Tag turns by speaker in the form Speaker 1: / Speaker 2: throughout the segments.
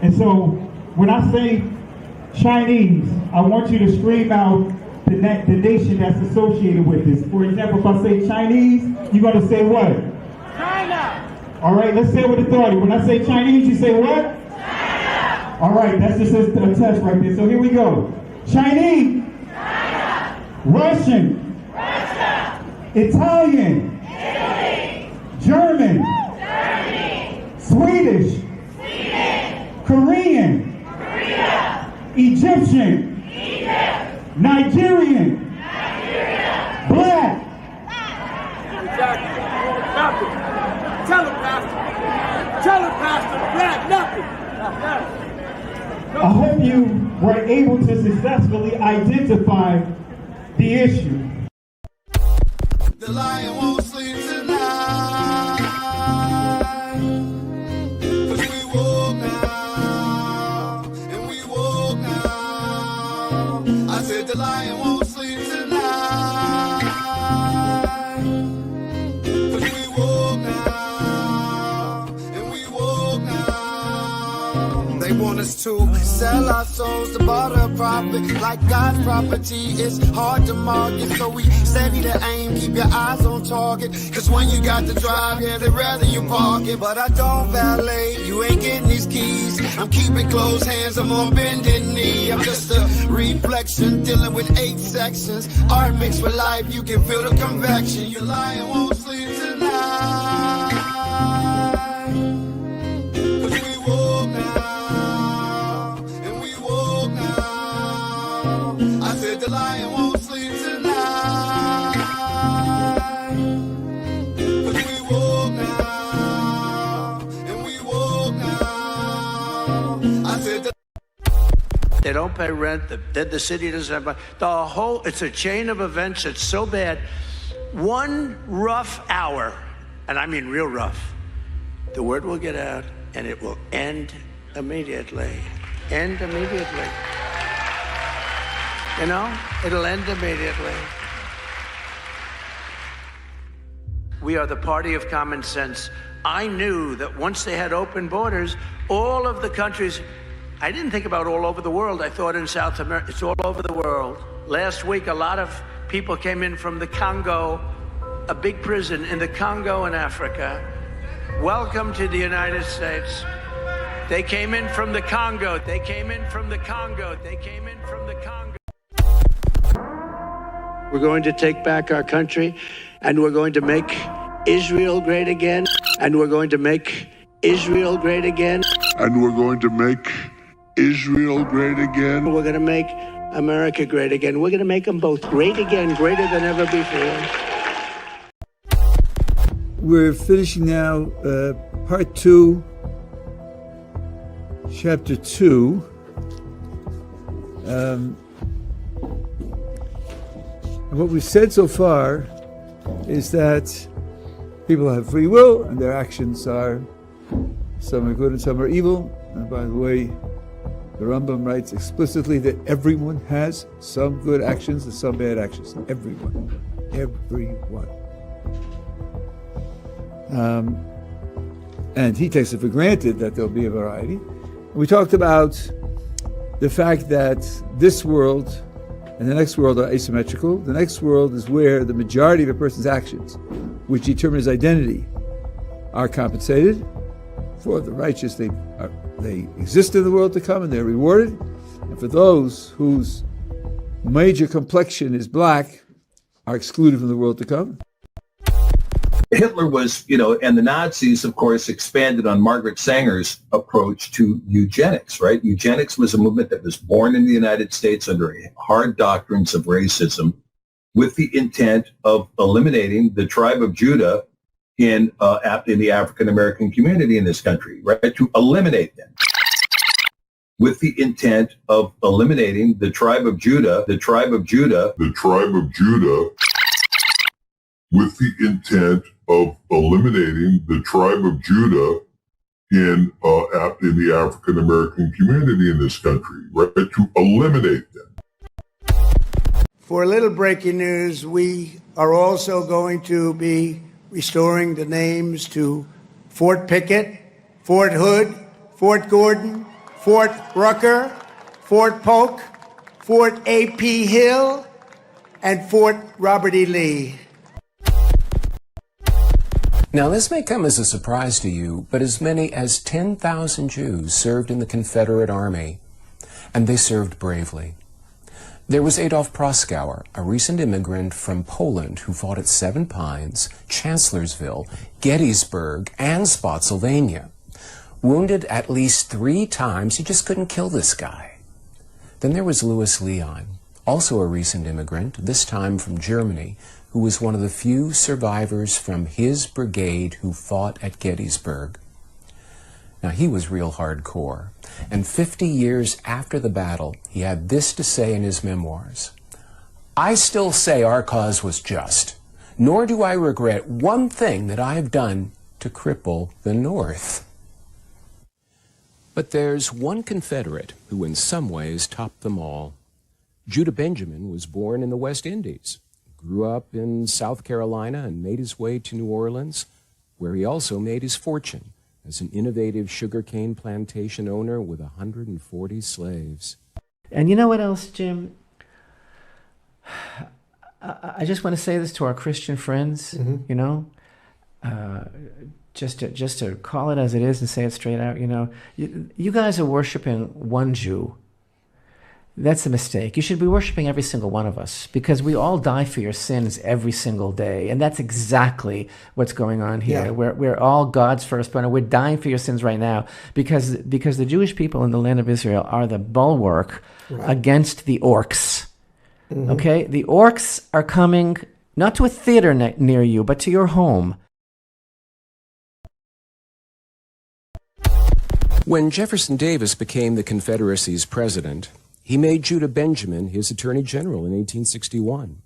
Speaker 1: And so when I say Chinese, I want you to scream out the nation that's associated with this. For example, if I say Chinese, you're going to say what?
Speaker 2: China.
Speaker 1: All right, let's say it with authority. When I say Chinese, you say what? China. All right, that's just a test right there. So here we go. Chinese.
Speaker 2: China.
Speaker 1: Russian.
Speaker 2: Russia.
Speaker 1: Italian.
Speaker 2: Italy.
Speaker 1: German.
Speaker 2: Germany.
Speaker 1: Swedish.
Speaker 2: Sweden.
Speaker 1: Korean.
Speaker 2: Korea.
Speaker 1: Egyptian.
Speaker 2: Egypt.
Speaker 1: Nigerian.
Speaker 2: Nigeria.
Speaker 1: Black.
Speaker 2: Exactly. Nothing. Tell him, Pastor. Tell him, Pastor. Black, nothing.
Speaker 1: I hope you were able to successfully identify the issue.
Speaker 3: The lion won't sleep tonight, 'cause we woke now, and we woke now. I said the lion won't sleep tonight, 'cause we woke now, and we woke now. They want us to sell our souls to barter profit, like God's property. It's hard to market, so we steady to aim, keep your eyes on target. 'Cause when you got to drive, yeah, they'd rather you park it. But I don't valet, you ain't getting these keys. I'm keeping closed hands, I'm on bended knee. I'm just a reflection, dealing with 8 sections. Art mixed with life, you can feel the convection. Your lion won't sleep tonight, 'cause we woke now, and we woke now. I said the lion won't sleep tonight, 'cause we woke now, and we woke now. I said the
Speaker 4: They don't pay rent. Then the city doesn't have money. It's a chain of events that's so bad. One rough hour, and I mean real rough, the word will get out and it will end immediately. End immediately. You know, it'll end immediately. We are the party of common sense. I knew that once they had open borders, all of the countries, I didn't think about all over the world. I thought in South America, it's all over the world. Last week, a lot of people came in from the Congo, a big prison in the Congo in Africa. Welcome to the United States. They came in from the Congo. They came in from the Congo. They came in from the Congo. We're going to take back our country, and we're going to make Israel great again, and we're going to make Israel great again.
Speaker 5: And we're going to make Israel great again.
Speaker 4: We're going to make America great again. We're going to make them both great again, greater than ever before.
Speaker 6: We're finishing now part 2, chapter 2. And what we've said so far is that people have free will and their actions are, some are good and some are evil. And by the way, the Rambam writes explicitly that everyone has some good actions and some bad actions. Everyone. Everyone. And he takes it for granted that there'll be a variety. We talked about the fact that this world and the next world are asymmetrical. The next world is where the majority of a person's actions, which determine his identity, are compensated. For the righteous, they exist in the world to come and they're rewarded. And for those whose major complexion is black, are excluded from the world to come.
Speaker 7: Hitler was, and the Nazis, of course, expanded on Margaret Sanger's approach to eugenics, right? Eugenics was a movement that was born in the United States under hard doctrines of racism with the intent of eliminating the tribe of Judah in the African-American community in this country, right? To eliminate them with the intent of eliminating the tribe of Judah, with
Speaker 5: the intent of eliminating the tribe of Judah in the African-American community in this country, right? To eliminate them.
Speaker 8: For a little breaking news, we are also going to be restoring the names to Fort Pickett, Fort Hood, Fort Gordon, Fort Rucker, Fort Polk, Fort A.P. Hill, and Fort Robert E. Lee.
Speaker 9: Now, this may come as a surprise to you, but as many as 10,000 Jews served in the Confederate Army, and they served bravely. There was Adolf Proskauer, a recent immigrant from Poland who fought at Seven Pines, Chancellorsville, Gettysburg, and Spotsylvania. Wounded at least 3 times, he just couldn't kill this guy. Then there was Louis Leon, also a recent immigrant, this time from Germany, who was one of the few survivors from his brigade who fought at Gettysburg. Now, he was real hardcore, and 50 years after the battle, he had this to say in his memoirs: "I still say our cause was just, nor do I regret one thing that I have done to cripple the North." But there's one Confederate who in some ways topped them all. Judah Benjamin was born in the West Indies, grew up in South Carolina, and made his way to New Orleans, where he also made his fortune as an innovative sugarcane plantation owner with 140 slaves.
Speaker 10: And you know what else, Jim? I just want to say this to our Christian friends, you know, just to call it as it is and say it straight out, you know, you guys are worshiping one Jew. That's a mistake. You should be worshiping every single one of us, because we all die for your sins every single day. And that's exactly what's going on here. Yeah. We're all God's firstborn, and we're dying for your sins right now because the Jewish people in the land of Israel are the bulwark against the orcs. Okay? The orcs are coming not to a theater near you, but to your home.
Speaker 9: When Jefferson Davis became the Confederacy's president, he made Judah Benjamin his Attorney General in 1861,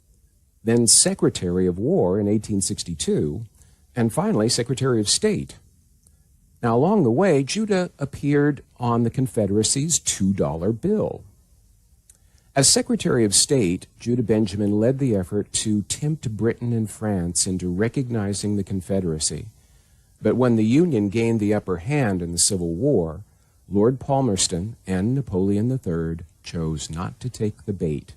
Speaker 9: then Secretary of War in 1862, and finally Secretary of State. Now, along the way, Judah appeared on the Confederacy's $2 bill. As Secretary of State, Judah Benjamin led the effort to tempt Britain and France into recognizing the Confederacy. But when the Union gained the upper hand in the Civil War, Lord Palmerston and Napoleon III chose not to take the bait,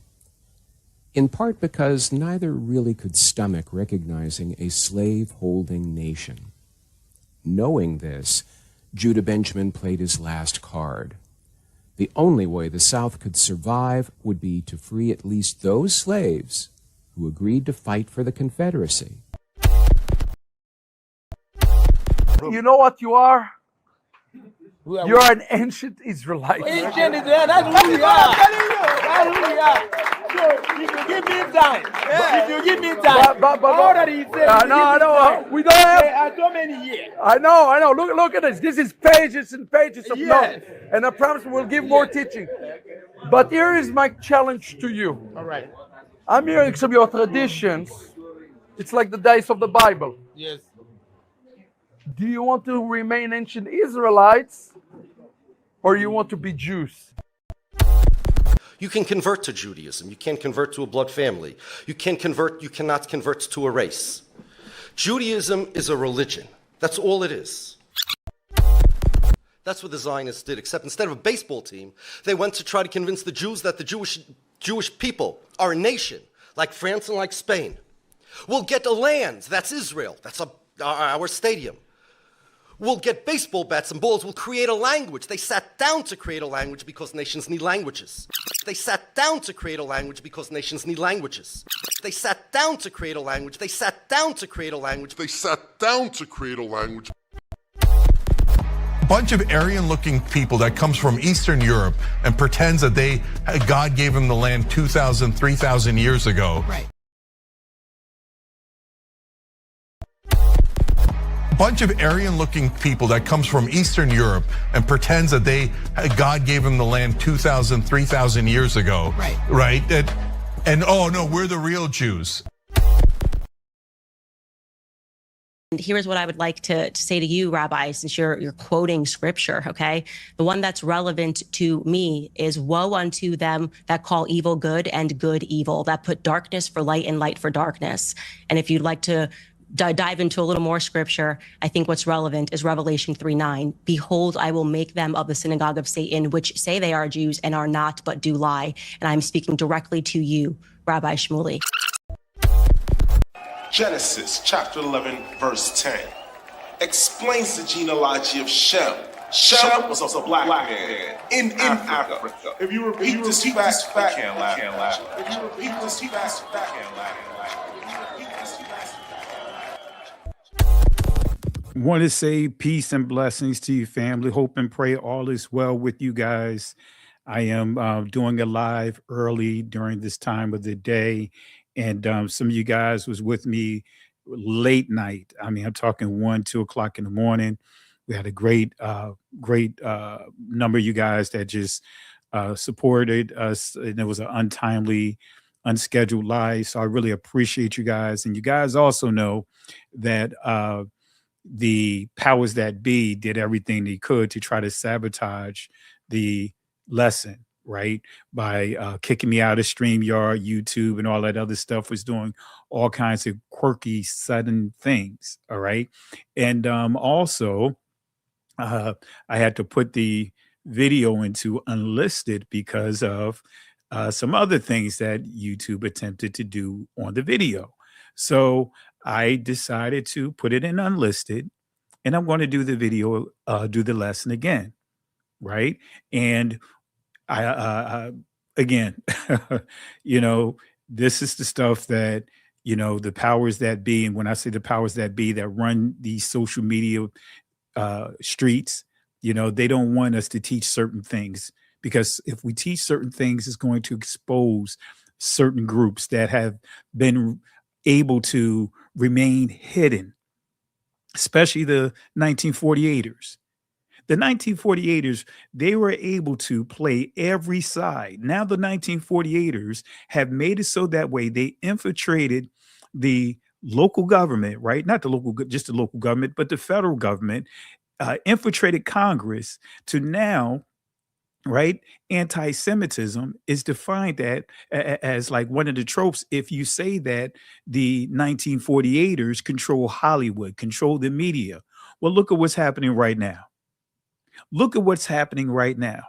Speaker 9: in part because neither really could stomach recognizing a slave-holding nation. Knowing this, Judah Benjamin played his last card. The only way the South could survive would be to free at least those slaves who agreed to fight for the Confederacy.
Speaker 11: You know what you are? You're an ancient Israelite.
Speaker 2: Ancient Israel, that's who we are. That's who we are. So if you give me time, if you give me time,
Speaker 11: we don't have
Speaker 2: so many years.
Speaker 11: I know. Look at this. This is pages and pages of notes. And I promise we'll give more teaching. But here is my challenge to you.
Speaker 2: All right.
Speaker 11: I'm hearing some of your traditions. It's like the days of the Bible.
Speaker 2: Yes.
Speaker 11: Do you want to remain ancient Israelites, or you want to be Jews?
Speaker 12: You can convert to Judaism. You can't convert to a blood family. You cannot convert to a race. Judaism is a religion. That's all it is. That's what the Zionists did, except instead of a baseball team, they went to try to convince the Jews that the Jewish people are a nation, like France and like Spain. We'll get a land, that's Israel, that's our stadium. We'll get baseball bats and balls. We'll create a language. They sat down to create a language because nations need languages. They sat down to create a language because nations need languages. They sat down to create a language. They sat down to create a language.
Speaker 5: They sat down to create a language.
Speaker 13: A bunch of Aryan-looking people that comes from Eastern Europe and pretends that God gave them the land 2,000, 3,000 years ago.
Speaker 14: Right.
Speaker 13: A bunch of Aryan-looking people that comes from Eastern Europe and pretends that God gave them the land 2,000, 3,000 years ago.
Speaker 14: Right.
Speaker 13: Right? And oh no, we're the real Jews.
Speaker 15: Here's what I would like to say to you, Rabbi, since you're quoting scripture, okay? The one that's relevant to me is, woe unto them that call evil good and good evil, that put darkness for light and light for darkness. And if you'd like to dive into a little more scripture, I think what's relevant is Revelation 3:9. Behold, I will make them of the synagogue of Satan, which say they are Jews and are not, but do lie. And I'm speaking directly to you, Rabbi Shmuley.
Speaker 14: Genesis chapter 11, verse 10 explains the genealogy of Shem. Shem was a black man in Africa. If you repeat this fact, I can't laugh. If you repeat this fact, I can't laugh.
Speaker 1: Want to say peace and blessings to you, family. Hope and pray all is well with you guys. I am doing a live early during this time of the day, and some of you guys was with me late night. I mean, I'm talking 1, 2 o'clock in the morning. We had a great number of you guys that just supported us, and it was an untimely, unscheduled live. So I really appreciate you guys, and you guys also know that the powers that be did everything they could to try to sabotage the lesson, right? By kicking me out of StreamYard, YouTube, and all that other stuff, was doing all kinds of quirky, sudden things, all right? And also, I had to put the video into unlisted because of some other things that YouTube attempted to do on the video. So I decided to put it in unlisted, and I'm going to do the video, do the lesson again, right? And I again, you know, this is the stuff that, you know, the powers that be, and when I say the powers that be that run these social media streets, you know, they don't want us to teach certain things, because if we teach certain things, it's going to expose certain groups that have been able to remain hidden, especially the 1948ers. The 1948ers, they were able to play every side. Now the 1948ers have made it so that way they infiltrated the local government, right? Not the local, just the local government, but the federal government, infiltrated Congress to now, right? Anti-Semitism is defined as like one of the tropes. If you say that the 1948ers control Hollywood, control the media, well, look at what's happening right now. Look at what's happening right now.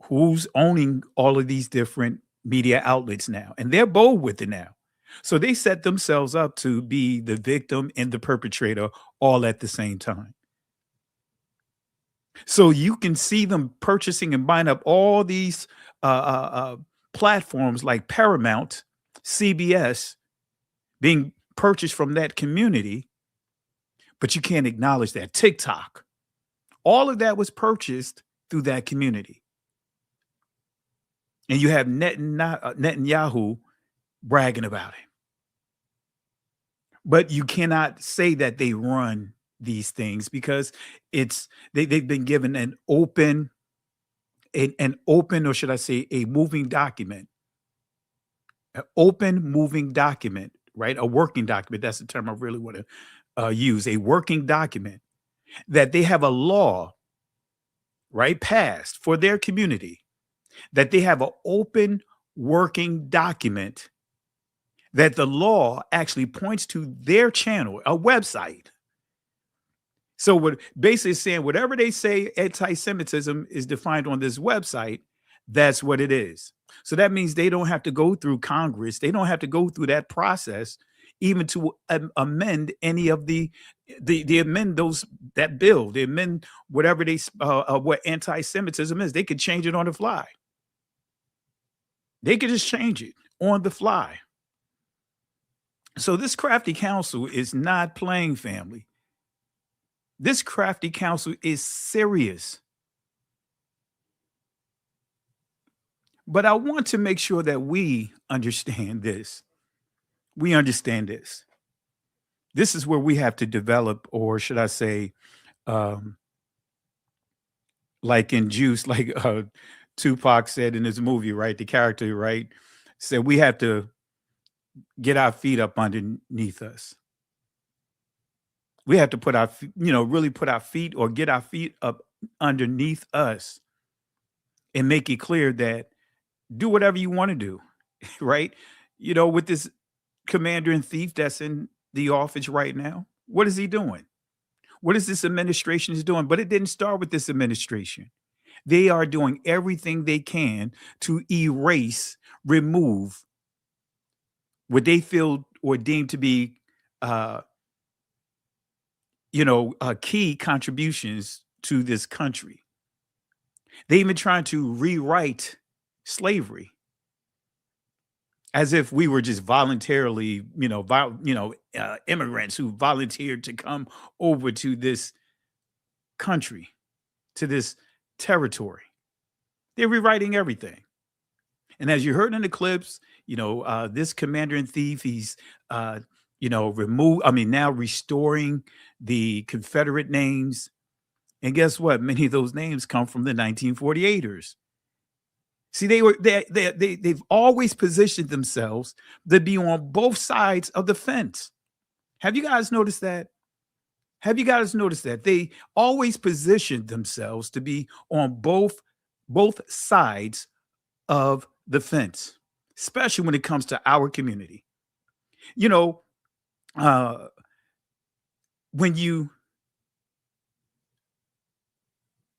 Speaker 1: Who's owning all of these different media outlets now? And they're bold with it now. So they set themselves up to be the victim and the perpetrator all at the same time. So you can see them purchasing and buying up all these platforms like Paramount, CBS, being purchased from that community, but you can't acknowledge that. TikTok, all of that was purchased through that community. And you have Netanyahu bragging about it. But you cannot say that they run these things, because they've been given an open, or should I say a moving document, an open moving document, right? A working document. That's the term I really want to use. A working document that they have a law, right, passed for their community, that they have an open working document that the law actually points to their channel, a website. So what basically saying, whatever they say anti-Semitism is defined on this website, that's what it is. So that means they don't have to go through Congress. They don't have to go through that process even to amend any of the amend those, that bill, they amend whatever they what anti-Semitism is. They could change it on the fly. They could just change it on the fly. So this crafty council is not playing, family. This crafty council is serious. But I want to make sure that we understand this. We understand this. This is where we have to develop, or should I say, like in Juice, like Tupac said in his movie, right? The character, right? Said we have to get our feet up underneath us. We have to put our, really put our feet, or get our feet up underneath us, and make it clear that do whatever you want to do, right? With this commander-in-chief that's in the office right now? What is he doing? What is this administration is doing? But it didn't start with this administration. They are doing everything they can to erase, remove what they feel or deem to be, key contributions to this country. They even trying to rewrite slavery as if we were just voluntarily, immigrants who volunteered to come over to this country, to this territory. They're rewriting everything. And as you heard in the clips, this commander-in-chief, he's, now restoring the Confederate names. And guess what? Many of those names come from the 1948ers. See, they've always positioned themselves to be on both sides of the fence. Have you guys noticed that? They always positioned themselves to be on both sides of the fence, especially when it comes to our community. Let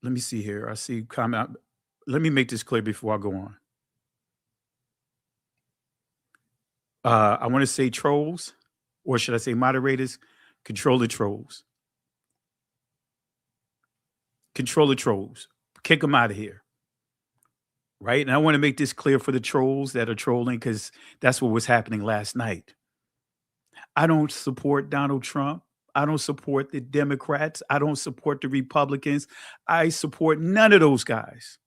Speaker 1: me see here. I see comment. Let me make this clear before I go on. I want to say trolls, or should I say moderators? Control the trolls. Control the trolls. Kick them out of here. Right? And I want to make this clear for the trolls that are trolling, because that's what was happening last night. I don't support Donald Trump. I don't support the Democrats. I don't support the Republicans. I support none of those guys.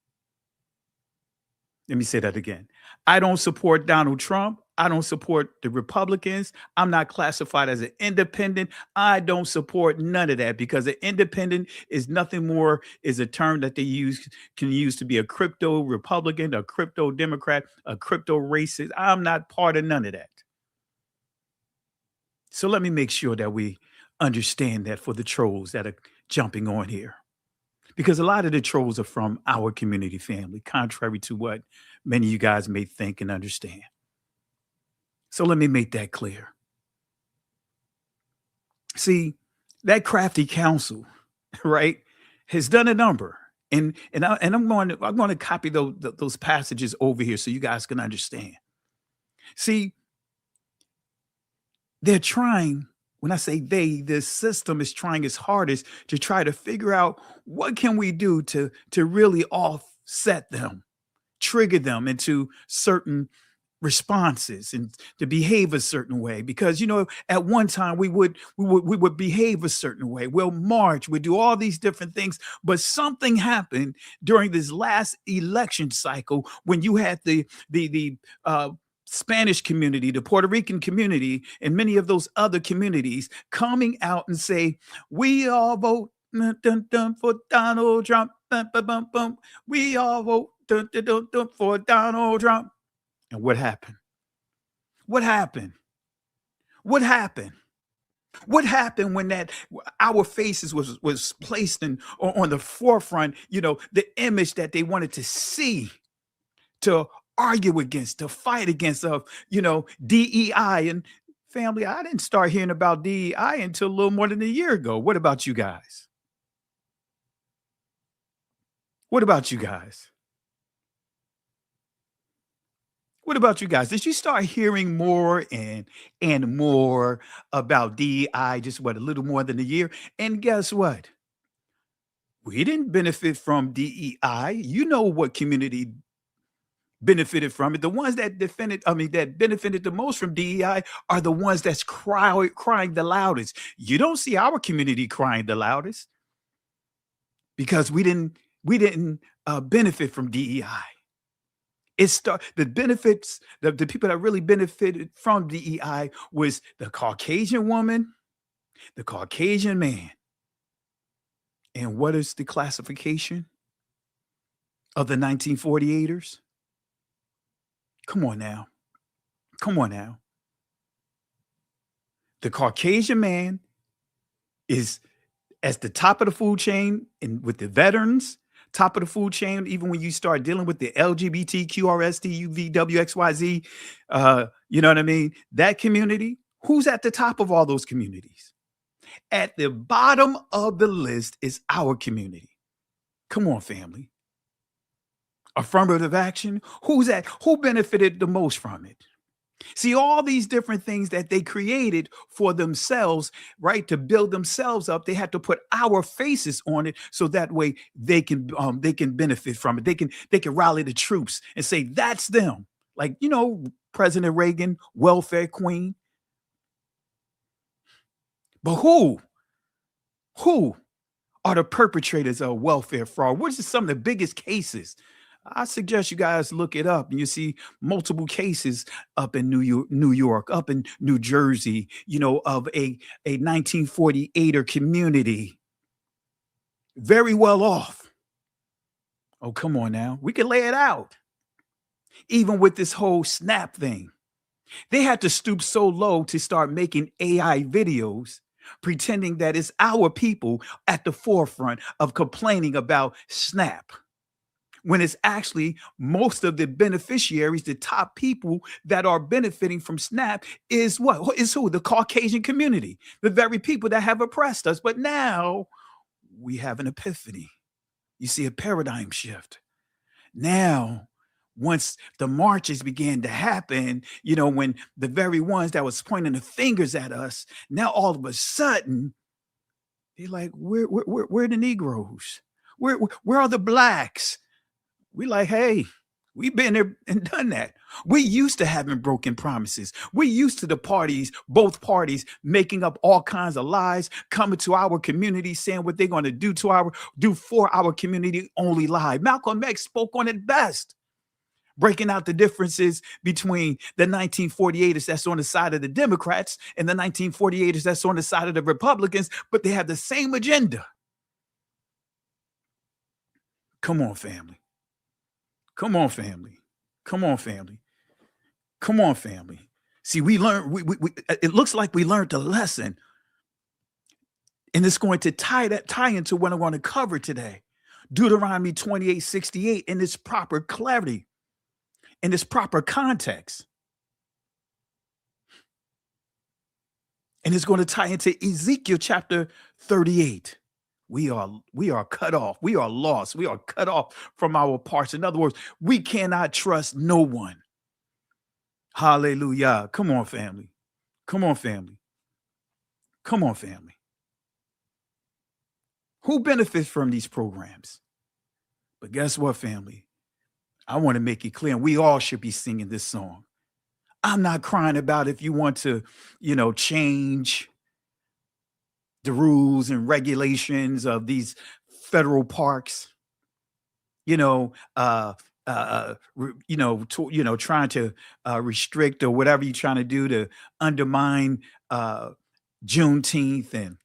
Speaker 1: Let me say that again. I don't support Donald Trump. I don't support the Republicans. I'm not classified as an independent. I don't support none of that, because an independent is nothing more, is a term that they can use to be a crypto Republican, a crypto Democrat, a crypto racist. I'm not part of none of that. So let me make sure that we understand that for the trolls that are jumping on here, because a lot of the trolls are from our community family, contrary to what many of you guys may think and understand. So let me make that clear. See, that crafty counsel, right, has done a number, and I'm going to copy those passages over here so you guys can understand. See, they're trying. When I say the system is trying its hardest to try to figure out what can we do to really offset them, trigger them into certain responses and to behave a certain way. Because, at one time we would behave a certain way. We'll march, we do all these different things. But something happened during this last election cycle when you had the Spanish community, the Puerto Rican community, and many of those other communities coming out and say, we all vote for Donald Trump. We all vote for Donald Trump. And what happened? What happened? What happened? What happened when that our faces was placed on the forefront, the image that they wanted to see, to argue against, to fight against, of DEI. And family, I didn't start hearing about DEI until a little more than a year ago. What about you guys? What about you guys? What about you guys? Did you start hearing more and more about DEI just a little more than a year? And guess what? We didn't benefit from DEI. You know what community benefited from it? The ones that benefited the most from DEI are the ones that's crying the loudest. You don't see our community crying the loudest because we didn't benefit from DEI. The benefits, the people that really benefited from DEI was the Caucasian woman, the Caucasian man. And what is the classification of the 1948ers? Come on now. Come on now. The Caucasian man is at the top of the food chain and with the veterans, top of the food chain, even when you start dealing with the LGBTQRSTUVWXYZ You know what I mean? That community, who's at the top of all those communities? At the bottom of the list is our community. Come on, family. Affirmative action, who benefited the most from it? See, all these different things that they created for themselves, right? To build themselves up, they had to put our faces on it so that way they can benefit from it. They can rally the troops and say, that's them. Like, President Reagan, welfare queen. But who are the perpetrators of welfare fraud? What are some of the biggest cases? I suggest you guys look it up, and you see multiple cases up in New York, up in New Jersey, of a 1948er community, very well off. Oh, come on now. We can lay it out. Even with this whole SNAP thing, they had to stoop so low to start making AI videos, pretending that it's our people at the forefront of complaining about SNAP, when it's actually most of the beneficiaries, the top people that are benefiting from SNAP is what? Is who? The Caucasian community, the very people that have oppressed us. But now we have an epiphany. You see a paradigm shift. Now, once the marches began to happen, when the very ones that was pointing the fingers at us, now all of a sudden, they're like, where are the Negroes? Where are the blacks? We like, hey, we've been there and done that. We used to having broken promises. We used to the parties, both parties, making up all kinds of lies, coming to our community, saying what they're going to do for our community, only lie. Malcolm X spoke on it best, breaking out the differences between the 1948ers that's on the side of the Democrats and the 1948ers that's on the side of the Republicans, but they have the same agenda. Come on, family. Come on, family. Come on, family. Come on, family. See, we learned, it looks like we learned a lesson. And it's going to tie into what I want to cover today. Deuteronomy 28:68 in its proper clarity, in its proper context. And it's going to tie into Ezekiel chapter 38. We are cut off. We are lost. We are cut off from our parts. In other words, we cannot trust no one. Hallelujah. Come on, family. Come on, family. Come on, family. Who benefits from these programs? But guess what, family? I want to make it clear, and we all should be singing this song. I'm not crying about if you want to, change the rules and regulations of these federal parks, trying to restrict or whatever you're trying to do to undermine Juneteenth and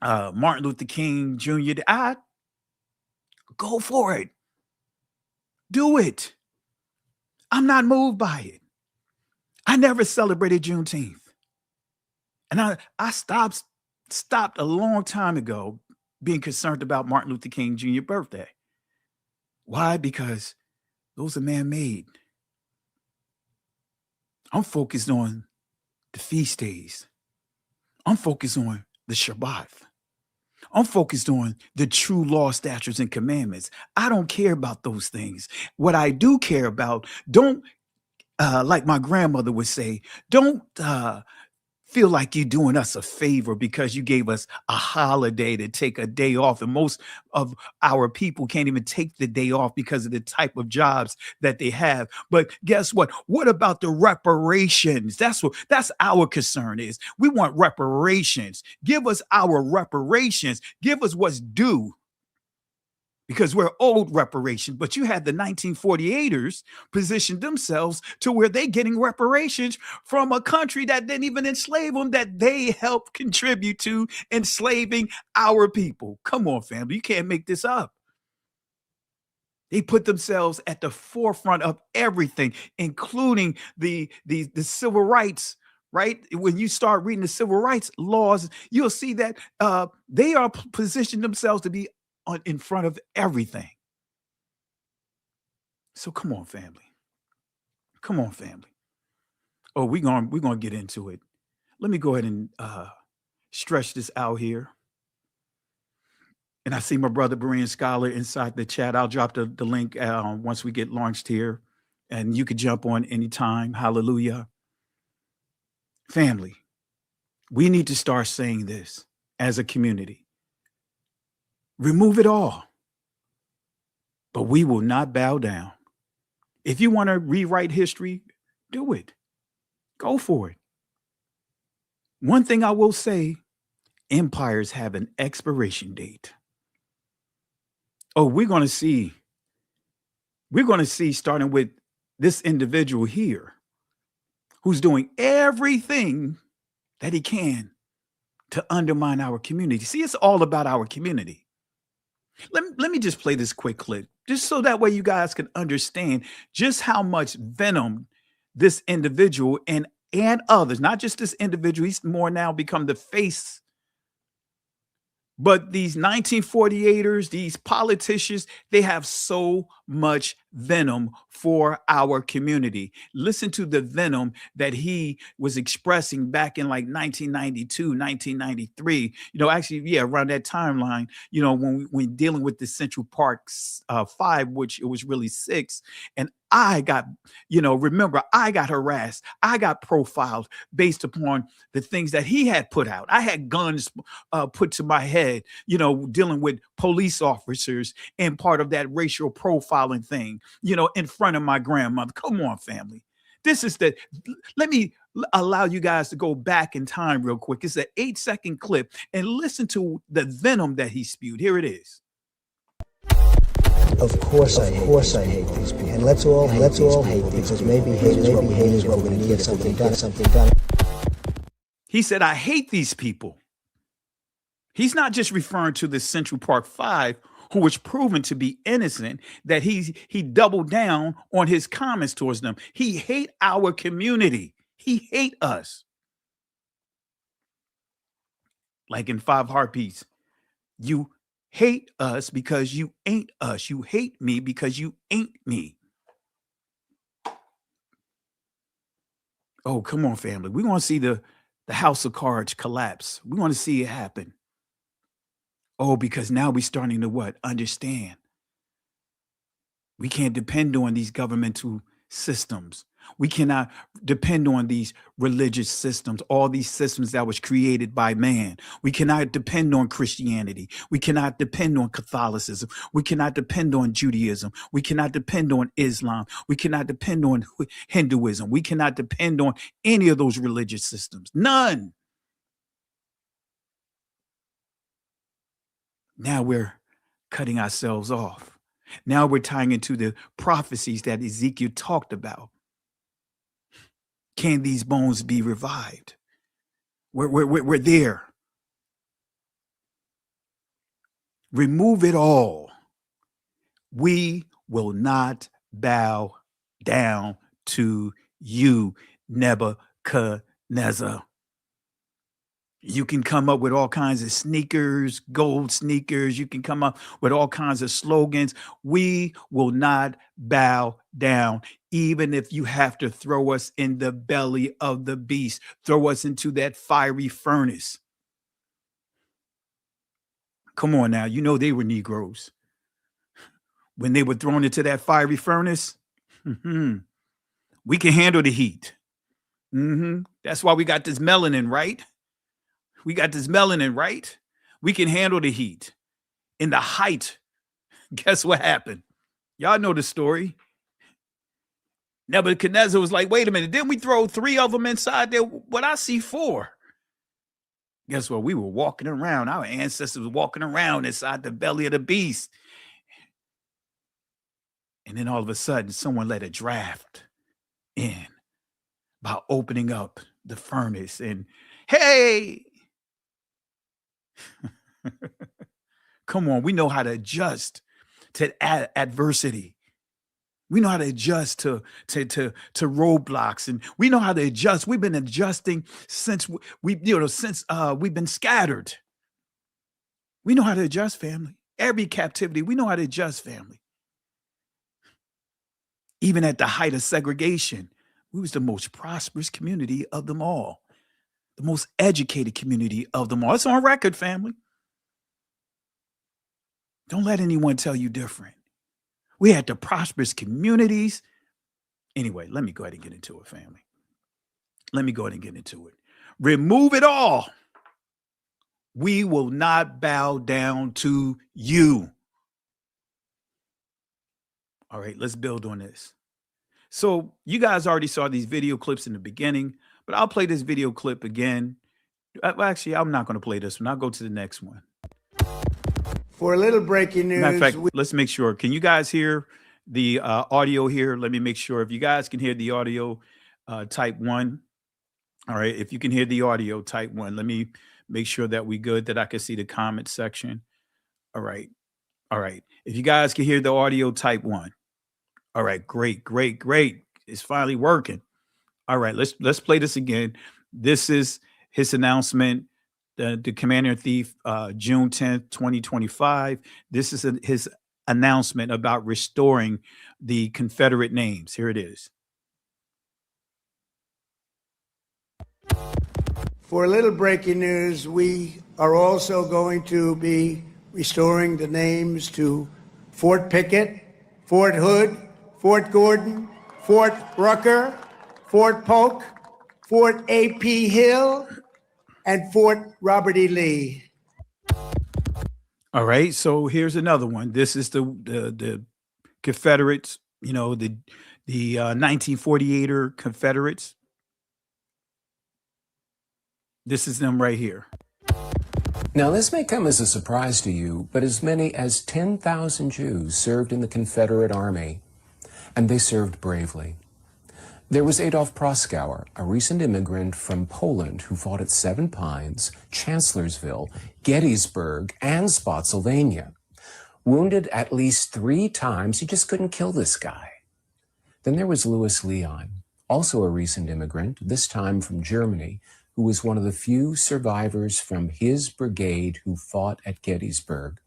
Speaker 1: Martin Luther King Jr. Go for it. Do it. I'm not moved by it. I never celebrated Juneteenth. And I stopped a long time ago being concerned about Martin Luther King Jr. birthday. Why? Because those are man-made. I'm focused on the feast days. I'm focused on the Shabbat. I'm focused on the true law, statutes, and commandments. I don't care about those things. What I do care about, don't, like my grandmother would say, don't feel like you're doing us a favor because you gave us a holiday to take a day off. And most of our people can't even take the day off because of the type of jobs that they have. But guess what? What about the reparations? That's our concern is. We want reparations. Give us our reparations. Give us what's due. Because we're owed reparations, but you had the 1948ers position themselves to where they're getting reparations from a country that didn't even enslave them, that they helped contribute to enslaving our people. Come on, family, you can't make this up. They put themselves at the forefront of everything, including the civil rights. Right? When you start reading the civil rights laws, you'll see that they are positioned themselves to be in front of everything. So come on, family. Come on, family. Oh, we're gonna get into it. Let me go ahead and stretch this out here. And I see my brother Berean Scholar inside the chat. I'll drop the link once we get launched here, and you could jump on anytime. Hallelujah. Family, we need to start saying this as a community. Remove it all. But we will not bow down. If you want to rewrite history, do it. Go for it. One thing I will say, empires have an expiration date. Oh, we're going to see starting with this individual here who's doing everything that he can to undermine our community. See, it's all about our community. Let me just play this quick clip, just so that way you guys can understand just how much venom this individual and others, not just this individual, he's more now become the face. But these 1948ers, these politicians, they have so much venom for our community. Listen to the venom that he was expressing back in like 1992, 1993. Actually, yeah, around that timeline, when dealing with the Central Park 5, which it was really 6. And I got, remember, I got harassed. I got profiled based upon the things that he had put out. I had guns put to my head, dealing with police officers and part of that racial profiling thing, in front of my grandmother. Come on, family. Let me allow you guys to go back in time real quick. It's an 8-second clip and listen to the venom that he spewed. Here it is.
Speaker 16: Of course I hate these people. And let's all hate because maybe hate is what we're going to get something done.
Speaker 1: He said, I hate these people. He's not just referring to the Central Park 5, who was proven to be innocent, that he doubled down on his comments towards them. He hate our community. He hate us. Like in 5 Heartbeats, you hate us because you ain't us. You hate me because you ain't me. Oh, come on, family. We want to see the house of cards collapse. We want to see it happen. Oh, because now we're starting to what? Understand. We can't depend on these governmental systems. We cannot depend on these religious systems, all these systems that was created by man. We cannot depend on Christianity. We cannot depend on Catholicism. We cannot depend on Judaism. We cannot depend on Islam. We cannot depend on Hinduism. We cannot depend on any of those religious systems. None. Now we're cutting ourselves off. Now we're tying into the prophecies that Ezekiel talked about. Can these bones be revived? We're there. Remove it all. We will not bow down to you, Nebuchadnezzar. You can come up with all kinds of sneakers, gold sneakers. You can come up with all kinds of slogans. We will not bow down, even if you have to throw us in the belly of the beast, throw us into that fiery furnace. Come on now, they were Negroes. When they were thrown into that fiery furnace, we can handle the heat. That's why we got this melanin, right? We got this melanin, right? We can handle the heat. In the height, guess what happened? Y'all know the story. Nebuchadnezzar was like, wait a minute, didn't we throw 3 of them inside there? But I see 4. Guess what? We were walking around. Our ancestors were walking around inside the belly of the beast. And then all of a sudden, someone let a draft in by opening up the furnace. And hey, come on, we know how to adjust to adversity. We know how to adjust to roadblocks, and we know how to adjust. We've been adjusting since we've been scattered. We know how to adjust, family. Every captivity, we know how to adjust, family. Even at the height of segregation, We was the most prosperous community of them all, the most educated community of them all. It's on record, family. Don't let anyone tell you different. We had the prosperous communities. Anyway, let me go ahead and get into it, family. Let me go ahead and get into it. Remove it all. We will not bow down to you. All right, let's build on this. So you guys already saw these video clips in the beginning, but I'll play this video clip again. Actually, I'm not going to play this one. I'll go to the next one.
Speaker 8: For a little breaking news.
Speaker 1: Matter of fact, let's make sure. Can you guys hear the audio here? Let me make sure. If you guys can hear the audio, type 1. All right. If you can hear the audio, type 1. Let me make sure that we good, that I can see the comment section. All right. All right. If you guys can hear the audio, type 1. All right. Great, great, great. It's finally working. All right. Let's play this again. This is his announcement. The Commander-in-Chief, June 10th, 2025. This is his announcement about restoring the Confederate names. Here it is.
Speaker 8: For a little breaking news, we are also going to be restoring the names to Fort Pickett, Fort Hood, Fort Gordon, Fort Rucker, Fort Polk, Fort A.P. Hill, and Fort Robert E. Lee.
Speaker 1: All right, so here's another one. This is the Confederates, you know, the 1948er Confederates. This is them right here.
Speaker 9: Now, this may come as a surprise to you, but as many as 10,000 Jews served in the Confederate Army, and they served bravely. There was Adolf Proskauer, a recent immigrant from Poland who fought at Seven Pines, Chancellorsville, Gettysburg, and Spotsylvania. Wounded at least 3 times, he just couldn't kill this guy. Then there was Louis Leon, also a recent immigrant, this time from Germany, who was one of the few survivors from his brigade who fought at Gettysburg.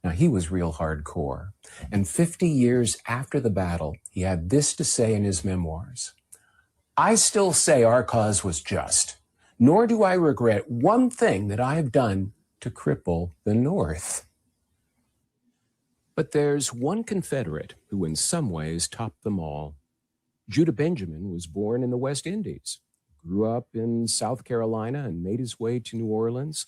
Speaker 9: Now, he was real hardcore, and 50 years after the battle, he had this to say in his memoirs. "I still say our cause was just, nor do I regret one thing that I have done to cripple the North." But there's one Confederate who in some ways topped them all. Judah Benjamin was born in the West Indies, grew up in South Carolina, and made his way to New Orleans,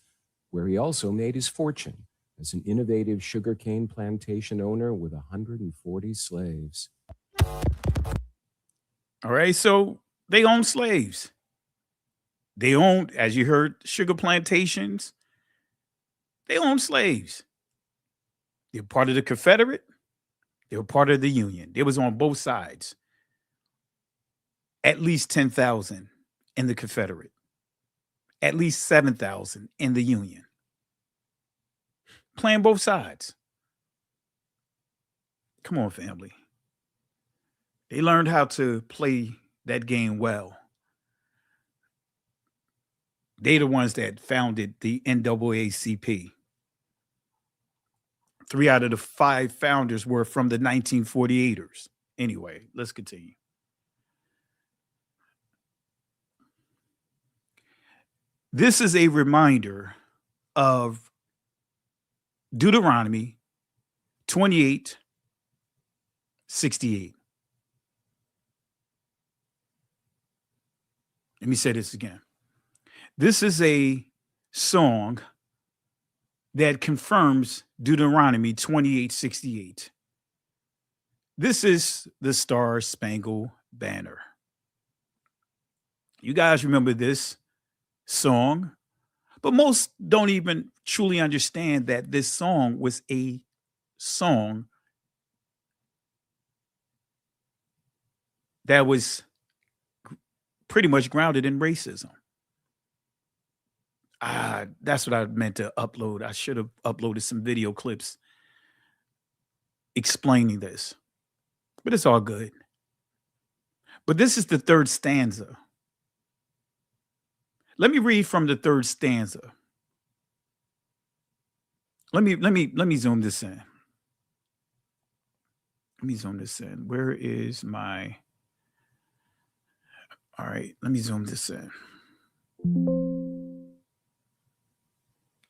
Speaker 9: where he also made his fortune as an innovative sugarcane plantation owner with 140 slaves.
Speaker 1: All right, so they owned slaves. They owned, as you heard, sugar plantations. They owned slaves. They were part of the Confederate. They were part of the Union. They was on both sides. At least 10,000 in the Confederate. At least 7,000 in the Union. Playing both sides. Come on, family. They learned how to play that game well. They the ones that founded the NAACP. 3 out of the 5 founders were from the 1948ers. Anyway, let's continue. This is a reminder of Deuteronomy 28:68. Let me say this again. This is a song that confirms Deuteronomy 28:68. This is the Star Spangled Banner. You guys remember this song, but most don't even truly understand that this song was a song that was pretty much grounded in racism. That's what I meant to upload. I should have uploaded some video clips explaining this, but it's all good. But this is the 3rd stanza. Let me read from the 3rd stanza. Let me zoom this in. Let me zoom this in. Where is my All right, let me zoom this in.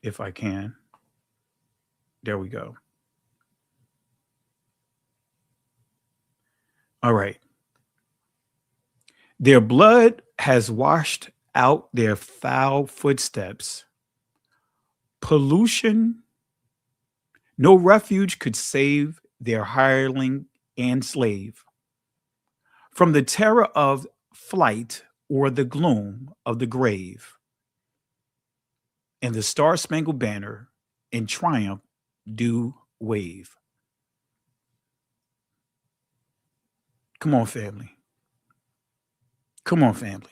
Speaker 1: If I can. There we go. All right. Their blood has washed out their foul footsteps. Pollution, no refuge could save their hireling and slave from the terror of flight or the gloom of the grave. And the star-spangled banner in triumph do wave. Come on, family. Come on, family.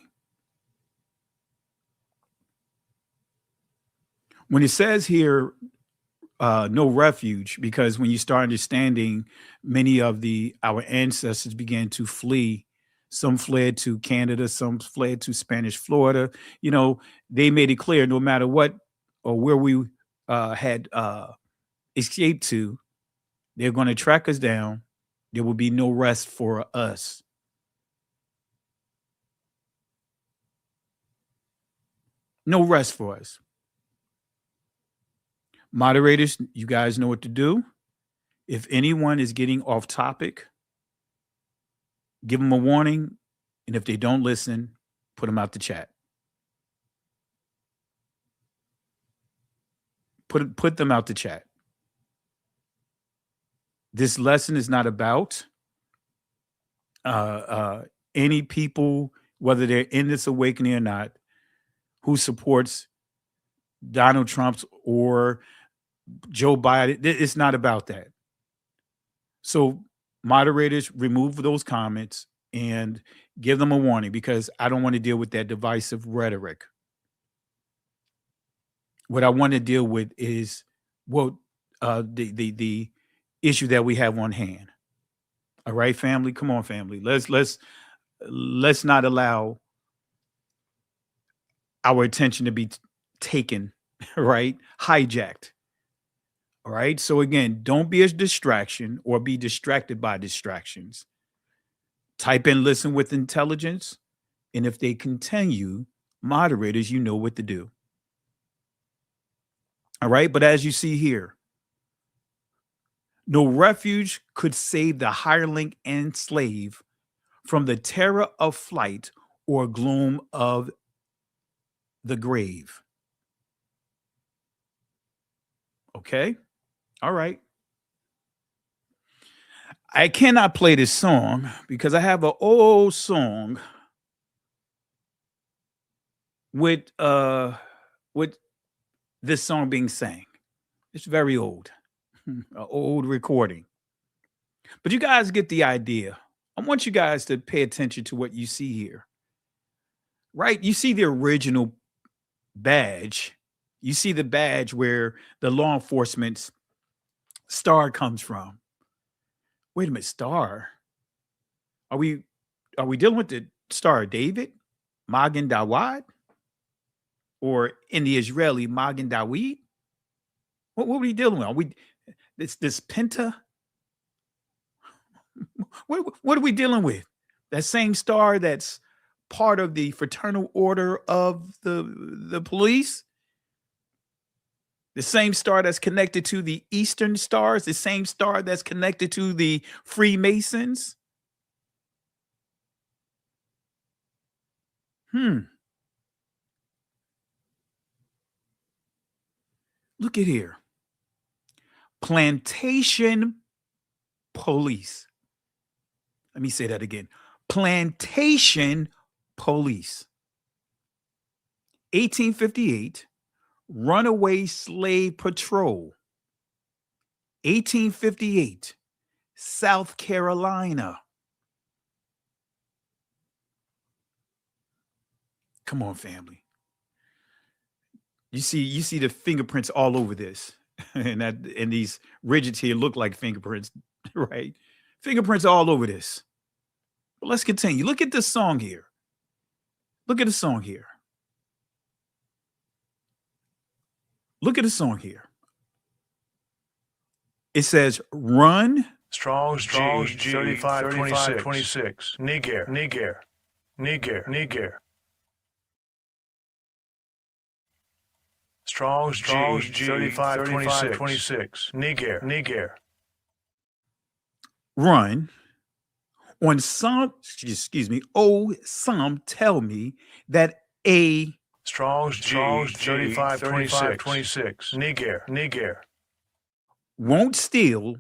Speaker 1: When it says here, no refuge, because when you start understanding, many of our ancestors began to flee. Some fled to Canada, some fled to Spanish Florida. You know, they made it clear no matter what or where we had escaped to, they're going to track us down. There will be no rest for us. No rest for us. Moderators, you guys know what to do. If anyone is getting off topic, give them a warning. And if they don't listen, put them out the chat. Put them out the chat. This lesson is not about any people, whether they're in this awakening or not, who supports Donald Trump or Joe Biden. It's not about that. So moderators, remove those comments and give them a warning, because I don't want to deal with that divisive rhetoric. What I want to deal with is the issue that we have on hand. All right, family, come on, family. Let's not allow our attention to be taken, right? Hijacked. All right. So again, don't be a distraction or be distracted by distractions. Type in listen with intelligence. And if they continue, moderators, you know what to do. All right. But as you see here, no refuge could save the hireling and slave from the terror of flight or gloom of the grave. Okay. All right. I cannot play this song because I have an old song with this song being sang. It's very old, an old recording. But you guys get the idea. I want you guys to pay attention to what you see here. Right? You see the original badge. You see the badge where the law enforcement's star comes from. Wait a minute, star? Are we dealing with the Star of David, Magen Dawad, or in the Israeli Magen Dawid? What are we dealing with? Are we this Penta? What are we dealing with? That same star that's part of the fraternal order of the police? The same star that's connected to the Eastern Stars, the same star that's connected to the Freemasons. Look at here. Plantation police. Let me say that again. Plantation police. 1858. Runaway Slave Patrol, 1858, South Carolina. Come on, family. You see the fingerprints all over this, and these ridges here look like fingerprints, right? Fingerprints all over this. But let's continue. Look at this song here. Look at the song here. Look at the song here. It says, run.
Speaker 17: Strong's G 3526. Niger. Niger. Strong's G 3526. Niger.
Speaker 1: Run. On some, some tell me that a
Speaker 17: Strong's G 3526. Niger.
Speaker 1: won't steal,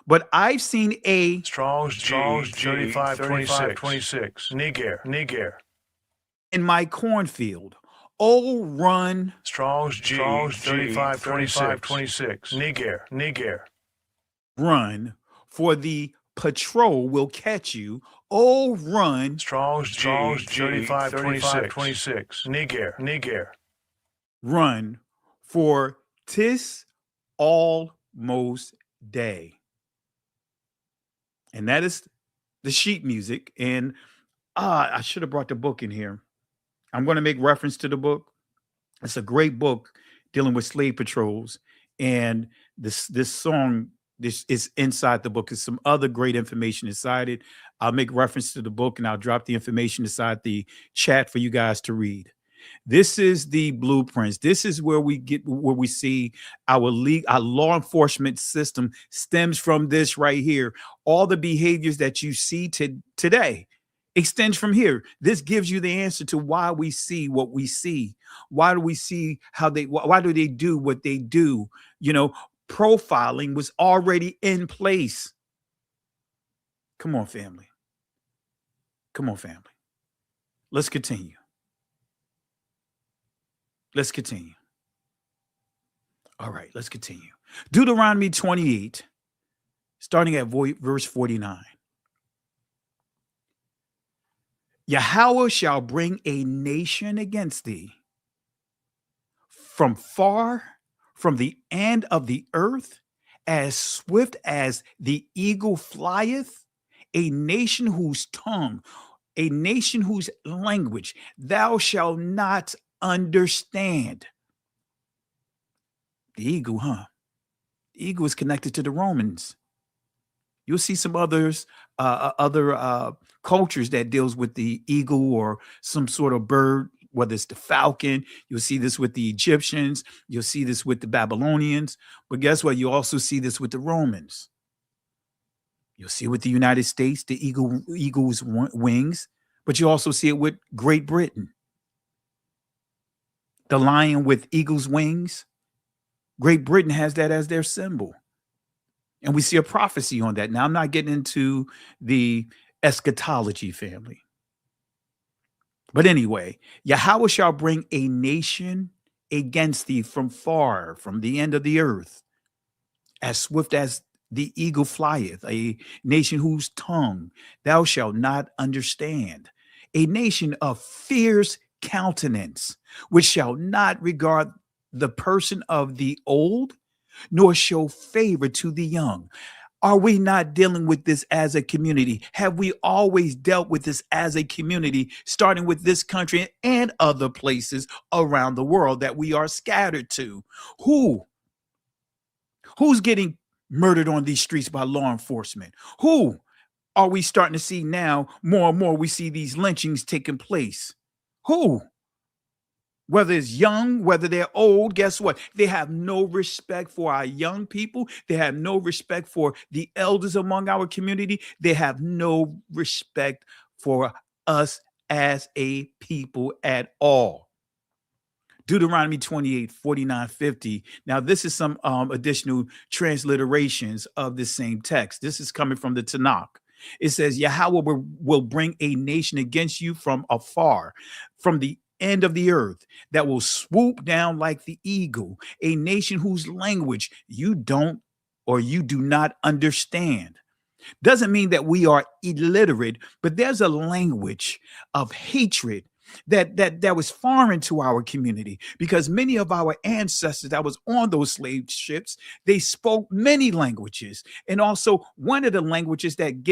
Speaker 1: but I've seen a
Speaker 17: Strong's G 3526. Niger.
Speaker 1: in my cornfield. Oh, run.
Speaker 17: Strong's G 3526. Niger.
Speaker 1: Run, for the patrol will catch you. Oh, run.
Speaker 17: Strong's G 3526. Niger.
Speaker 1: Run, for 'tis almost day. And that is the sheet music. And I should have brought the book in here. I'm going to make reference to the book. It's a great book dealing with slave patrols. And this song, this is inside the book. There's some other great information inside it. I'll make reference to the book and I'll drop the information inside the chat for you guys to read. This is the blueprints. This is where we see our law enforcement system stems from this right here. All the behaviors that you see today extends from here. This gives you the answer to why we see what we see. Why do we see why do they do what they do? You know, profiling was already in place. Come on, family. Come on, family. Let's continue. Let's continue. All right, let's continue. Deuteronomy 28, starting at verse 49. Yahweh shall bring a nation against thee from far, from the end of the earth, as swift as the eagle flieth, a nation whose tongue, a nation whose language thou shalt not understand. The eagle, huh? The eagle is connected to the Romans. You'll see some other cultures that deals with the eagle or some sort of bird, whether it's the falcon. You'll see this with the Egyptians. You'll see this with the Babylonians. But guess what? You also see this with the Romans. You'll see it with the United States, the eagle's wings. But you also see it with Great Britain. The lion with eagle's wings. Great Britain has that as their symbol. And we see a prophecy on that. Now, I'm not getting into the eschatology, family. But anyway, Yahweh shall bring a nation against thee from far, from the end of the earth, as swift as the eagle flieth, a nation whose tongue thou shalt not understand, a nation of fierce countenance, which shall not regard the person of the old, nor show favor to the young. Are we not dealing with this as a community? Have we always dealt with this as a community, starting with this country and other places around the world that we are scattered to? Who's getting murdered on these streets by law enforcement? Who are we starting to see now? More and more we see these lynchings taking place. Who? Whether it's young, whether they're old, guess what? They have no respect for our young people. They have no respect for the elders among our community. They have no respect for us as a people at all. Deuteronomy 28, 49, 50. Now, this is some additional transliterations of the same text. This is coming from the Tanakh. It says, Yahweh will bring a nation against you from afar, from the end of the earth, that will swoop down like the eagle, a nation whose language you don't or you do not understand. Doesn't mean that we are illiterate, but there's a language of hatred that was foreign to our community, because many of our ancestors that was on those slave ships, they spoke many languages. And also one of the languages that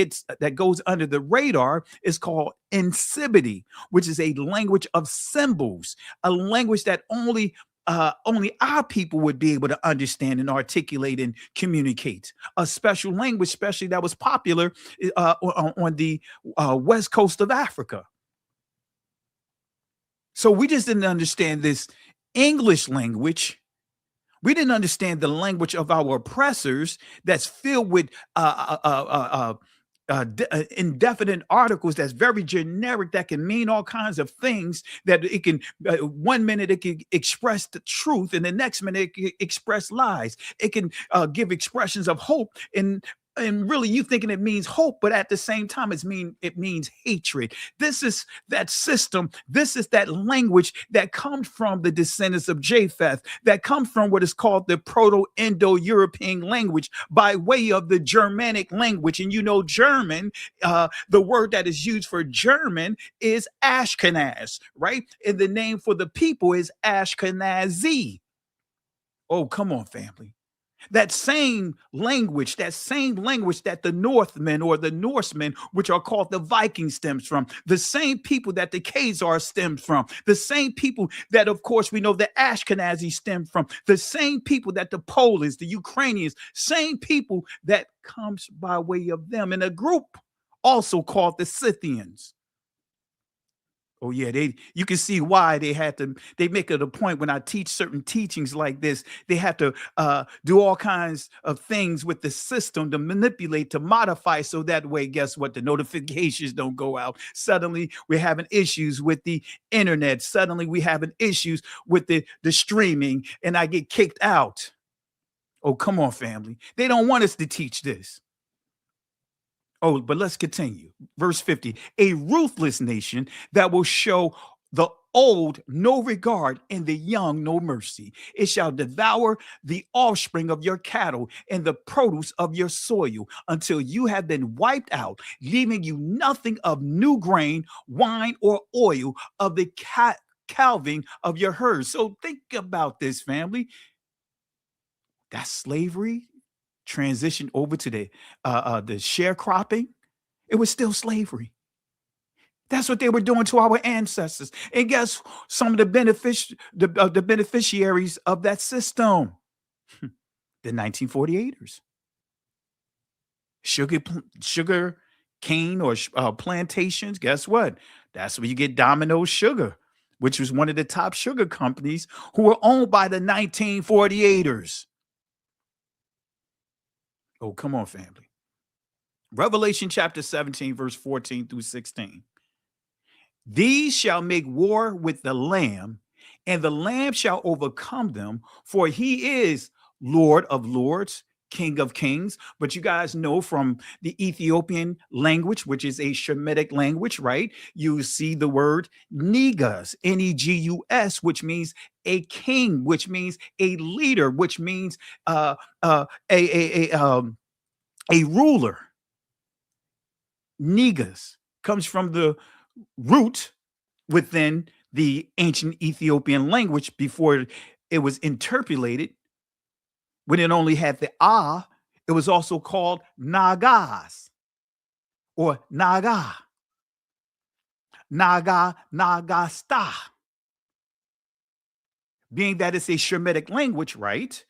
Speaker 1: goes under the radar is called Insibiti, which is a language of symbols, a language that only our people would be able to understand and articulate and communicate. A special language, especially that was popular on the west coast of Africa. So we just didn't understand this English language. We didn't understand the language of our oppressors that's filled with indefinite articles that's very generic, that can mean all kinds of things, that it can 1 minute it can express the truth and the next minute it can express lies. It can give expressions of hope, and really you thinking it means hope, but at the same time it means hatred. This is that system. This is that language that comes from the descendants of Japheth, that comes from what is called the Proto-Indo-European language by way of the Germanic language. And you know, German, the word that is used for German is Ashkenaz, right? And the name for the people is Ashkenazi. Oh, come on, family. That same language that the Northmen or the Norsemen, which are called the Vikings, stems from, the same people that the Khazars stemmed from, the same people that, of course, we know the Ashkenazi stem from, the same people that the Polish, the Ukrainians, same people that comes by way of them, in a group also called the Scythians. Oh yeah, you can see why they make it a point when I teach certain teachings like this, they have to do all kinds of things with the system to manipulate, to modify, so that way, guess what? The notifications don't go out. Suddenly we're having issues with the internet. Suddenly we having issues with the streaming, and I get kicked out. Oh, come on, family. They don't want us to teach this. Oh, but let's continue. Verse 50, a ruthless nation that will show the old no regard and the young no mercy. It shall devour the offspring of your cattle and the produce of your soil until you have been wiped out, leaving you nothing of new grain, wine, or oil of the calving of your herds. So think about this, family. That's slavery. Transitioned over to the sharecropping. It was still slavery. That's what they were doing to our ancestors. And guess some of the beneficiaries of that system? The 1948ers. Sugar cane or plantations. Guess what? That's where you get Domino Sugar, which was one of the top sugar companies who were owned by the 1948ers. Oh, come on, family. Revelation chapter 17, verse 14 through 16. These shall make war with the Lamb, and the Lamb shall overcome them, for he is Lord of lords, King of kings. But you guys know from the Ethiopian language, which is a Shemitic language, right? You see the word Negus, Negus, which means a king, which means a leader, which means a ruler. Negus comes from the root within the ancient Ethiopian language before it was interpolated. When it only had the it was also called Nagas or Naga. Naga, Nagasta. Being that it's a Shemitic language, right?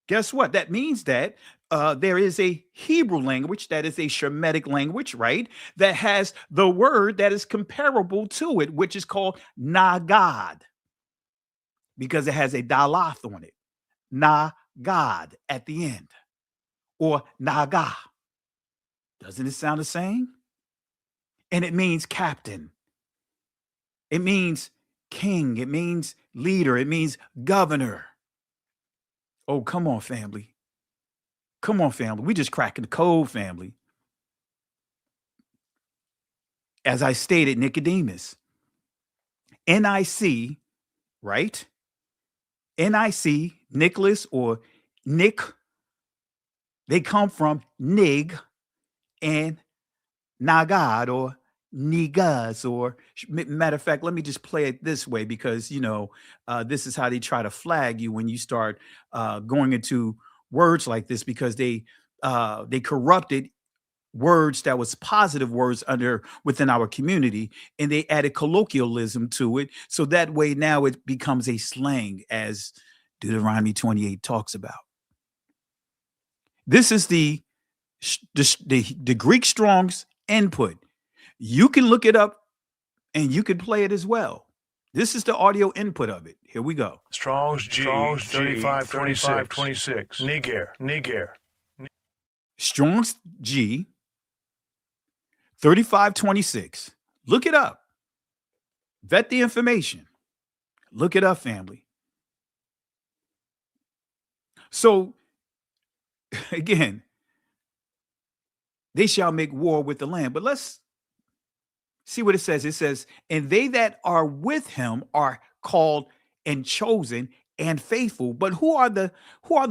Speaker 1: Guess what? That means that there is a Hebrew language that is a Shemitic language, right? That has the word that is comparable to it, which is called Nagad, because it has a Dalath on it. Nagad at the end, or Naga. Doesn't it sound the same? And it means captain. It means king. It means leader. It means governor. Oh, come on, family. Come on, family. We just cracking the code, family. As I stated, Nicodemus. NIC, right? NIC, Nicholas or Nick, they come from Nig and Nagad or Nigas, or matter of fact, let me just play it this way, because, you know, this is how they try to flag you when you start going into words like this, because they corrupted words that was positive words within our community, and they added colloquialism to it. So that way now it becomes a slang, as Deuteronomy 28 talks about. This is the Greek Strong's input. You can look it up and you can play it as well. This is the audio input of it. Here we go.
Speaker 17: Strong's G 3526. Niger.
Speaker 1: Strong's G 3526. Look it up. Vet the information. Look it up, family. So, again, they shall make war with the land. But let's see what it says. It says, and they that are with him are called and chosen and faithful. But who are the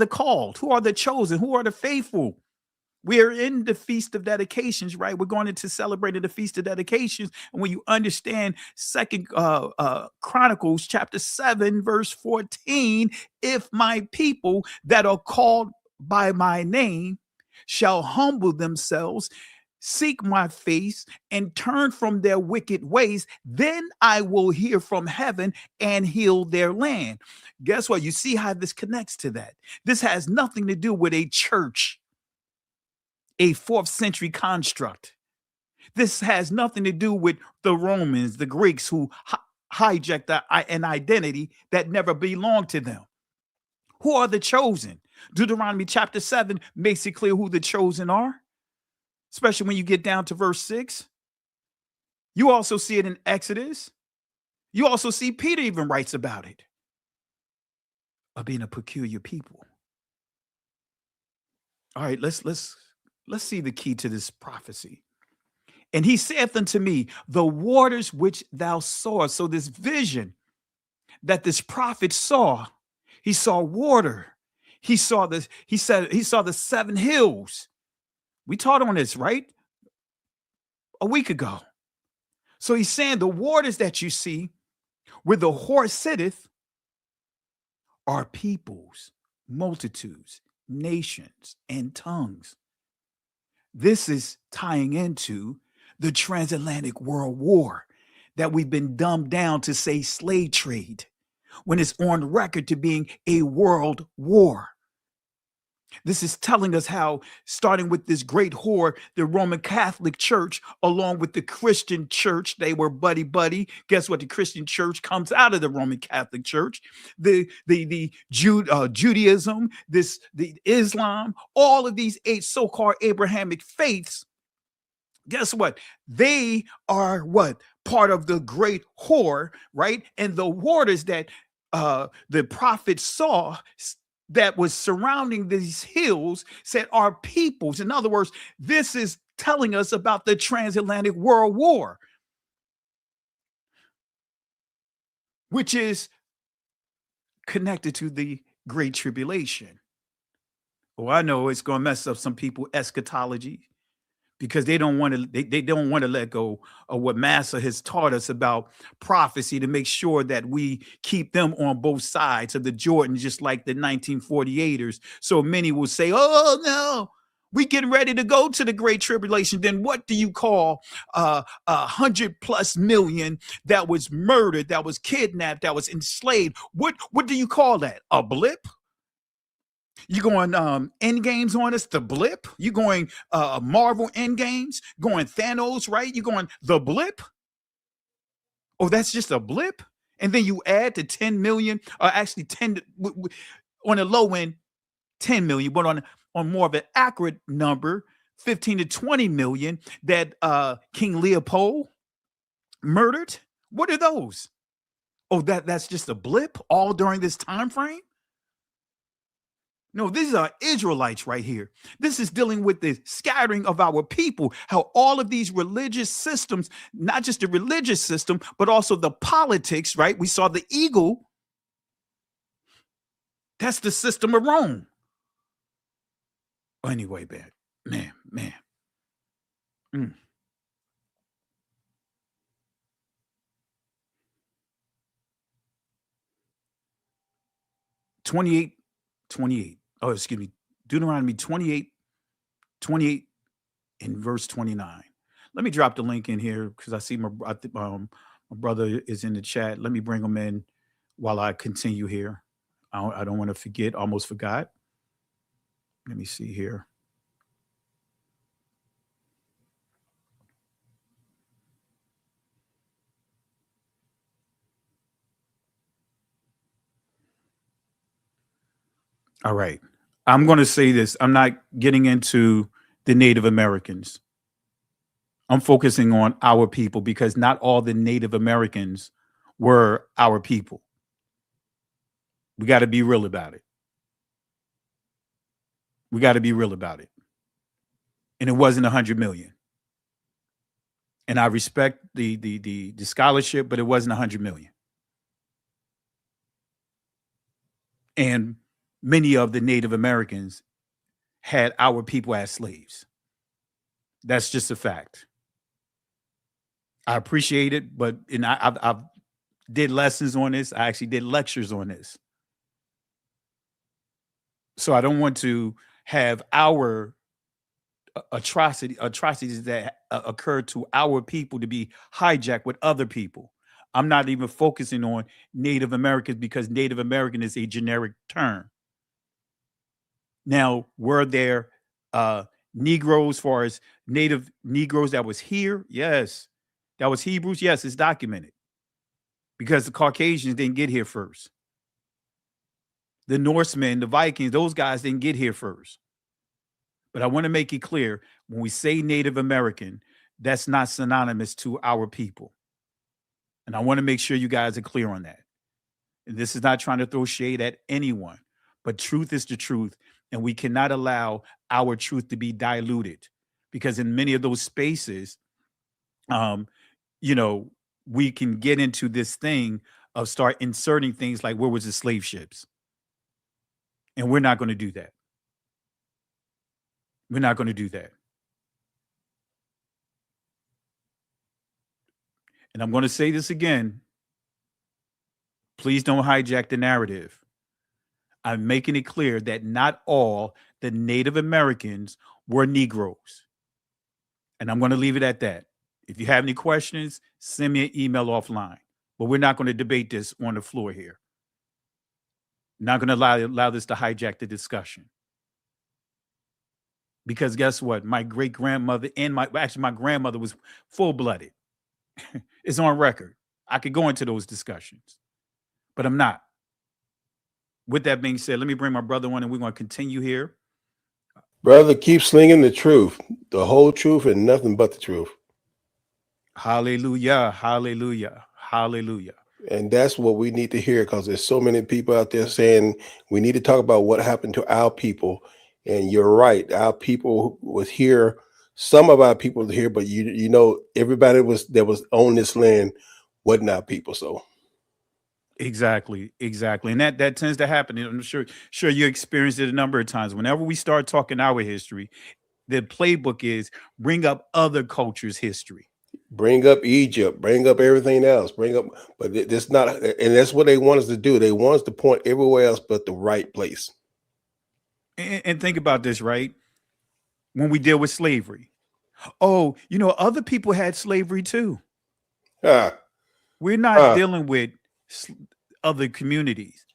Speaker 1: called? Who are the chosen? Who are the faithful? We are in the Feast of Dedications, right? We're going into celebrating the Feast of Dedications. And when you understand Second Chronicles chapter 7, verse 14, if my people that are called by my name shall humble themselves, seek my face, and turn from their wicked ways, then I will hear from heaven and heal their land. Guess what? You see how this connects to that. This has nothing to do with a church, a 4th century construct. This has nothing to do with the Romans, the Greeks who hijacked an identity that never belonged to them. Who are the chosen? Deuteronomy chapter 7 makes it clear who the chosen are, especially when you get down to verse 6. You also see it in Exodus. You also see Peter even writes about it, of being a peculiar people. All right, let's see the key to this prophecy. And he saith unto me, the waters which thou sawest. So this vision that this prophet saw, he saw water. He saw this, he saw the 7 hills. We taught on this, right? A week ago. So he's saying the waters that you see where the horse sitteth are peoples, multitudes, nations, and tongues. This is tying into the transatlantic world war that we've been dumbed down to say slave trade, when it's on record to being a world war. This is telling us how, starting with this great whore, the Roman Catholic Church, along with the Christian Church, they were buddy. Guess what? The Christian Church comes out of the Roman Catholic Church. Judaism, the Islam, all of these 8 so-called Abrahamic faiths. Guess what? They are what? Part of the great whore, right? And the waters that the prophet saw that was surrounding these hills said are peoples. In other words, this is telling us about the transatlantic world war, which is connected to the Great Tribulation. Oh, I know it's going to mess up some people's eschatology, because they don't want to they don't want to let go of what Massa has taught us about prophecy, to make sure that we keep them on both sides of the Jordan, just like the 1948ers. So many will say, oh no, we getting ready to go to the Great Tribulation. Then what do you call 100+ million that was murdered, that was kidnapped, that was enslaved? What do you call that? A blip? You going end games on us, the blip? You going Marvel end games, going Thanos, right? You going the blip? Oh, that's just a blip? And then you add to 10 million, or actually 10 on the low end, 10 million, but on more of an accurate number, 15 to 20 million that King Leopold murdered. What are those? Oh, that's just a blip all during this time frame? No, these are Israelites right here. This is dealing with the scattering of our people, how all of these religious systems, not just the religious system, but also the politics, right? We saw the eagle. That's the system of Rome. Anyway, man. 28. Oh, excuse me. Deuteronomy 28 and verse 29. Let me drop the link in here because I see my brother is in the chat. Let me bring him in while I continue here. I don't want to forget. Almost forgot. Let me see here. All right. I'm going to say this. I'm not getting into the Native Americans. I'm focusing on our people because not all the Native Americans were our people. We got to be real about it. We got to be real about it. And it wasn't 100 million. And I respect the scholarship, but it wasn't 100 million. And many of the Native Americans had our people as slaves. That's just a fact. I appreciate it, but I've did lessons on this. I actually did lectures on this. So I don't want to have our atrocities that occurred to our people to be hijacked with other people. I'm not even focusing on Native Americans because Native American is a generic term. Now, were there Negroes, as far as Native Negroes that was here? Yes. That was Hebrews? Yes, it's documented. Because the Caucasians didn't get here first. The Norsemen, the Vikings, those guys didn't get here first. But I want to make it clear, when we say Native American, that's not synonymous to our people. And I want to make sure you guys are clear on that. And this is not trying to throw shade at anyone, but truth is the truth. And we cannot allow our truth to be diluted, because in many of those spaces, we can get into this thing of start inserting things like, where was the slave ships? And we're not going to do that. We're not going to do that. And I'm going to say this again. Please don't hijack the narrative. I'm making it clear that not all the Native Americans were Negroes. And I'm going to leave it at that. If you have any questions, send me an email offline. But we're not going to debate this on the floor here. Not going to allow this to hijack the discussion. Because guess what? My great-grandmother and my grandmother was full-blooded. It's on record. I could go into those discussions, but I'm not. With that being said, let me bring my brother on and we're going to continue here.
Speaker 18: Brother, keep slinging the truth, the whole truth and nothing but the truth.
Speaker 1: Hallelujah, hallelujah, hallelujah.
Speaker 18: And that's what we need to hear, because there's so many people out there saying we need to talk about what happened to our people. And you're right. Our people was here. Some of our people were here, but everybody that was on this land wasn't our people. So
Speaker 1: exactly. And that tends to happen. And I'm sure you experienced it a number of times. Whenever we start talking our history, the playbook is bring up other cultures' history.
Speaker 18: Bring up Egypt, bring up everything else, but it's not, and that's what they want us to do. They want us to point everywhere else but the right place.
Speaker 1: And think about this, right? When we deal with slavery. Oh, other people had slavery too. We're not dealing with other communities.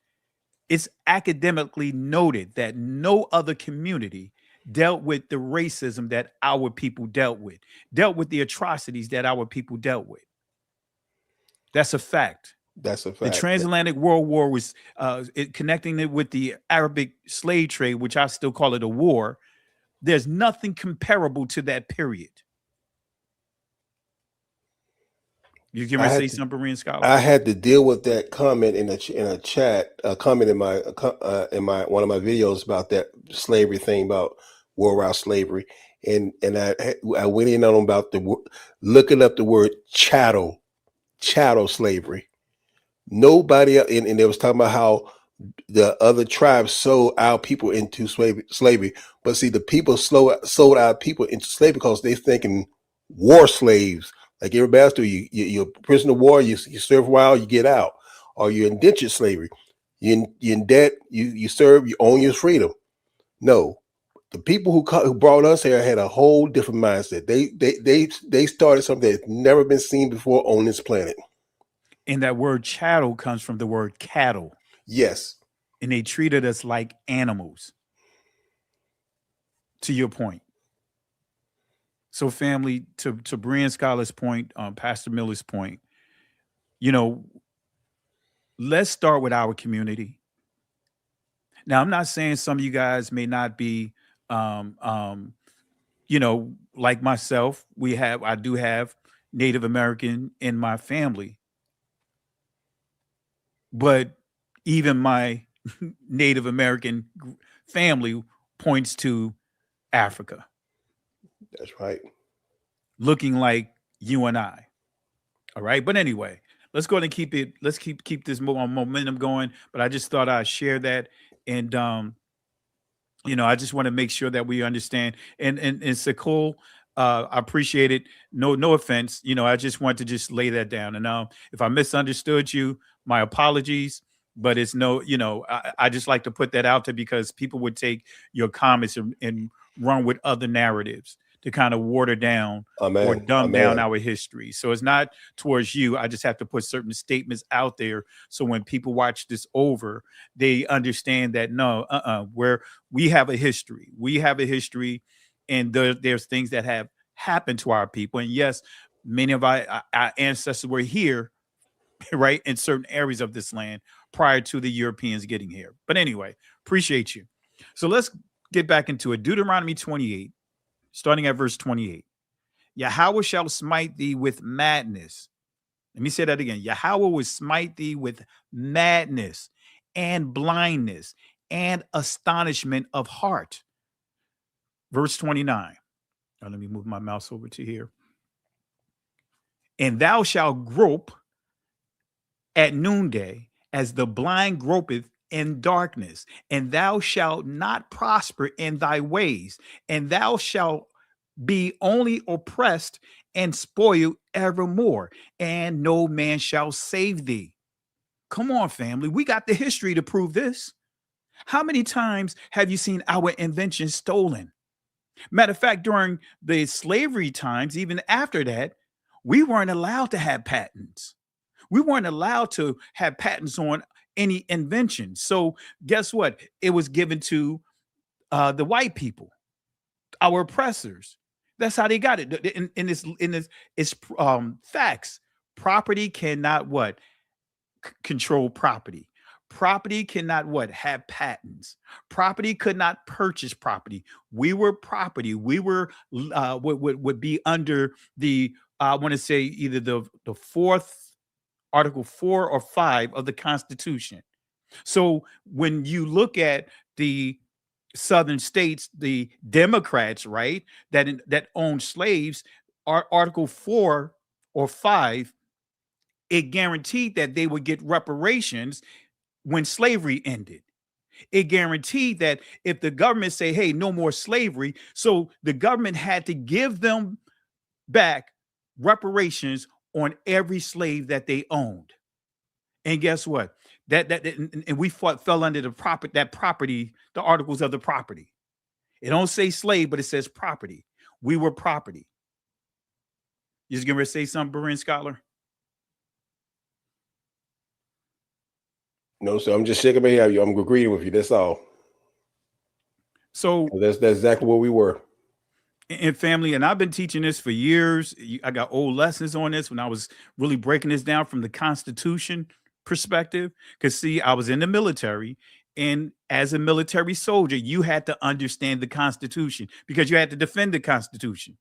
Speaker 1: It's academically noted that no other community dealt with the racism that our people dealt with the atrocities that our people dealt with. That's a fact.
Speaker 18: That's a fact.
Speaker 1: The transatlantic world war was connecting it with the Arabic slave trade, which I still call it a war. There's nothing comparable to that period. You can say something, Berean Scholar?
Speaker 18: I had to deal with that comment in a chat, a comment in my one of my videos about that slavery thing, about war without slavery, and I went in on about looking up the word chattel slavery. Nobody, and they was talking about how the other tribes sold our people into slavery. But see, the people sold our people into slavery because they thinking war slaves. Like everybody else do, you're a prisoner of war, you serve a while, you get out. Or you're indentured slavery. You're in debt, you serve, you own your freedom. No, the people who brought us here had a whole different mindset. They started something that's never been seen before on this planet.
Speaker 1: And that word chattel comes from the word cattle.
Speaker 18: Yes.
Speaker 1: And they treated us like animals. To your point. So family, to Berean Scholar's point, Pastor Miller's point, let's start with our community. Now, I'm not saying some of you guys may not be, you know, like myself. I do have Native American in my family, but even my Native American family points to Africa.
Speaker 18: That's right.
Speaker 1: Looking like you and I. All right. But anyway, let's go ahead and keep this momentum going. But I just thought I'd share that. And you know, I just want to make sure that we understand. And Sakul, I appreciate it. No offense. You know, I just want to just lay that down. And if I misunderstood you, my apologies. But it's no, you know, I just like to put that out there because people would take your comments and run with other narratives to kind of water down or dumb down our history. So it's not towards you. I just have to put certain statements out there so when people watch this over, they understand that we have a history. We have a history, and there's things that have happened to our people. And yes, many of our ancestors were here, right, in certain areas of this land prior to the Europeans getting here. But anyway, appreciate you. So let's get back into it. Deuteronomy 28. Starting at verse 28, Yahweh shall smite thee with madness. Let me say that again. Yahweh will smite thee with madness and blindness and astonishment of heart. Verse 29. Now let me move my mouse over to here. And thou shalt grope at noonday as the blind gropeth in darkness, and thou shalt not prosper in thy ways, and thou shalt be only oppressed and spoiled evermore, and no man shall save thee. Come on, family. We got the history to prove this. How many times have you seen our inventions stolen? Matter of fact, during the slavery times, even after that, we weren't allowed to have patents. We weren't allowed to have patents on any invention. So guess what? It was given to the white people, our oppressors. That's how they got it. In this facts. Property cannot what? Control property. Property cannot what? Have patents. Property could not purchase property. We were property. We were would be under the I want to say either the fourth Article 4 or 5 of the Constitution. So when you look at the southern states, the Democrats, right, that own slaves, Article 4 or 5, it guaranteed that they would get reparations when slavery ended. It guaranteed that if the government say, hey, no more slavery, so the government had to give them back reparations on every slave that they owned. And guess what? And we fell under the property, the articles of the property. It don't say slave, but it says property. We were property. You just gonna say something, Berean Scholar?
Speaker 18: No, sir. I'm just shaking my head. I'm agreeing with you. That's all.
Speaker 1: So
Speaker 18: that's exactly what we were.
Speaker 1: And family, and I've been teaching this for years. I got old lessons on this when I was really breaking this down from the Constitution perspective. Because see, I was in the military, and as a military soldier, you had to understand the Constitution because you had to defend the Constitution.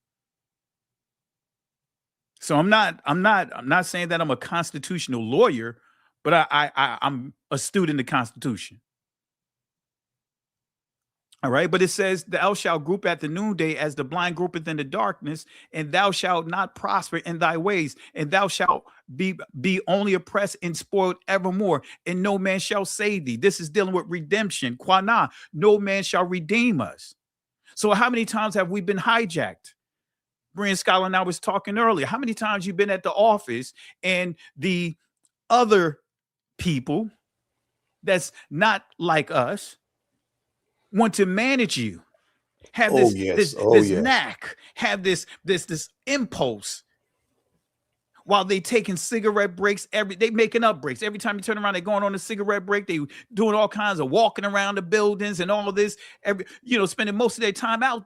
Speaker 1: So I'm not saying that I'm a constitutional lawyer, but I'm a student of the Constitution. All right, but it says, thou shalt group at the noonday as the blind groupeth in the darkness, and thou shalt not prosper in thy ways, and thou shalt be only oppressed and spoiled evermore, and no man shall save thee. This is dealing with redemption. Quana, no man shall redeem us. So how many times have we been hijacked? Berean Scholar and I was talking earlier. How many times you've been at the office and the other people that's not like us want to manage you, have this knack, have this impulse, while they taking cigarette breaks. They making up breaks. Every time you turn around, they going on a cigarette break. They doing all kinds of walking around the buildings and all of this. Spending most of their time out.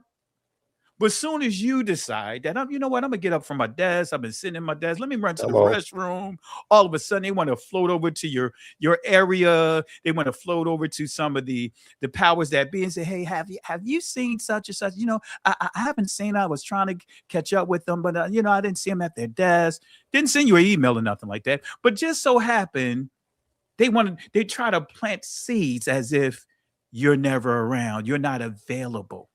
Speaker 1: But as soon as you decide that you know what, I'm gonna get up from my desk. I've been sitting in my desk. Let me run to the
Speaker 18: Come on.
Speaker 1: restroom. All of a sudden, they want to float over to your area. They want to float over to some of the powers that be and say, "Hey, have you seen such and such? You know, I haven't seen. I was trying to catch up with them, but you know, I didn't see them at their desk. Didn't send you an email or nothing like that. But just so happened, they try to plant seeds as if you're never around. You're not available.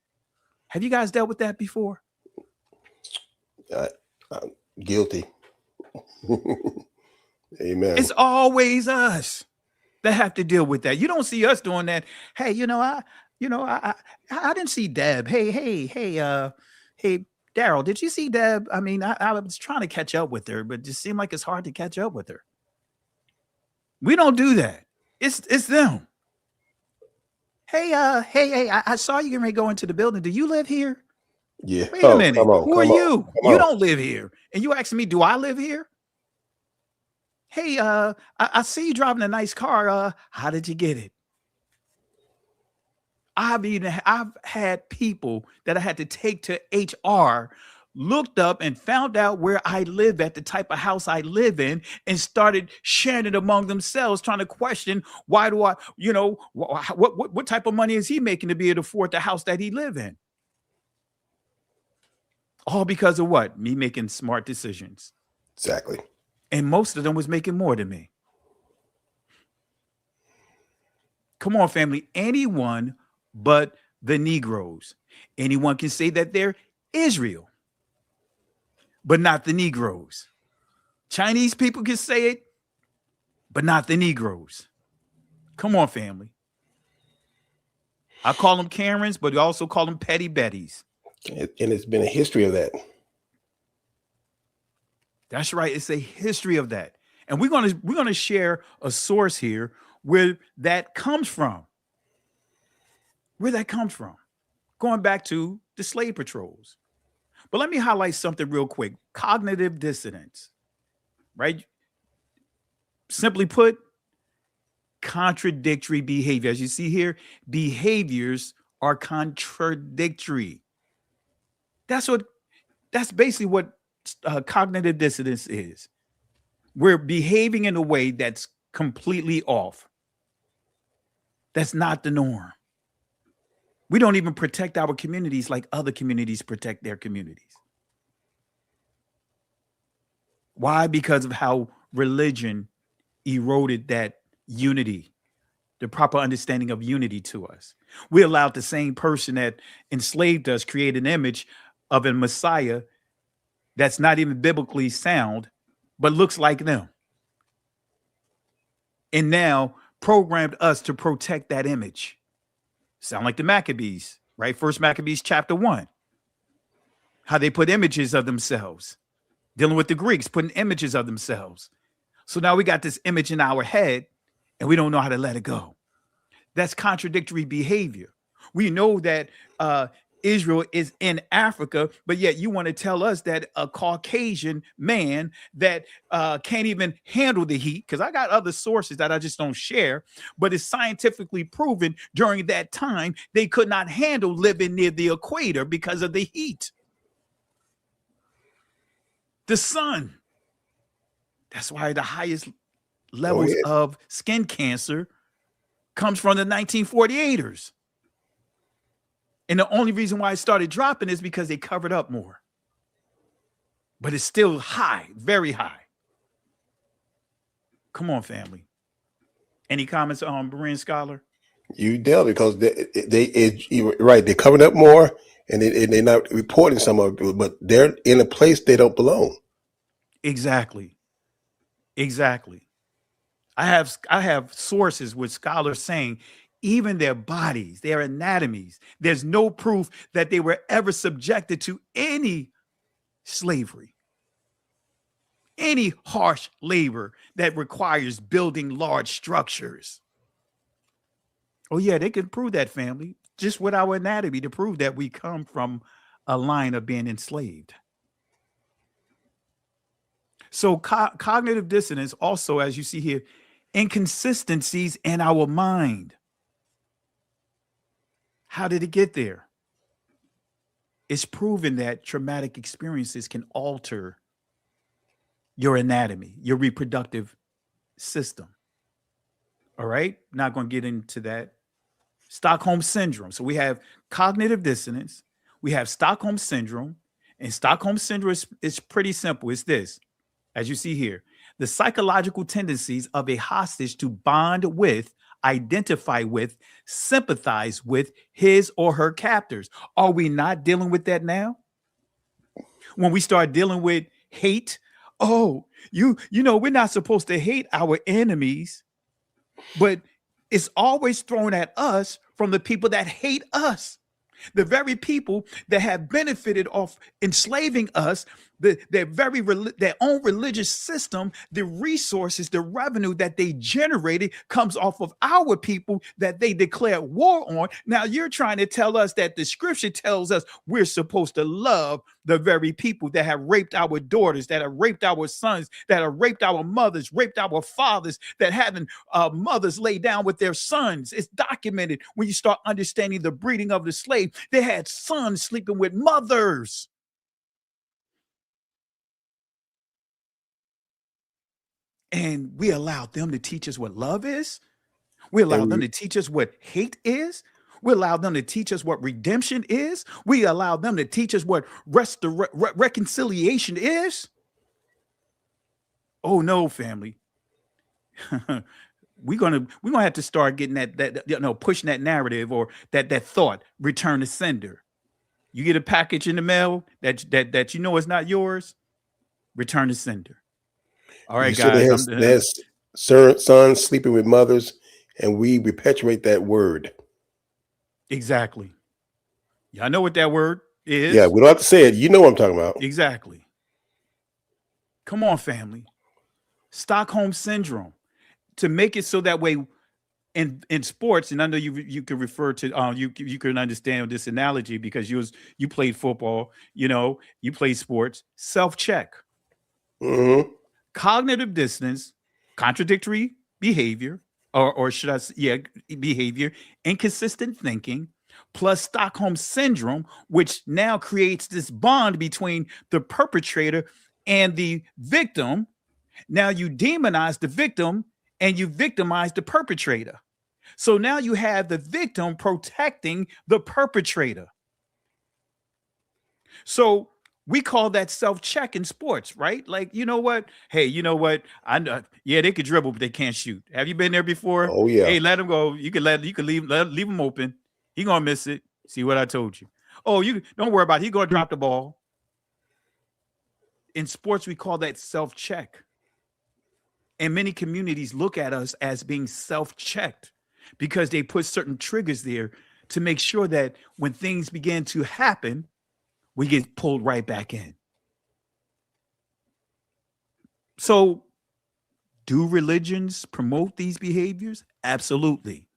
Speaker 1: Have you guys dealt with that before?
Speaker 18: I'm guilty. Amen.
Speaker 1: It's always us that have to deal with that. You don't see us doing that. Hey, I didn't see Deb. Hey, Daryl, did you see Deb? I mean, I was trying to catch up with her, but it just seemed like it's hard to catch up with her. We don't do that. It's them. Hey, I saw you getting ready to go into the building. Do you live here?
Speaker 18: Yeah.
Speaker 1: Wait a minute. Who are you?
Speaker 18: Come
Speaker 1: You
Speaker 18: on.
Speaker 1: don't live here. And you asking me, do I live here? Hey, I see you driving a nice car. How did you get it? I've had people that I had to take to HR, looked up and found out where I live at, the type of house I live in, and started sharing it among themselves, trying to question, why do I, what type of money is he making to be able to afford the house that he live in? All because of what? Me making smart decisions.
Speaker 18: Exactly.
Speaker 1: And most of them was making more than me. Come on, family. Anyone but the Negroes. Anyone can say that they're Israel, but not the Negroes. Chinese people can say it, but not the Negroes. Come on, family. I call them Karens, but we also call them Petty Bettys.
Speaker 18: And it's been a history of that.
Speaker 1: That's right. It's a history of that. And we're gonna share a source here where that comes from. Where that comes from. Going back to the slave patrols. But let me highlight something real quick. Cognitive dissonance, right? Simply put, contradictory behavior. As you see here, behaviors are contradictory. That's basically what cognitive dissonance is. We're behaving in a way that's completely off. That's not the norm. We don't even protect our communities like other communities protect their communities. Why? Because of how religion eroded that unity, the proper understanding of unity to us. We allowed the same person that enslaved us create an image of a Messiah that's not even biblically sound, but looks like them. And now programmed us to protect that image. Sound like the Maccabees, right? First Maccabees chapter 1. How they put images of themselves. Dealing with the Greeks, putting images of themselves. So now we got this image in our head and we don't know how to let it go. That's contradictory behavior. We know that Israel is in Africa, but yet you want to tell us that a Caucasian man that can't even handle the heat, because I got other sources that I just don't share, but it's scientifically proven during that time they could not handle living near the equator because of the heat. The sun. That's why the highest levels of skin cancer comes from the 1948ers. And the only reason why it started dropping is because they covered up more. But it's still high, very high. Come on, family. Any comments on Berean Scholar?
Speaker 18: You tell, because you're right, they're covering up more and they're not reporting some of it, but they're in a place they don't belong.
Speaker 1: Exactly. I have sources with scholars saying even their bodies, their anatomies, there's no proof that they were ever subjected to any slavery, any harsh labor that requires building large structures. Oh yeah, they can prove that, family, just with our anatomy, to prove that we come from a line of being enslaved. So cognitive dissonance also, as you see here, inconsistencies in our mind. How did it get there? it's proven that traumatic experiences can alter your anatomy, your reproductive system. All right. Not going to get into that. Stockholm syndrome. So we have cognitive dissonance. We have Stockholm syndrome. And Stockholm syndrome is pretty simple. It's this, as you see here, the psychological tendencies of a hostage to bond with, identify with, sympathize with his or her captors. Are we not dealing with that now? When we start dealing with hate, oh, you know, we're not supposed to hate our enemies, but it's always thrown at us from the people that hate us. The very people that have benefited off enslaving us, their own religious system, the resources, the revenue that they generated comes off of our people that they declare war on. Now you're trying to tell us that the scripture tells us we're supposed to love the very people that have raped our daughters, that have raped our sons, that have raped our mothers, raped our fathers, that having mothers lay down with their sons. It's documented when you start understanding the breeding of the slave. They had sons sleeping with mothers. And we allowed them to teach us what love is. We allowed them to teach us what hate is. We allowed them to teach us what redemption is. We allowed them to teach us what reconciliation is. Oh no, family. We're gonna have to start getting that pushing that narrative or that thought. Return to sender. You get a package in the mail that you know is not yours. Return to sender. All right, guys.
Speaker 18: There's sons sleeping with mothers, and we perpetuate that word.
Speaker 1: Exactly. Y'all know what that word is?
Speaker 18: Yeah, we don't have to say it. You know what I'm talking about.
Speaker 1: Exactly. Come on, family. Stockholm syndrome. To make it so that way in sports, and I know you can refer to you can understand this analogy because you played football, you played sports. Self-check.
Speaker 18: Mm-hmm.
Speaker 1: Cognitive dissonance, contradictory behavior, or should I say, behavior, inconsistent thinking, plus Stockholm syndrome, which now creates this bond between the perpetrator and the victim. Now you demonize the victim and you victimize the perpetrator. So now you have the victim protecting the perpetrator. So we call that self-check in sports, right? Like, you know what? Hey, you know what? I know, yeah, they could dribble, but they can't shoot. Have you been there before?
Speaker 18: Oh yeah.
Speaker 1: Hey, let him go. You can leave him open. He gonna miss it. See what I told you? Oh, you don't worry about it. He gonna drop the ball. In sports, we call that self-check. And many communities look at us as being self-checked because they put certain triggers there to make sure that when things begin to happen, we get pulled right back in. So, do religions promote these behaviors? Absolutely.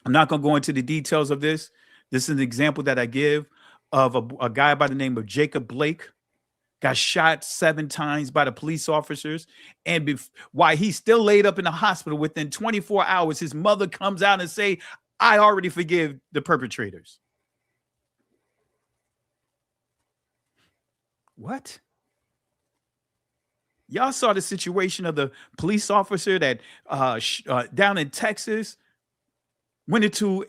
Speaker 1: I'm not going to go into the details of this. This is an example that I give of a guy by the name of Jacob Blake. Got shot 7 times by the police officers. And while he's still laid up in the hospital, within 24 hours, his mother comes out and say, I already forgive the perpetrators. What? Y'all saw the situation of the police officer that down in Texas went into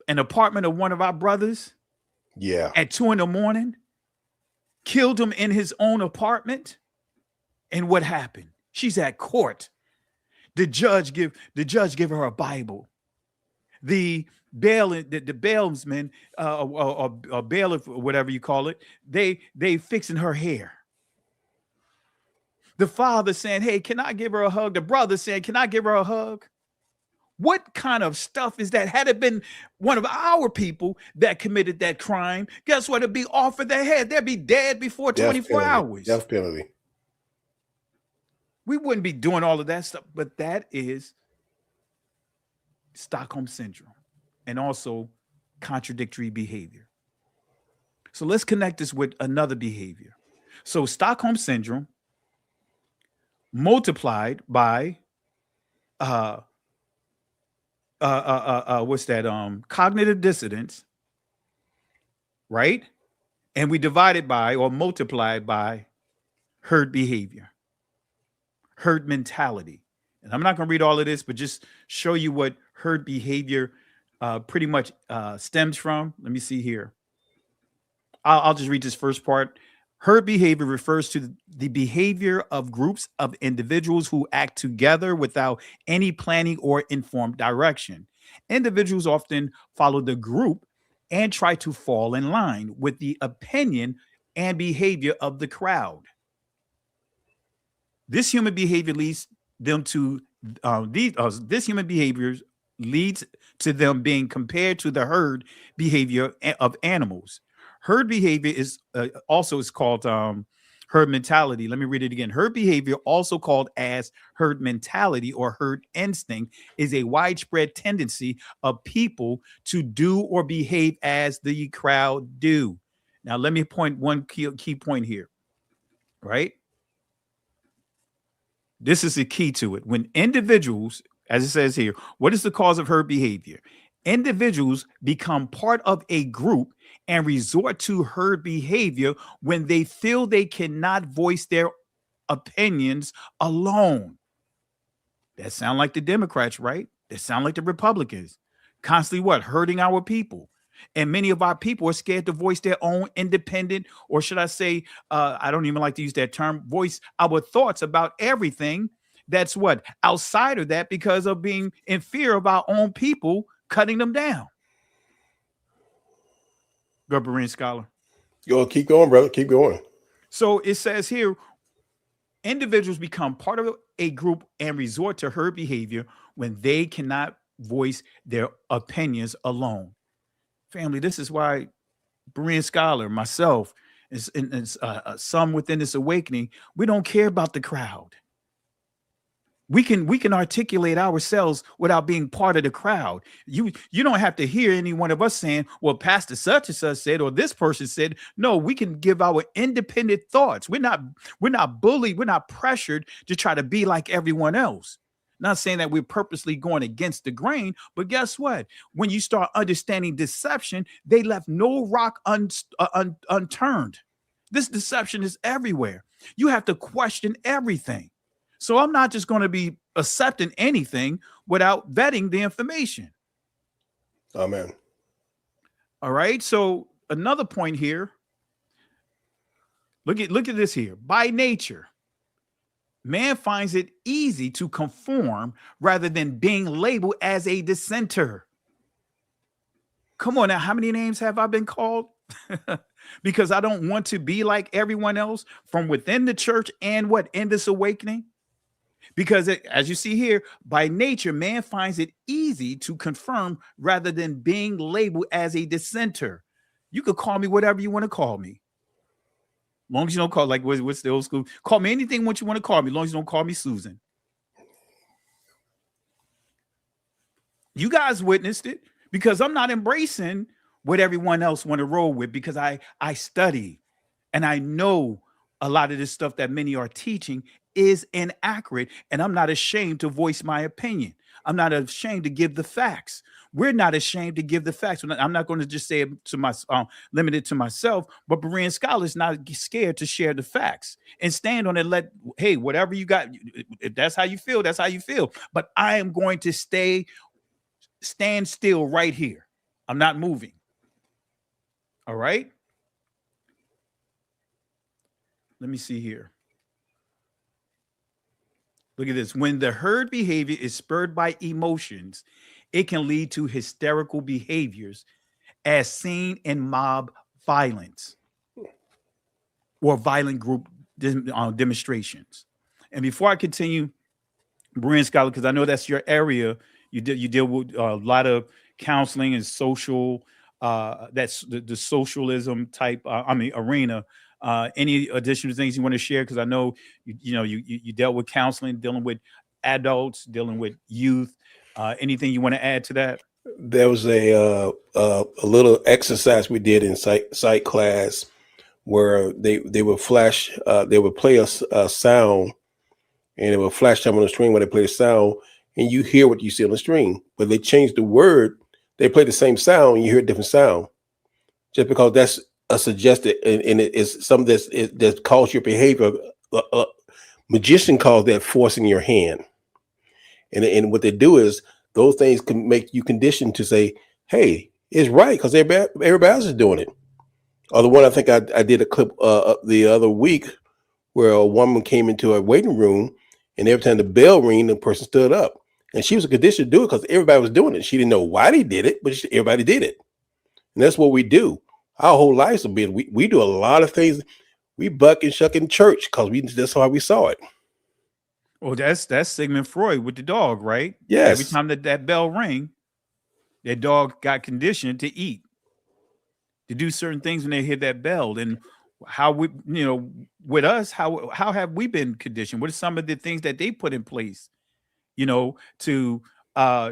Speaker 1: an apartment of one of our brothers.
Speaker 18: Yeah.
Speaker 1: At 2 a.m, killed him in his own apartment. And what happened? She's at court. The judge give her a Bible. The bailsman, or bailiff, or whatever you call it, they fixing her hair. The father saying, hey, can I give her a hug? The brother saying, can I give her a hug? What kind of stuff is that? Had it been one of our people that committed that crime, guess what? It'd be off of their head. They'd be dead before 24 hours.
Speaker 18: Death penalty.
Speaker 1: We wouldn't be doing all of that stuff, but that is Stockholm syndrome and also contradictory behavior. So let's connect this with another behavior. So Stockholm syndrome multiplied by what's that? Cognitive dissonance right? And we divide it by or multiply it by herd behavior, herd mentality. And I'm not going to read all of this, but just show you what herd behavior pretty much stems from. Let me see here. I'll just read this first part. Herd behavior refers to the behavior of groups of individuals who act together without any planning or informed direction. Individuals often follow the group and try to fall in line with the opinion and behavior of the crowd. This human behavior leads them to this human behavior leads to them being compared to the herd behavior of animals. Herd behavior is also is called herd mentality. Let me read it again. Herd behavior, also called as herd mentality or herd instinct, is a widespread tendency of people to do or behave as the crowd do. Now, let me point one key point here, right? This is the key to it. When individuals, as it says here, what is the cause of herd behavior? Individuals become part of a group and resort to herd behavior when they feel they cannot voice their opinions alone. That sound like the Democrats, right? That sound like the Republicans. Constantly what? Hurting our people. And many of our people are scared to voice their own independent, or should I say, I don't even like to use that term, voice our thoughts about everything that's what? Outside of that, because of being in fear of our own people cutting them down. Go, Berean Scholar.
Speaker 18: Yo, keep going, brother. Keep going.
Speaker 1: So it says here, individuals become part of a group and resort to herd behavior when they cannot voice their opinions alone. Family, this is why Berean Scholar, myself, and some within this awakening, we don't care about the crowd. We can articulate ourselves without being part of the crowd. You don't have to hear any one of us saying, well, Pastor such and such said, or this person said. No, we can give our independent thoughts. We're not bullied. We're not pressured to try to be like everyone else. Not saying that we're purposely going against the grain, but guess what? When you start understanding deception, they left no rock unturned. This deception is everywhere. You have to question everything. So I'm not just going to be accepting anything without vetting the information.
Speaker 18: Amen.
Speaker 1: All right. So another point here. Look at this here. By nature, man finds it easy to conform rather than being labeled as a dissenter. Come on now. How many names have I been called? Because I don't want to be like everyone else from within the church and what in this awakening. Because as you see here, by nature, man finds it easy to confirm rather than being labeled as a dissenter. You could call me whatever you want to call me. As long as you don't call, like, what's the old school? Call me anything what you want to call me, as long as you don't call me Susan. You guys witnessed it because I'm not embracing what everyone else want to roll with, because I study and I know a lot of this stuff that many are teaching is inaccurate, and I'm not ashamed to voice my opinion. I'm not ashamed to give the facts. We're not ashamed to give the facts. I'm not going to just say it to my limited to myself, but Berean Scholar is not scared to share the facts and stand on it. Hey, whatever you got, if that's how you feel, that's how you feel. But I am going to stand still right here. I'm not moving. All right. Let me see here. Look at this. When the herd behavior is spurred by emotions, it can lead to hysterical behaviors as seen in mob violence or violent group demonstrations. And before I continue, Berean Scholar, because I know that's your area, you deal with a lot of counseling and social, that's the socialism type, arena. Any additional things you want to share? Because I know you dealt with counseling, dealing with adults, dealing with youth. Anything you want to add to that?
Speaker 18: There was a little exercise we did in psych class where they would flash, they would play a sound, and it would flash up on the screen when they play a sound, and you hear what you see on the screen. But they changed the word. They play the same sound, and you hear a different sound. just because that's a suggested and it is something that calls your behavior. Magician calls that forcing your hand, and what they do is those things can make you conditioned to say, "Hey, it's right," because everybody else is doing it. Or the one I think I did a clip the other week where a woman came into a waiting room, and every time the bell rang, the person stood up, and she was conditioned to do it because everybody was doing it. She didn't know why they did it, but everybody did it, and that's what we do. Our whole lives have been we do a lot of things. We buck and shuck in church because that's how we saw it.
Speaker 1: Well, that's Sigmund Freud with the dog, right?
Speaker 18: Yes.
Speaker 1: Every time that bell rang, that dog got conditioned to eat, to do certain things when they hear that bell. And how we, with us, how have we been conditioned? What are some of the things that they put in place, to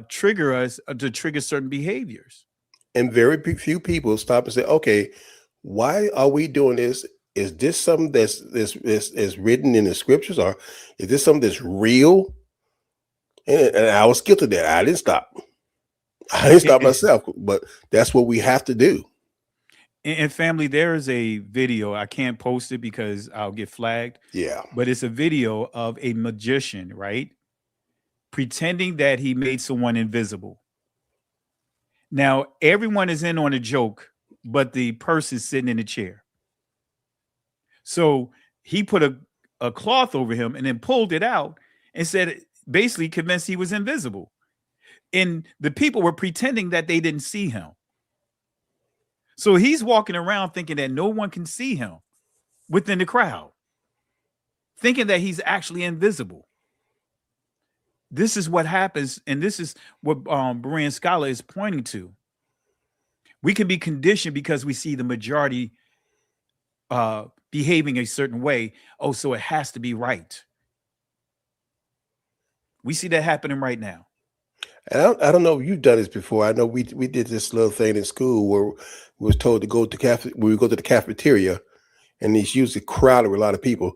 Speaker 1: trigger us, to trigger certain behaviors?
Speaker 18: And very few people stop and say, okay, why are we doing this? Is this something that's written in the scriptures, or is this something that's real? And I was guilty of that. I didn't stop. Myself, but that's what we have to do.
Speaker 1: And family, there is a video. I can't post it because I'll get flagged.
Speaker 18: Yeah.
Speaker 1: But it's a video of a magician, right? Pretending that he made someone invisible. Now, everyone is in on a joke, but the person sitting in the chair. So he put a cloth over him and then pulled it out and said, basically convinced he was invisible. And the people were pretending that they didn't see him. So he's walking around thinking that no one can see him within the crowd, thinking that he's actually invisible. This is what happens, and this is what Berean Scholar is pointing to. We can be conditioned because we see the majority behaving a certain way. Oh, so it has to be right. We see that happening right now.
Speaker 18: And I don't know if you've done this before. I know we did this little thing in school where we was told to go to we go to the cafeteria, and it's usually crowded with a lot of people.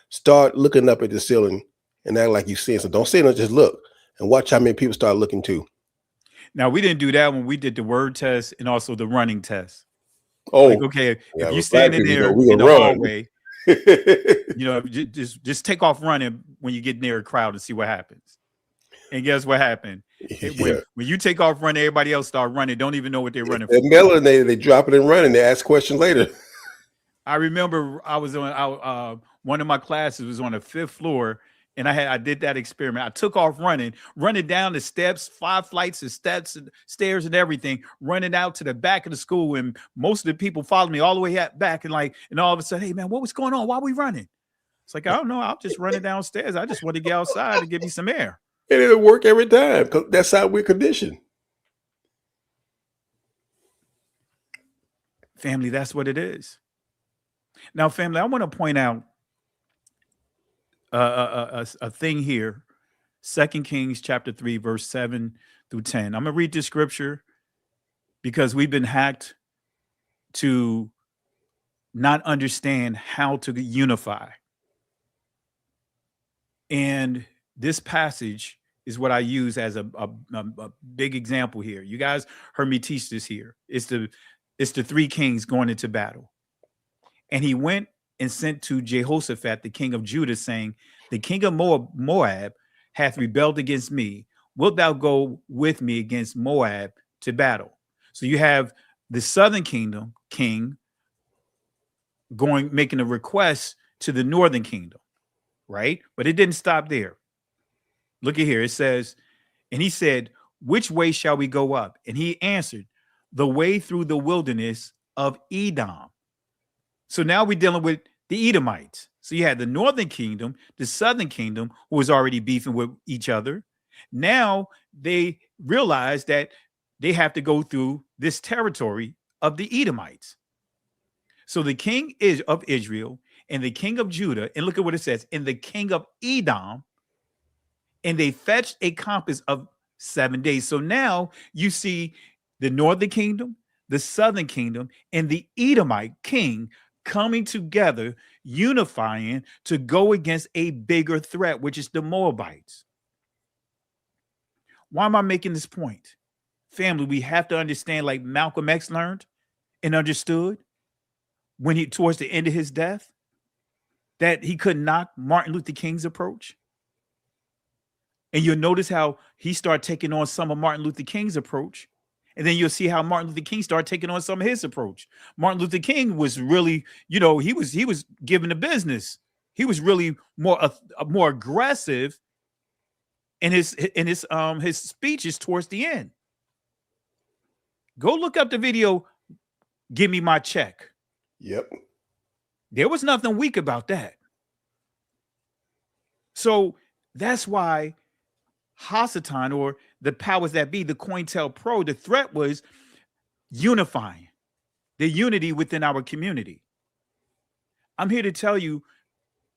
Speaker 18: Start looking up at the ceiling and act like you see it. So don't say no, just look and watch how many people start looking too.
Speaker 1: Now, we didn't do that when we did the word test and also the running test.
Speaker 18: Oh,
Speaker 1: like, okay, if you're standing there in the hallway, just take off running when you get near a crowd and see what happens. And guess what happened? When you take off running, everybody else start running. Don't even know what they're running
Speaker 18: for. They drop it and running. They ask questions later.
Speaker 1: I remember I was on one of my classes was on the 5th floor, and I did that experiment. I took off running down the steps, 5 flights of steps and stairs and everything, running out to the back of the school. And most of the people followed me all the way back. And all of a sudden, hey man, what was going on? Why are we running? It's like, I don't know. I'm just running downstairs. I just want to get outside and give me some air.
Speaker 18: And it'll work every time because that's how we're conditioned.
Speaker 1: Family, that's what it is. Now, family, I want to point out a thing here. 2 Kings chapter 3, verse 7 through 10. I'm going to read this scripture because we've been hacked to not understand how to unify. And this passage is what I use as a big example here. You guys heard me teach this here. It's the 3 kings going into battle. And he went and sent to Jehoshaphat, the king of Judah, saying, the king of Moab hath rebelled against me. Wilt thou go with me against Moab to battle? So you have the southern kingdom king making a request to the northern kingdom, right? But it didn't stop there. Look at here. It says, and he said, which way shall we go up? And he answered, the way through the wilderness of Edom. So now we're dealing with the Edomites. So you had the northern kingdom, the southern kingdom, who was already beefing with each other. Now they realize that they have to go through this territory of the Edomites. So the king of Israel and the king of Judah, and look at what it says, and the king of Edom, and they fetched a compass of 7 days. So now you see the northern kingdom, the southern kingdom, and the Edomite king coming together, unifying to go against a bigger threat, which is the Moabites. Why am I making this point? Family, we have to understand, like Malcolm X learned, and understood when he, towards the end of his death, that he could knock Martin Luther King's approach? And you'll notice how he started taking on some of Martin Luther King's approach. And then you'll see how Martin Luther King started taking on some of his approach. Martin Luther King was really, you know, he was giving the business. He was really more aggressive in his speeches towards the end. Go look up the video, Give Me My Check.
Speaker 18: Yep.
Speaker 1: There was nothing weak about that. So that's why Hasatan, or the powers that be, the COINTELPRO, the threat was unifying, the unity within our community. I'm here to tell you,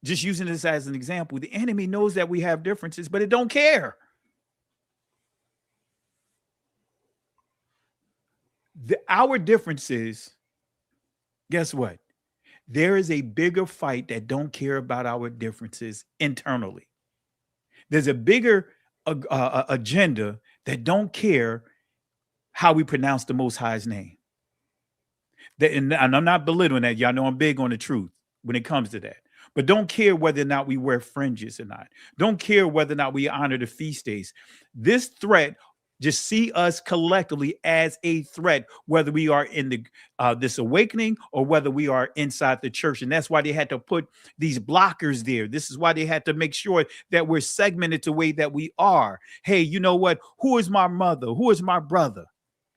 Speaker 1: just using this as an example, the enemy knows that we have differences, but it don't care. Our differences, guess what? There is a bigger fight that don't care about our differences internally. There's a bigger agenda that don't care how we pronounce the Most High's name. And I'm not belittling that. Y'all know I'm big on the truth when it comes to that. But don't care whether or not we wear fringes or not. Don't care whether or not we honor the feast days. This threat, just see us collectively as a threat, whether we are in the this awakening or whether we are inside the church. And that's why they had to put these blockers there. This is why they had to make sure that we're segmented the way that we are. Hey, you know what? Who is my mother? Who is my brother?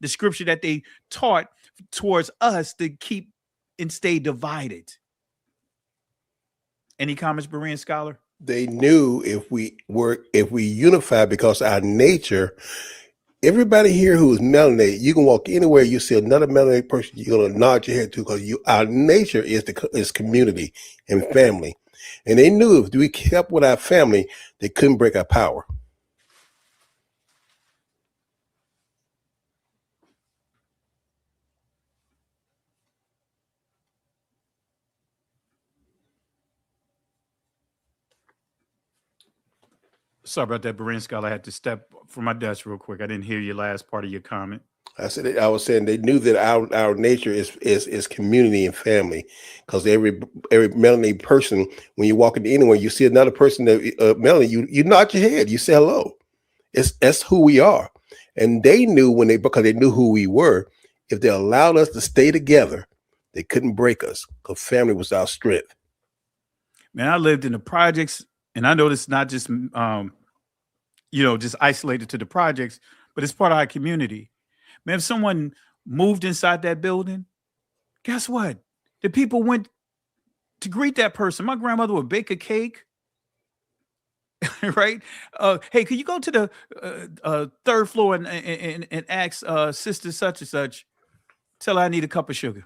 Speaker 1: The scripture that they taught towards us to keep and stay divided. Any comments, Berean scholar?
Speaker 18: They knew if we unify, because our nature, everybody here who is melanated, you can walk anywhere, you see another melanated person, you're gonna nod your head to, because our nature is community and family. And they knew if we kept with our family, they couldn't break our power.
Speaker 1: Sorry about that, Berean scholar. I had to step from my desk real quick. I didn't hear your last part of your comment.
Speaker 18: I was saying they knew that our nature is community and family, because every melanated person, when you walk into anywhere, you see another person that melanated, you nod your head, you say hello. That's who we are. And they knew because they knew who we were, if they allowed us to stay together, they couldn't break us, because family was our strength.
Speaker 1: Man, I lived in the projects, and I know this is not just just isolated to the projects, but it's part of our community. Man, if someone moved inside that building, guess what? The people went to greet that person. My grandmother would bake a cake, right? Hey, could you go to the third floor and ask sister such and such, tell her I need a cup of sugar.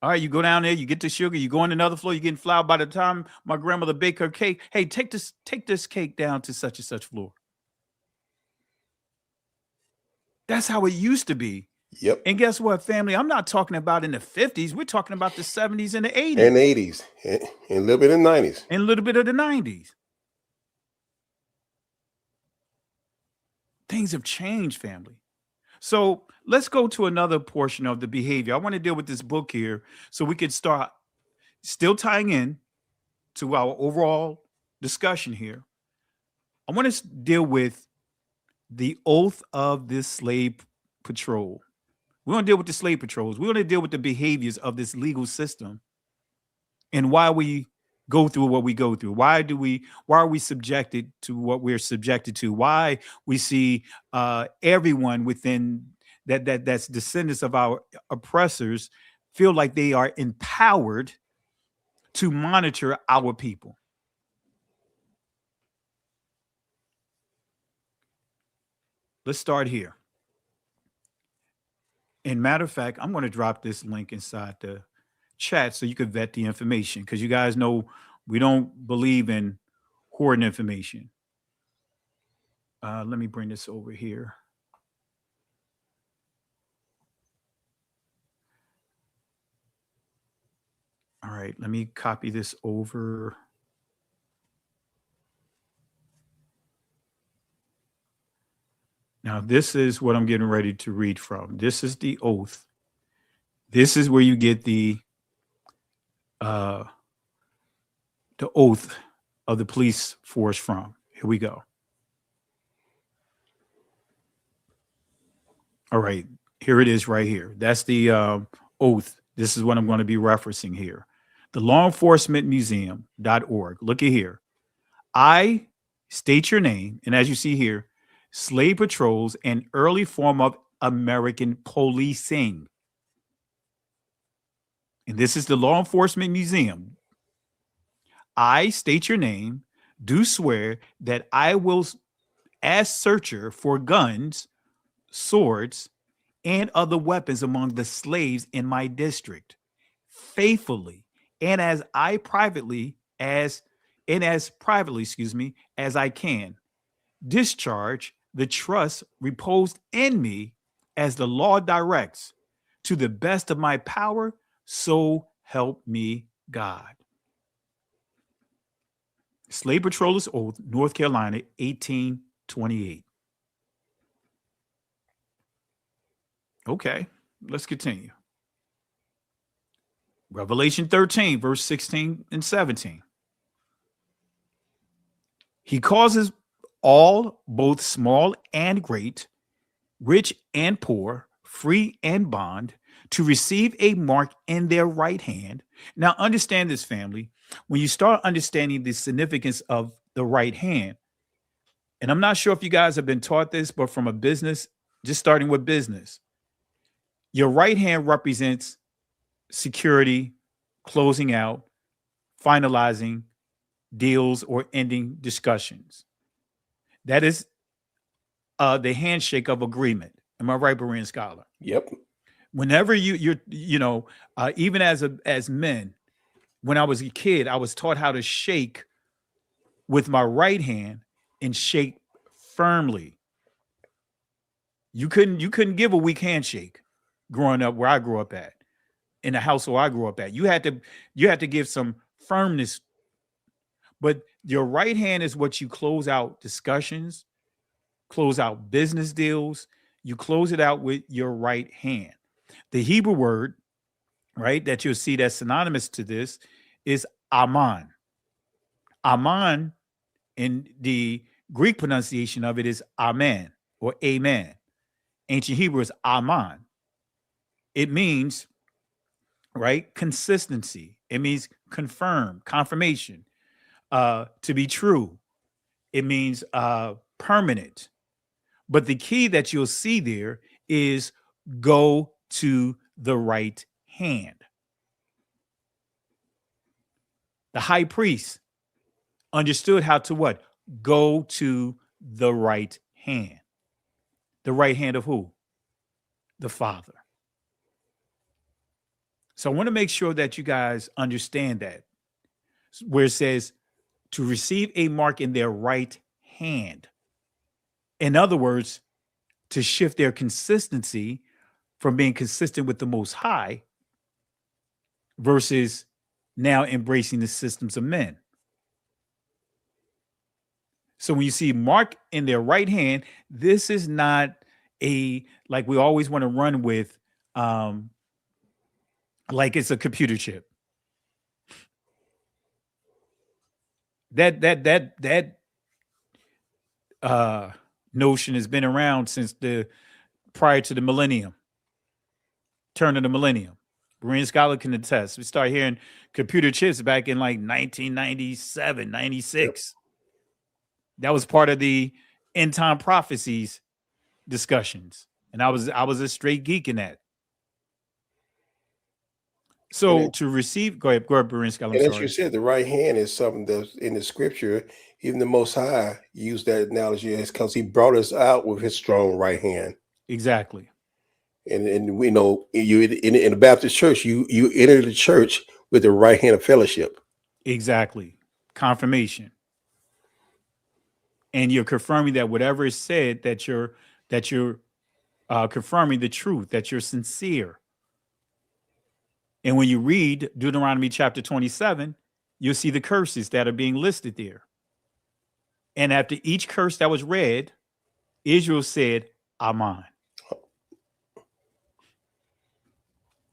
Speaker 1: All right, you go down there, you get the sugar, you go on another floor, you're getting flour. By the time my grandmother baked her cake, hey, take this cake down to such and such floor. That's how it used to be.
Speaker 18: Yep.
Speaker 1: And guess what, family? I'm not talking about in the 50s. We're talking about the 70s and the 80s.
Speaker 18: And 80s, and a little bit of 90s.
Speaker 1: And a little bit of the 90s. Things have changed, family. So let's go to another portion of the behavior. I want to deal with this book here so we can start still tying in to our overall discussion here. I want to deal with the oath of this slave patrol. We want to deal with the slave patrols. We want to deal with the behaviors of this legal system and why we go through what we go through. Why are we subjected to what we're subjected to? Why we see everyone within that's descendants of our oppressors feel like they are empowered to monitor our people. Let's start here. And matter of fact, I'm going to drop this link inside the chat so you can vet the information, because you guys know we don't believe in hoarding information. Let me bring this over here. All right, let me copy this over. Now, this is what I'm getting ready to read from. This is the oath This is where you get the oath of the police force from. Here we go. All right, here it is right here. That's the oath. This is what I'm going to be referencing here. The lawenforcementmuseum.org. Look at here. I state your name, and as you see here, slave patrols, an early form of American policing. And this is the Law Enforcement Museum. I state your name, do swear that I will, as searcher for guns, swords, and other weapons among the slaves in my district, faithfully, and as privately as I can, discharge the trust reposed in me as the law directs, to the best of my power, so help me God. Slave Patroller's Oath, North Carolina, 1828. Okay, let's continue. Revelation 13, verse 16 and 17. He causes all, both small and great, rich and poor, free and bond, to receive a mark in their right hand. Now, understand this, family. When you start understanding the significance of the right hand, and I'm not sure if you guys have been taught this, but from a business, just starting with business, your right hand represents security, closing out, finalizing deals, or ending discussions. That is the handshake of agreement. Am I right, Berean Scholar?
Speaker 18: Yep.
Speaker 1: Whenever even as men, when I was a kid, I was taught how to shake with my right hand and shake firmly. You couldn't give a weak handshake growing up where I grew up at, in the household I grew up at. You had to give some firmness. But your right hand is what you close out discussions, close out business deals. You close it out with your right hand. The Hebrew word, right, that you'll see that's synonymous to this is aman. Aman, in the Greek pronunciation of it, is amen or amen. Ancient Hebrew is aman. It means, right, consistency. It means confirm, confirmation, to be true. It means permanent. But the key that you'll see there is go to the right hand. The high priest understood how to what? Go to the right hand. The right hand of who? The Father. So I want to make sure that you guys understand that, where it says to receive a mark in their right hand. In other words, to shift their consistency from being consistent with the Most High versus now embracing the systems of men. So when you see mark in their right hand, this is not like we always want to run with, like it's a computer chip. That notion has been around since prior to the millennium, turn of the millennium. Berean Scholar can attest. We started hearing computer chips back in like 1997, 96. That was part of the end time prophecies discussions. And I was a straight geek in that. So to receive, go ahead, Berean Scholar.
Speaker 18: And as you said, the right hand is something that's in the scripture. Even the Most High used that analogy because he brought us out with his strong right hand.
Speaker 1: Exactly.
Speaker 18: And we know you in the Baptist church, you enter the church with the right hand of fellowship.
Speaker 1: Exactly. Confirmation. And you're confirming that whatever is said, that you're confirming the truth, that you're sincere. And when you read Deuteronomy chapter 27, you'll see the curses that are being listed there. And after each curse that was read, Israel said, Amen.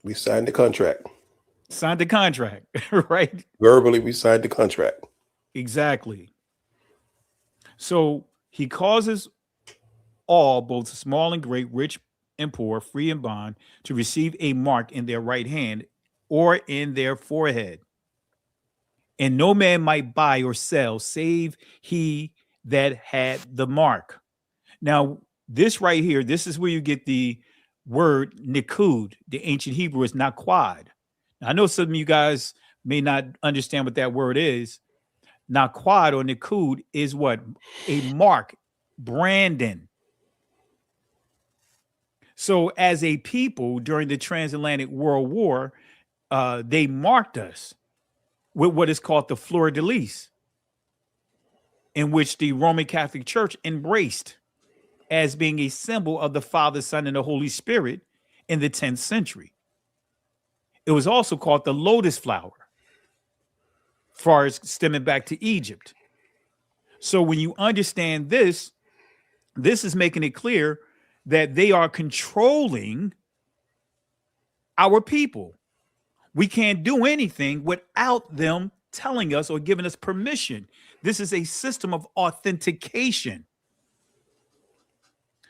Speaker 18: We signed the contract.
Speaker 1: Signed the contract, right?
Speaker 18: Verbally, we signed the contract.
Speaker 1: Exactly. So he causes all, both small and great, rich and poor, free and bond, to receive a mark in their right hand or in their forehead. And no man might buy or sell save he that had the mark. Now, this right here, this is where you get the word nikud. The ancient Hebrew is naquad. Now, I know some of you guys may not understand what that word is. Naquad or nikud is what? A mark, branding. So as a people during the Transatlantic World War, they marked us with what is called the fleur-de-lis, in which the Roman Catholic Church embraced as being a symbol of the Father, Son, and the Holy Spirit in the 10th century. It was also called the lotus flower, far as stemming back to Egypt. So when you understand this, this is making it clear that they are controlling our people. We can't do anything without them telling us or giving us permission. This is a system of authentication.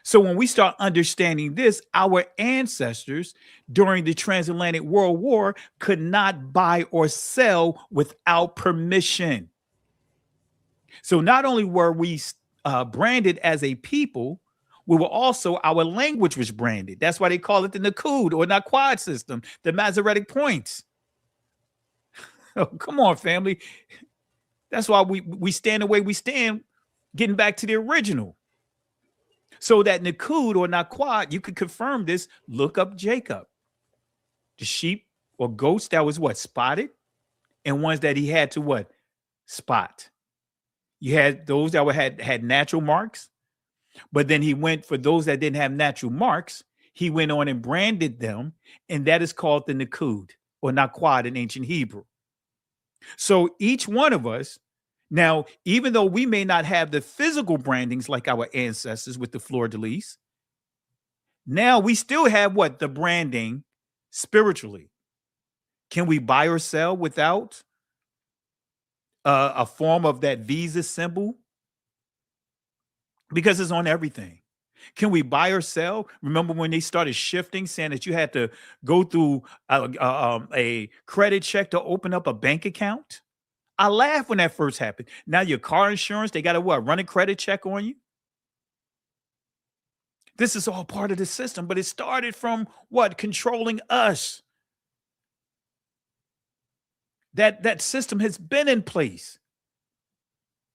Speaker 1: So when we start understanding this, our ancestors during the Transatlantic World War could not buy or sell without permission. So not only were we branded as a people, we were also, our language was branded. That's why they call it the Nakud or Naquad system, the Masoretic points. Oh, come on, family. That's why we stand the way we stand, getting back to the original. So that Nakud or Naquad, you could confirm this. Look up Jacob. The sheep or goats that was what? Spotted. And ones that he had to what? Spot. You had those that had natural marks. But then he went for those that didn't have natural marks. He went on and branded them. And that is called the Nakud or Naquad in ancient Hebrew. So each one of us, now, even though we may not have the physical brandings like our ancestors with the fleur-de-lis, now we still have what? The branding spiritually. Can we buy or sell without a form of that Visa symbol? Because it's on everything. Can we buy or sell? Remember when they started shifting, saying that you had to go through a credit check to open up a bank account? I laughed when that first happened. Now your car insurance, they got to what? Run a credit check on you? This is all part of the system, but it started from what? Controlling us. That system has been in place.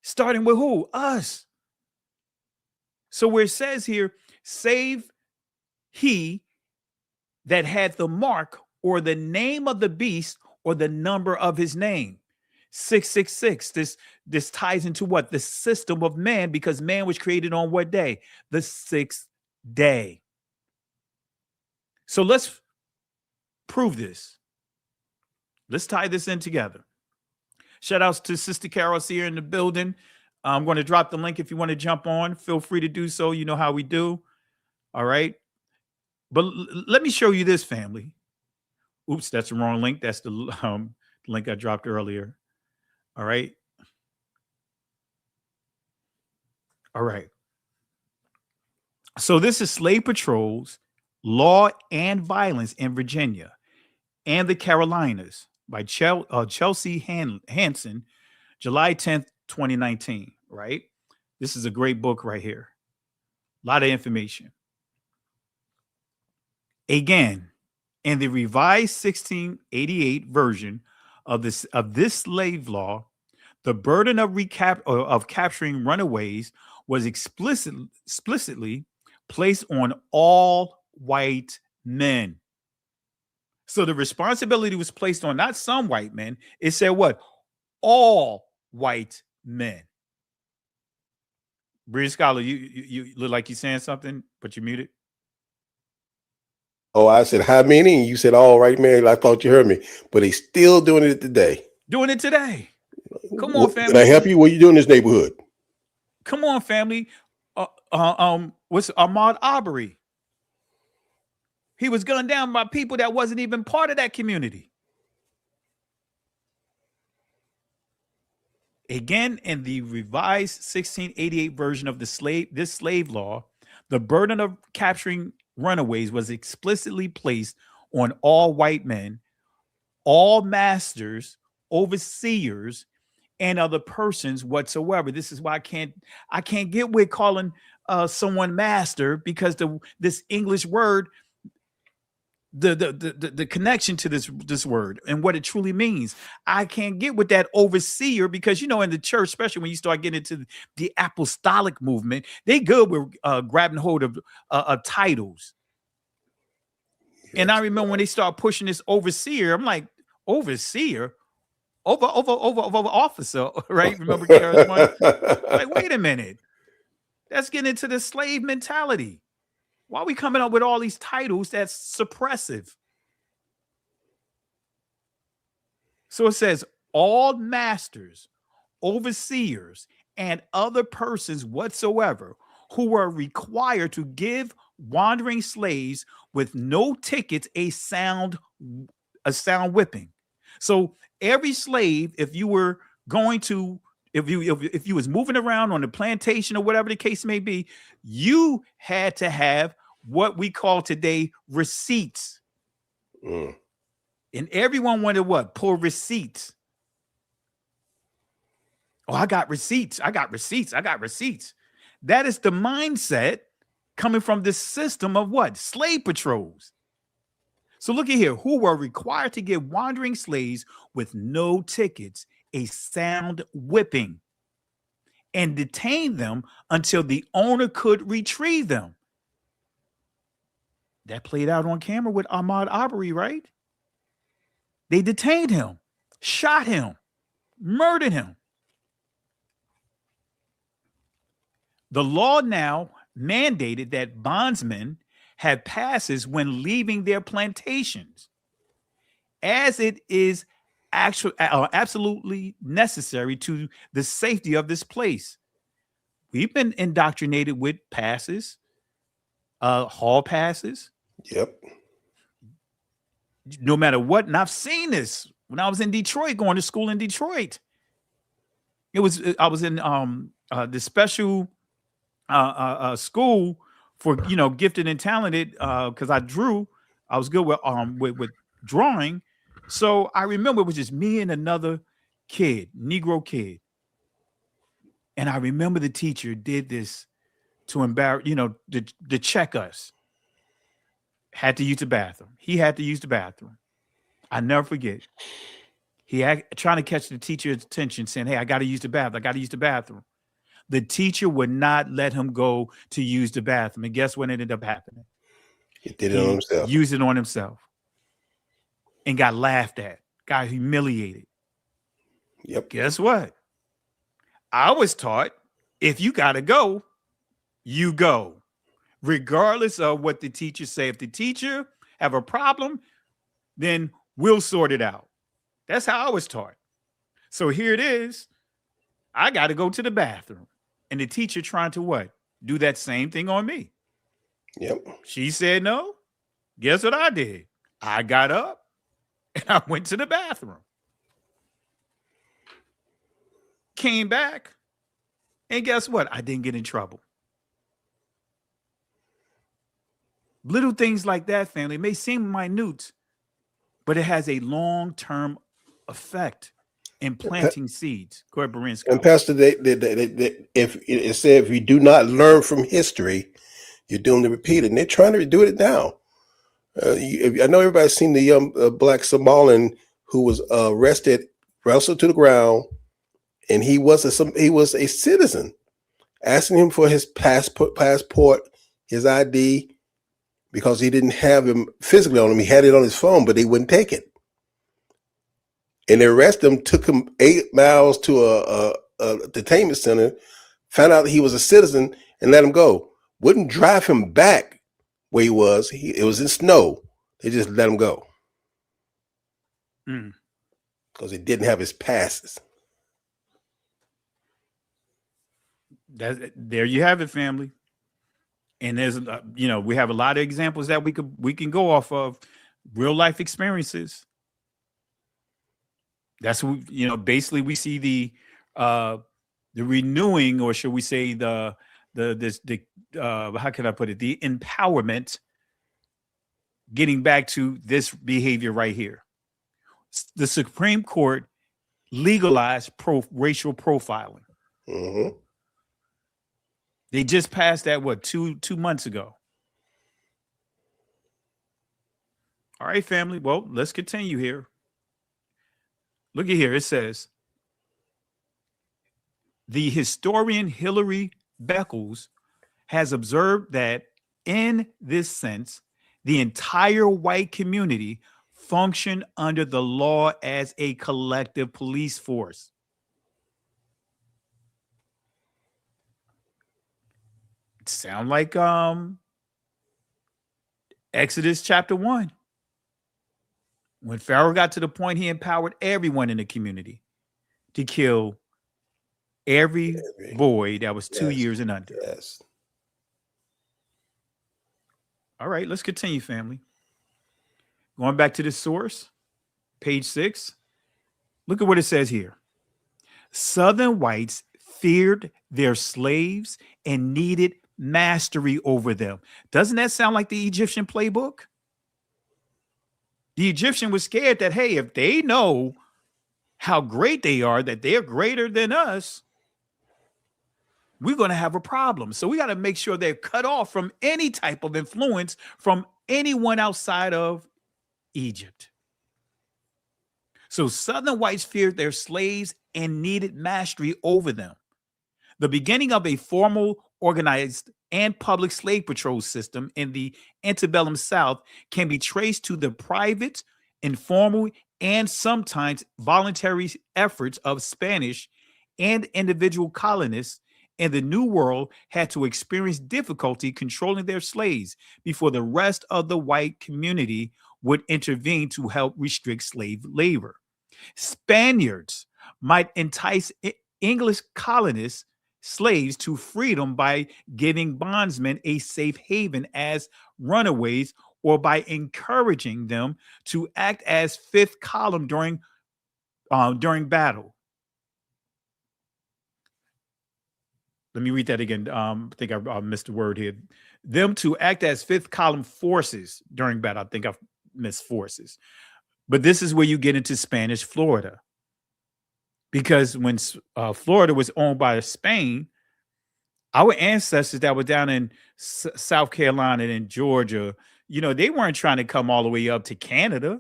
Speaker 1: Starting with who? Us. So where it says here, save he that had the mark or the name of the beast or the number of his name. 666. This ties into what? The system of man, because man was created on what day? The sixth day. So let's prove this. Let's tie this in together. Shout outs to Sister Carol's here in the building. I'm going to drop the link if you want to jump on. Feel free to do so. You know how we do. All right. But let me show you this, family. Oops, that's the wrong link. That's the link I dropped earlier. All right. All right. So this is Slave Patrols, Law and Violence in Virginia and the Carolinas by Chelsea Hansen, July 10th, 2019, right? This is a great book right here. A lot of information. Again, in the revised 1688 version of this slave law, the burden of capturing runaways was explicitly placed on all white men. So the responsibility was placed on not some white men. It said what? All white men. British Scholar, you look like you're saying something, but you're muted.
Speaker 18: Oh, I said, how many? And you said, all right, man. I thought you heard me, but he's still doing it today.
Speaker 1: Doing it today. Come on, family.
Speaker 18: Can I help you? What are you doing in this neighborhood?
Speaker 1: Come on, family. What's Ahmaud Arbery? He was gunned down by people that wasn't even part of that community. Again, in the revised 1688 version of this slave law, the burden of capturing runaways was explicitly placed on all white men, all masters, overseers, and other persons whatsoever. This is why I can't get with calling someone master, because this English word, the connection to this word and what it truly means, I can't get with that overseer, because in the church, especially when you start getting into the apostolic movement, they good with grabbing hold of titles. And I remember when they start pushing this overseer, I'm like, overseer, over officer, right? Remember KRS-One? Like, wait a minute, that's getting into the slave mentality. Why are we coming up with all these titles that's suppressive? So it says all masters, overseers, and other persons whatsoever who were required to give wandering slaves with no tickets a sound whipping. So every slave, if you were going to, if you was moving around on the plantation or whatever the case may be, you had to have what we call today receipts. And everyone wanted what? Pull receipts. Oh, I got receipts. I got receipts. I got receipts. That is the mindset coming from this system of what? Slave patrols. So look at here, who were required to give wandering slaves with no tickets a sound whipping and detain them until the owner could retrieve them. That played out on camera with Ahmaud Arbery, right? They detained him, shot him, murdered him. The law now mandated that bondsmen have passes when leaving their plantations, as it is absolutely necessary to the safety of this place. We've been indoctrinated with passes, hall passes.
Speaker 18: Yep.
Speaker 1: No matter what, and I've seen this when I was in Detroit, going to school in Detroit. I was in the special school for gifted and talented, because I was good with drawing. So I remember it was just me and another kid, Negro kid. And I remember the teacher did this to embarrass, to check us. Had to use the bathroom. He had to use the bathroom. I never forget. He trying to catch the teacher's attention, saying, "Hey, I got to use the bathroom. I got to use the bathroom." The teacher would not let him go to use the bathroom. And guess what ended up happening?
Speaker 18: He did it on himself.
Speaker 1: Used it on himself. And got laughed at, got humiliated.
Speaker 18: Yep.
Speaker 1: Guess what? I was taught, if you got to go, you go. Regardless of what the teacher say. If the teacher have a problem, then we'll sort it out. That's how I was taught. So here it is. I got to go to the bathroom. And the teacher trying to what? Do that same thing on me.
Speaker 18: Yep.
Speaker 1: She said no. Guess what I did? I got up and I went to the bathroom. Came back. And guess what? I didn't get in trouble. Little things like that, family, may seem minute, but it has a long-term effect in planting seeds. Go ahead, Barinsky.
Speaker 18: And Pastor, if it said, if you do not learn from history, you're doomed to repeat it. And they're trying to do it now. I know everybody's seen the young black Somalian who was arrested, wrestled to the ground, and he was a citizen, asking him for his passport, his ID, because he didn't have him physically on him. He had it on his phone, but they wouldn't take it. And they arrested him, took him 8 miles to a detainment center, found out that he was a citizen, and let him go. Wouldn't drive him back where he was. It was in snow. They just let him go. Because he didn't have his passes.
Speaker 1: There you have it, family. And there's, we have a lot of examples that we can go off of, real life experiences. That's what, basically we see the renewing, or should we say how can I put it? The empowerment, getting back to this behavior right here. The Supreme Court legalized racial profiling.
Speaker 18: Mm-hmm.
Speaker 1: They just passed that, two months ago. All right, family. Well, let's continue here. Look at here. It says, the historian Hilary Beckles has observed that in this sense, the entire white community functioned under the law as a collective police force. Sound like Exodus chapter 1. When Pharaoh got to the point, he empowered everyone in the community to kill every boy that was 2 years and under.
Speaker 18: Yes.
Speaker 1: All right, let's continue, family. Going back to the source, page 6. Look at what it says here. Southern whites feared their slaves and needed mastery over them. Doesn't that sound like the Egyptian playbook? The Egyptian was scared that, hey, if they know how great they are, that they're greater than us, we're going to have a problem. So we got to make sure they're cut off from any type of influence from anyone outside of Egypt. So Southern whites feared their slaves and needed mastery over them. The beginning of a formal, organized, and public slave patrol system in the antebellum South can be traced to the private, informal, and sometimes voluntary efforts of Spanish and individual colonists in the New World had to experience difficulty controlling their slaves before the rest of the white community would intervene to help restrict slave labor. Spaniards might entice English colonists, slaves, to freedom by giving bondsmen a safe haven as runaways, or by encouraging them to act as fifth column during battle. Let me read that again. I think I missed a word here. Them to act as fifth column forces during battle. I think I've missed forces. But this is where you get into Spanish Florida. Because when Florida was owned by Spain, our ancestors that were down in South Carolina and Georgia, they weren't trying to come all the way up to Canada.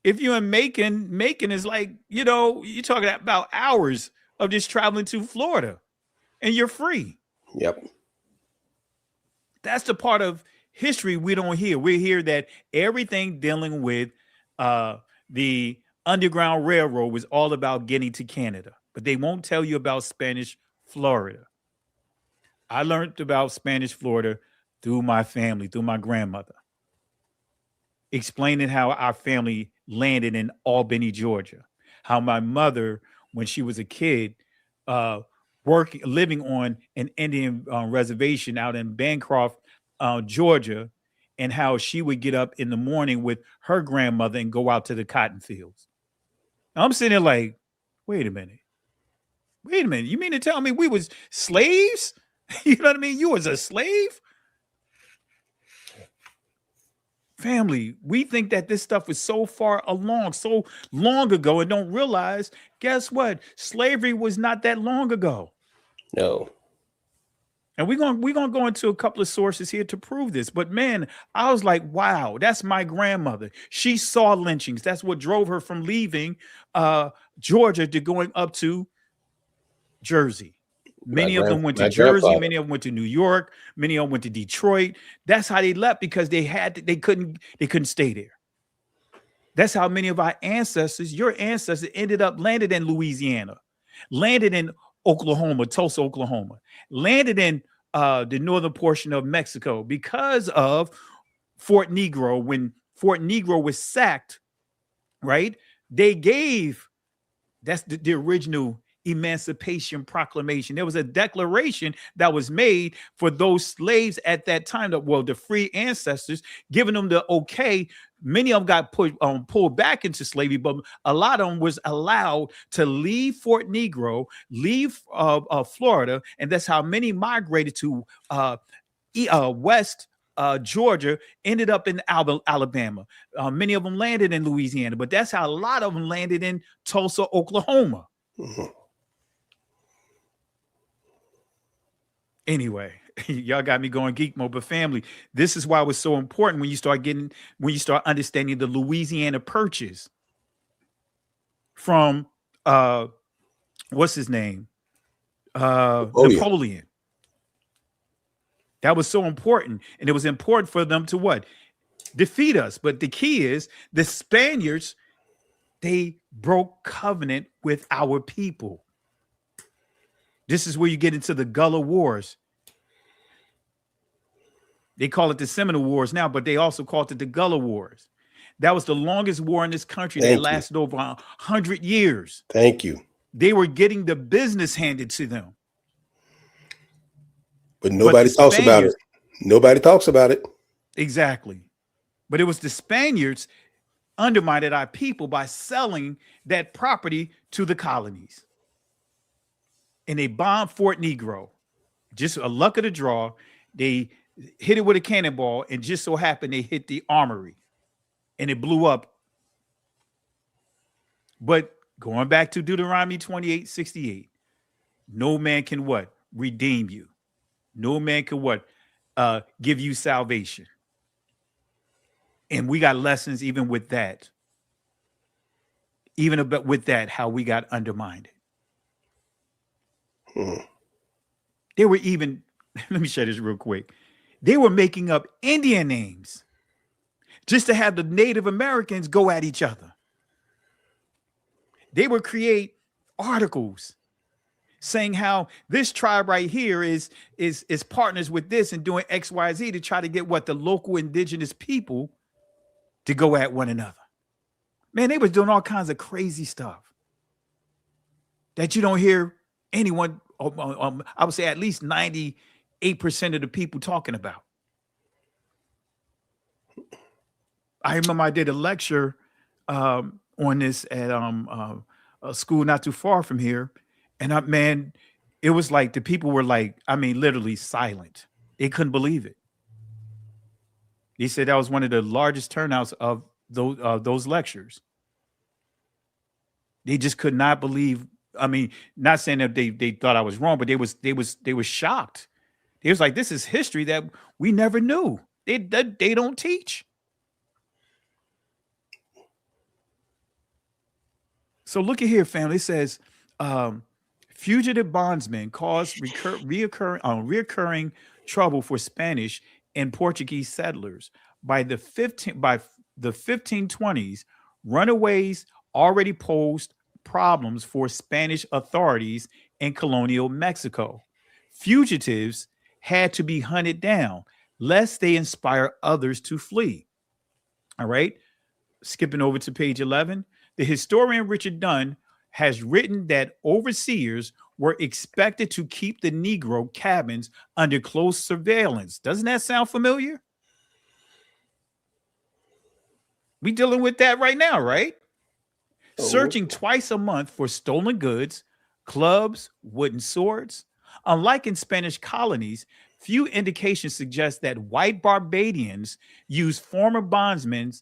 Speaker 1: If you're in Macon is like, you're talking about hours of just traveling to Florida, and you're free.
Speaker 18: Yep.
Speaker 1: That's the part of history we don't hear. We hear that everything dealing with the Underground Railroad was all about getting to Canada, but they won't tell you about Spanish Florida. I learned about Spanish Florida through my family, through my grandmother, explaining how our family landed in Albany, Georgia, how my mother, when she was a kid, living on an Indian reservation out in Bancroft, Georgia, and how she would get up in the morning with her grandmother and go out to the cotton fields. I'm sitting there like, wait a minute. You mean to tell me we was slaves? You know what I mean? You was a slave? Family, we think that this stuff was so far along, so long ago, and don't realize, guess what? Slavery was not that long ago.
Speaker 18: No.
Speaker 1: And we're gonna go into a couple of sources here to prove this. But man, I was like, wow, that's my grandmother. She saw lynchings. That's what drove her from leaving Georgia to going up to Jersey. Many of them went to Jersey. Many of them went to New York. Many of them went to Detroit. That's how they left, because they couldn't stay there. That's how many of our ancestors, your ancestors, landed in Louisiana, landed in Oklahoma, Tulsa, Oklahoma, landed in the northern portion of Mexico because of Fort Negro. When Fort Negro was sacked, right? They gave, that's the original Emancipation Proclamation. There was a declaration that was made for those slaves at that time, the free ancestors, giving them the okay. Many of them got pulled back into slavery, but a lot of them was allowed to leave Fort Negro, leave Florida, and that's how many migrated to West Georgia, ended up in Alabama. Many of them landed in Louisiana, but that's how a lot of them landed in Tulsa, Oklahoma. Anyway, y'all got me going geek mode, but family, this is why it was so important when you start understanding the Louisiana Purchase from what's his name? Napoleon. That was so important. And it was important for them to what? Defeat us. But the key is the Spaniards, they broke covenant with our people. This is where you get into the Gullah Wars. They call it the Seminole Wars now, but they also called it the Gullah Wars. That was the longest war in this country. That lasted over 100 years.
Speaker 18: Thank you.
Speaker 1: They were getting the business handed to them.
Speaker 18: But nobody talks about it. Nobody talks about it.
Speaker 1: Exactly. But it was the Spaniards undermined our people by selling that property to the colonies. And they bombed Fort Negro. Just a luck of the draw. They hit it with a cannonball, and just so happened they hit the armory. And it blew up. But going back to Deuteronomy 28:68, no man can what? Redeem you. No man can what? Give you salvation. And we got lessons even with that. Even about with that, how we got undermined. They were even, let me share this real quick. They were making up Indian names just to have the Native Americans go at each other. They would create articles saying how this tribe right here is partners with this and doing X, Y, Z to try to get what? The local indigenous people to go at one another. Man, they was doing all kinds of crazy stuff that you don't hear anyone, I would say at least 98% of the people talking about. I remember I did a lecture on this at a school not too far from here. And man, it was like the people were like, I mean, literally silent. They couldn't believe it. He said that was one of the largest turnouts of those lectures. They just could not believe. I mean, not saying that they thought I was wrong, but they were shocked. They was like, this is history that we never knew. They don't teach. So look at here, family. It says, fugitive bondsmen caused reoccurring trouble for Spanish and Portuguese settlers. By the 1520s, runaways already posed problems for Spanish authorities in colonial Mexico. Fugitives had to be hunted down lest they inspire others to flee. All right. Skipping over to page 11, the historian Richard Dunn has written that overseers were expected to keep the Negro cabins under close surveillance. Doesn't that sound familiar? We dealing with that right now, right? Searching twice a month for stolen goods, clubs, wooden swords. Unlike in Spanish colonies, few indications suggest that white Barbadians used former bondsmen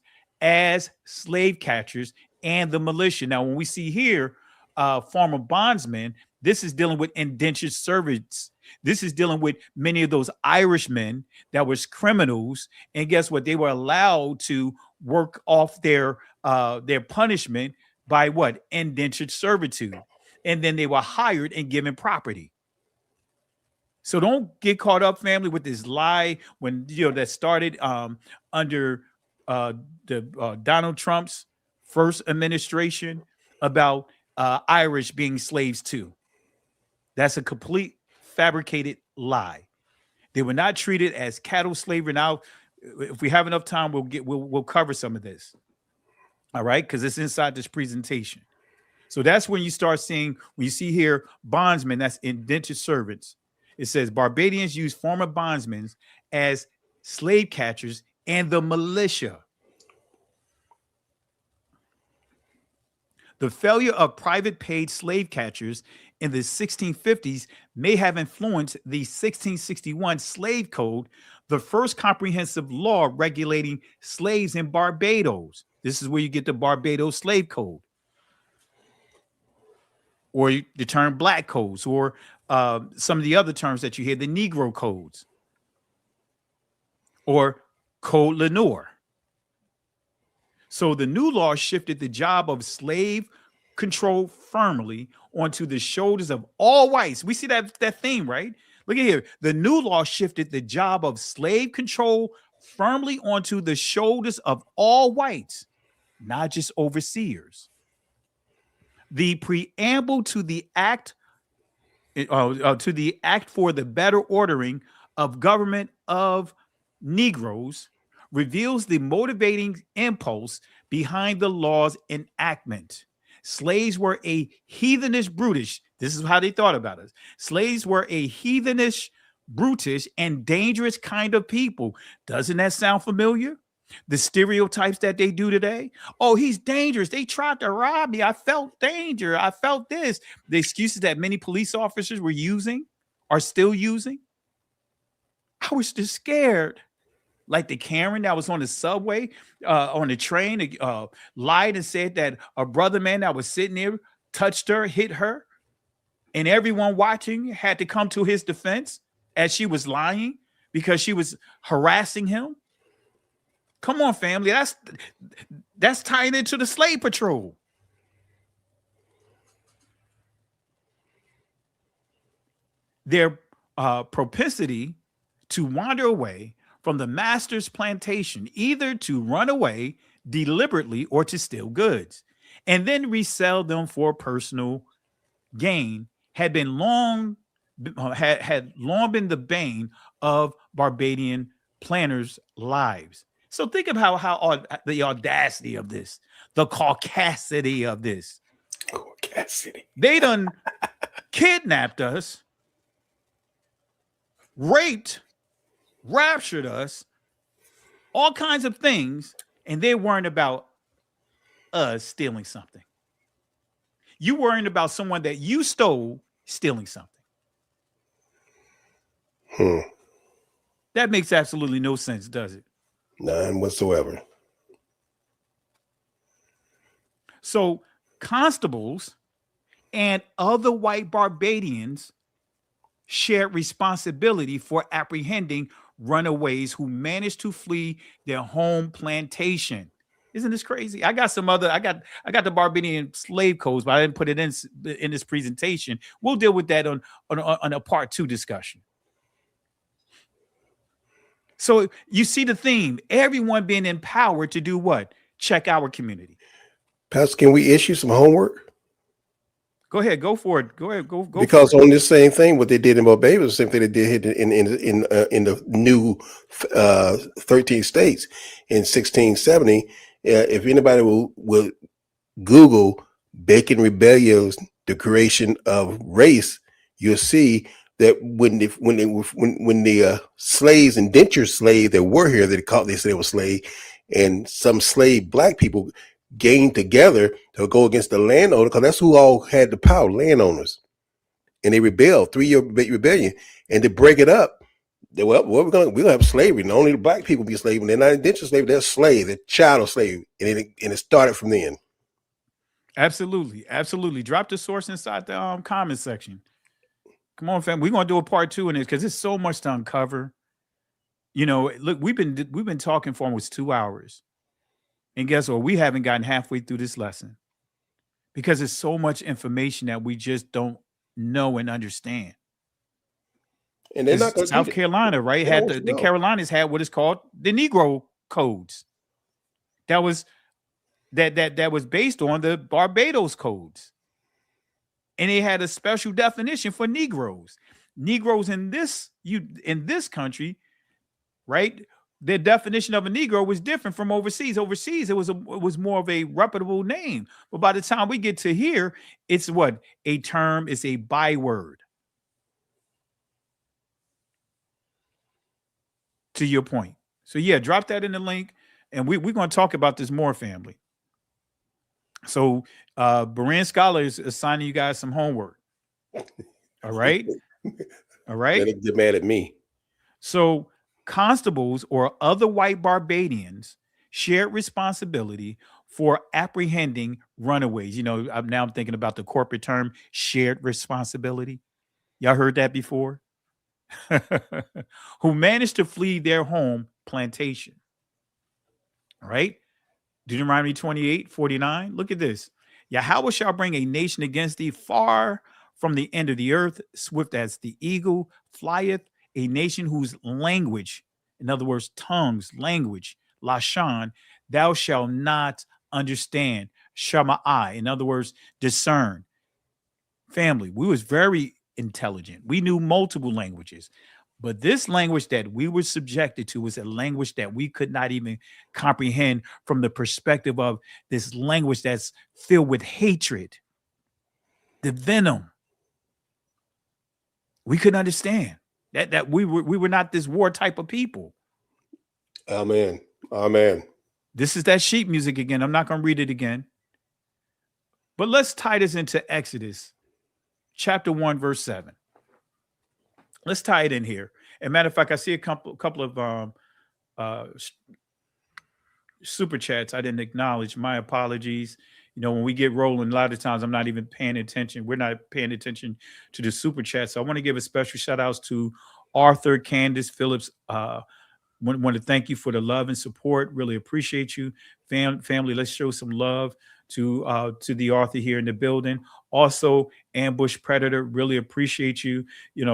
Speaker 1: as slave catchers and the militia. Now, when we see here, former bondsmen, this is dealing with indentured servants. This is dealing with many of those Irishmen that was criminals. And guess what? They were allowed to work off their punishment by what? Indentured servitude. And then they were hired and given property. So don't get caught up, family, with this lie when that started under Donald Trump's first administration about Irish being slaves too. That's a complete fabricated lie. They were not treated as cattle slavery. Now, if we have enough time, we'll cover some of this. All right, because it's inside this presentation. So that's when you start seeing, when you see here bondsmen, that's indentured servants. It says Barbadians use former bondsmen as slave catchers and the militia. The failure of private paid slave catchers in the 1650s may have influenced the 1661 Slave Code, the first comprehensive law regulating slaves in Barbados. This is where you get the Barbados Slave Code, or the term Black Codes, or some of the other terms that you hear, the Negro Codes, or Code Lenore. So the new law shifted the job of slave control firmly onto the shoulders of all whites. We see that theme, right? Look at here. The new law shifted the job of slave control firmly onto the shoulders of all whites, not just overseers. The preamble to the act for the better ordering of government of Negroes reveals the motivating impulse behind the law's enactment. Slaves were a heathenish, brutish. This is how they thought about us. Slaves were a heathenish, brutish, and dangerous kind of people. Doesn't that sound familiar? The stereotypes that they do today. Oh, he's dangerous. They tried to rob me. I felt danger. I felt this. The excuses that many police officers were using, are still using. I was just scared. Like the Karen that was on the subway, on the train, lied and said that a brother man that was sitting there touched her, hit her, and everyone watching had to come to his defense as she was lying because she was harassing him. Come on, family. That's tying into the slave patrol. Their propensity to wander away from the master's plantation, either to run away deliberately or to steal goods, and then resell them for personal gain, had long been the bane of Barbadian planters' lives. So think of how the audacity of this, the caucasity of this.
Speaker 18: Caucasity.
Speaker 1: They done kidnapped us, raped, raptured us, all kinds of things, and they're worrying about us stealing something. You worrying about someone that you stole stealing something. That makes absolutely no sense, does it?
Speaker 18: None whatsoever.
Speaker 1: So constables and other white Barbadians shared responsibility for apprehending runaways who managed to flee their home plantation. Isn't this crazy? I got the Barbadian slave codes, but I didn't put it in this presentation. We'll deal with that on a part 2 discussion. So you see the theme, everyone being empowered to do what? Check our community.
Speaker 18: Pastor, can we issue some homework?
Speaker 1: Go ahead, go for it. Go ahead, go.
Speaker 18: Because on this same thing, what they did in Barbados, the same thing they did in the new 13 states in 1670. If anybody will Google Bacon Rebellion's The Creation of Race, you'll see that when the slaves, indentured slaves that were here, they said they were slaves, and some slave black people gained together to go against the landowner, because that's who all had the power, landowners. And they rebelled, 3-year rebellion. And to break it up, we're gonna have slavery, and only the black people be slaves. And they're not indentured slaves, they're slaves, they're chattel slaves. And it started from then.
Speaker 1: Absolutely. Drop the source inside the comment section. Come on, fam. We're gonna do a part 2 in this because there's so much to uncover. You know, look, we've been talking for almost 2 hours. And guess what? We haven't gotten halfway through this lesson because there's so much information that we just don't know and understand.
Speaker 18: And they're not
Speaker 1: South Carolina, right? Had the Carolinas had what is called the Negro codes. That was based on the Barbados codes. And they had a special definition for Negroes. Negroes in this country, right? their definition of a Negro was different from overseas. Overseas, it was more of a reputable name. But by the time we get to here, it's what? A term, it's a byword. To your point. So yeah, drop that in the link, and we're going to talk about this more, family. So Berean Scholar is assigning you guys some homework. All right. All right.
Speaker 18: They're mad at me.
Speaker 1: So constables or other white Barbadians shared responsibility for apprehending runaways. You know, now I'm thinking about the corporate term shared responsibility. Y'all heard that before? Who managed to flee their home plantation. All right. Deuteronomy 28:49. Look at this. Yahweh shall bring a nation against thee far from the end of the earth, swift as the eagle flieth, a nation whose language, in other words, tongues, language, Lashon, thou shalt not understand. Shemai, in other words, discern. Family, we was very intelligent. We knew multiple languages. But this language that we were subjected to was a language that we could not even comprehend from the perspective of this language that's filled with hatred, the venom. We couldn't understand that we were not this war type of people.
Speaker 18: Amen. Amen.
Speaker 1: This is that sheep music again. I'm not going to read it again. But let's tie this into Exodus chapter 1, verse 7. Let's tie it in here. As a matter of fact, I see a couple of super chats I didn't acknowledge. My apologies. You know, when we get rolling, a lot of times I'm not even paying attention. We're not paying attention to the super chat. So I want to give a special shout outs to Arthur, Candace, Phillips. Want to thank you for the love and support. Really appreciate you. Family, let's show some love to the Arthur here in the building. Also, Ambush Predator, really appreciate you,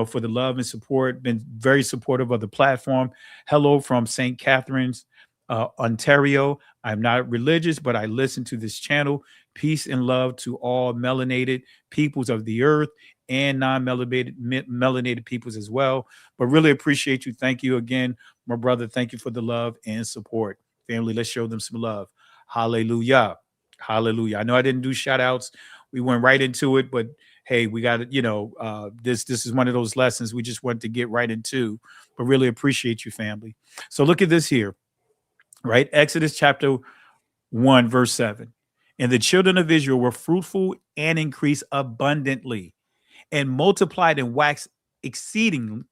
Speaker 1: for the love and support. Been very supportive of the platform. Hello from St. Catharines, Ontario. I'm not religious, but I listen to this channel. Peace and love to all melanated peoples of the earth and non-melanated peoples as well. But really appreciate you. Thank you again, my brother. Thank you for the love and support. Family, let's show them some love. Hallelujah. Hallelujah. I know I didn't do shout outs. We went right into it, but hey, we got it. This is one of those lessons we just want to get right into, but really appreciate you, family. So look at this here, right? Exodus chapter 1, verse 7. And the children of Israel were fruitful and increased abundantly and multiplied and waxed exceeding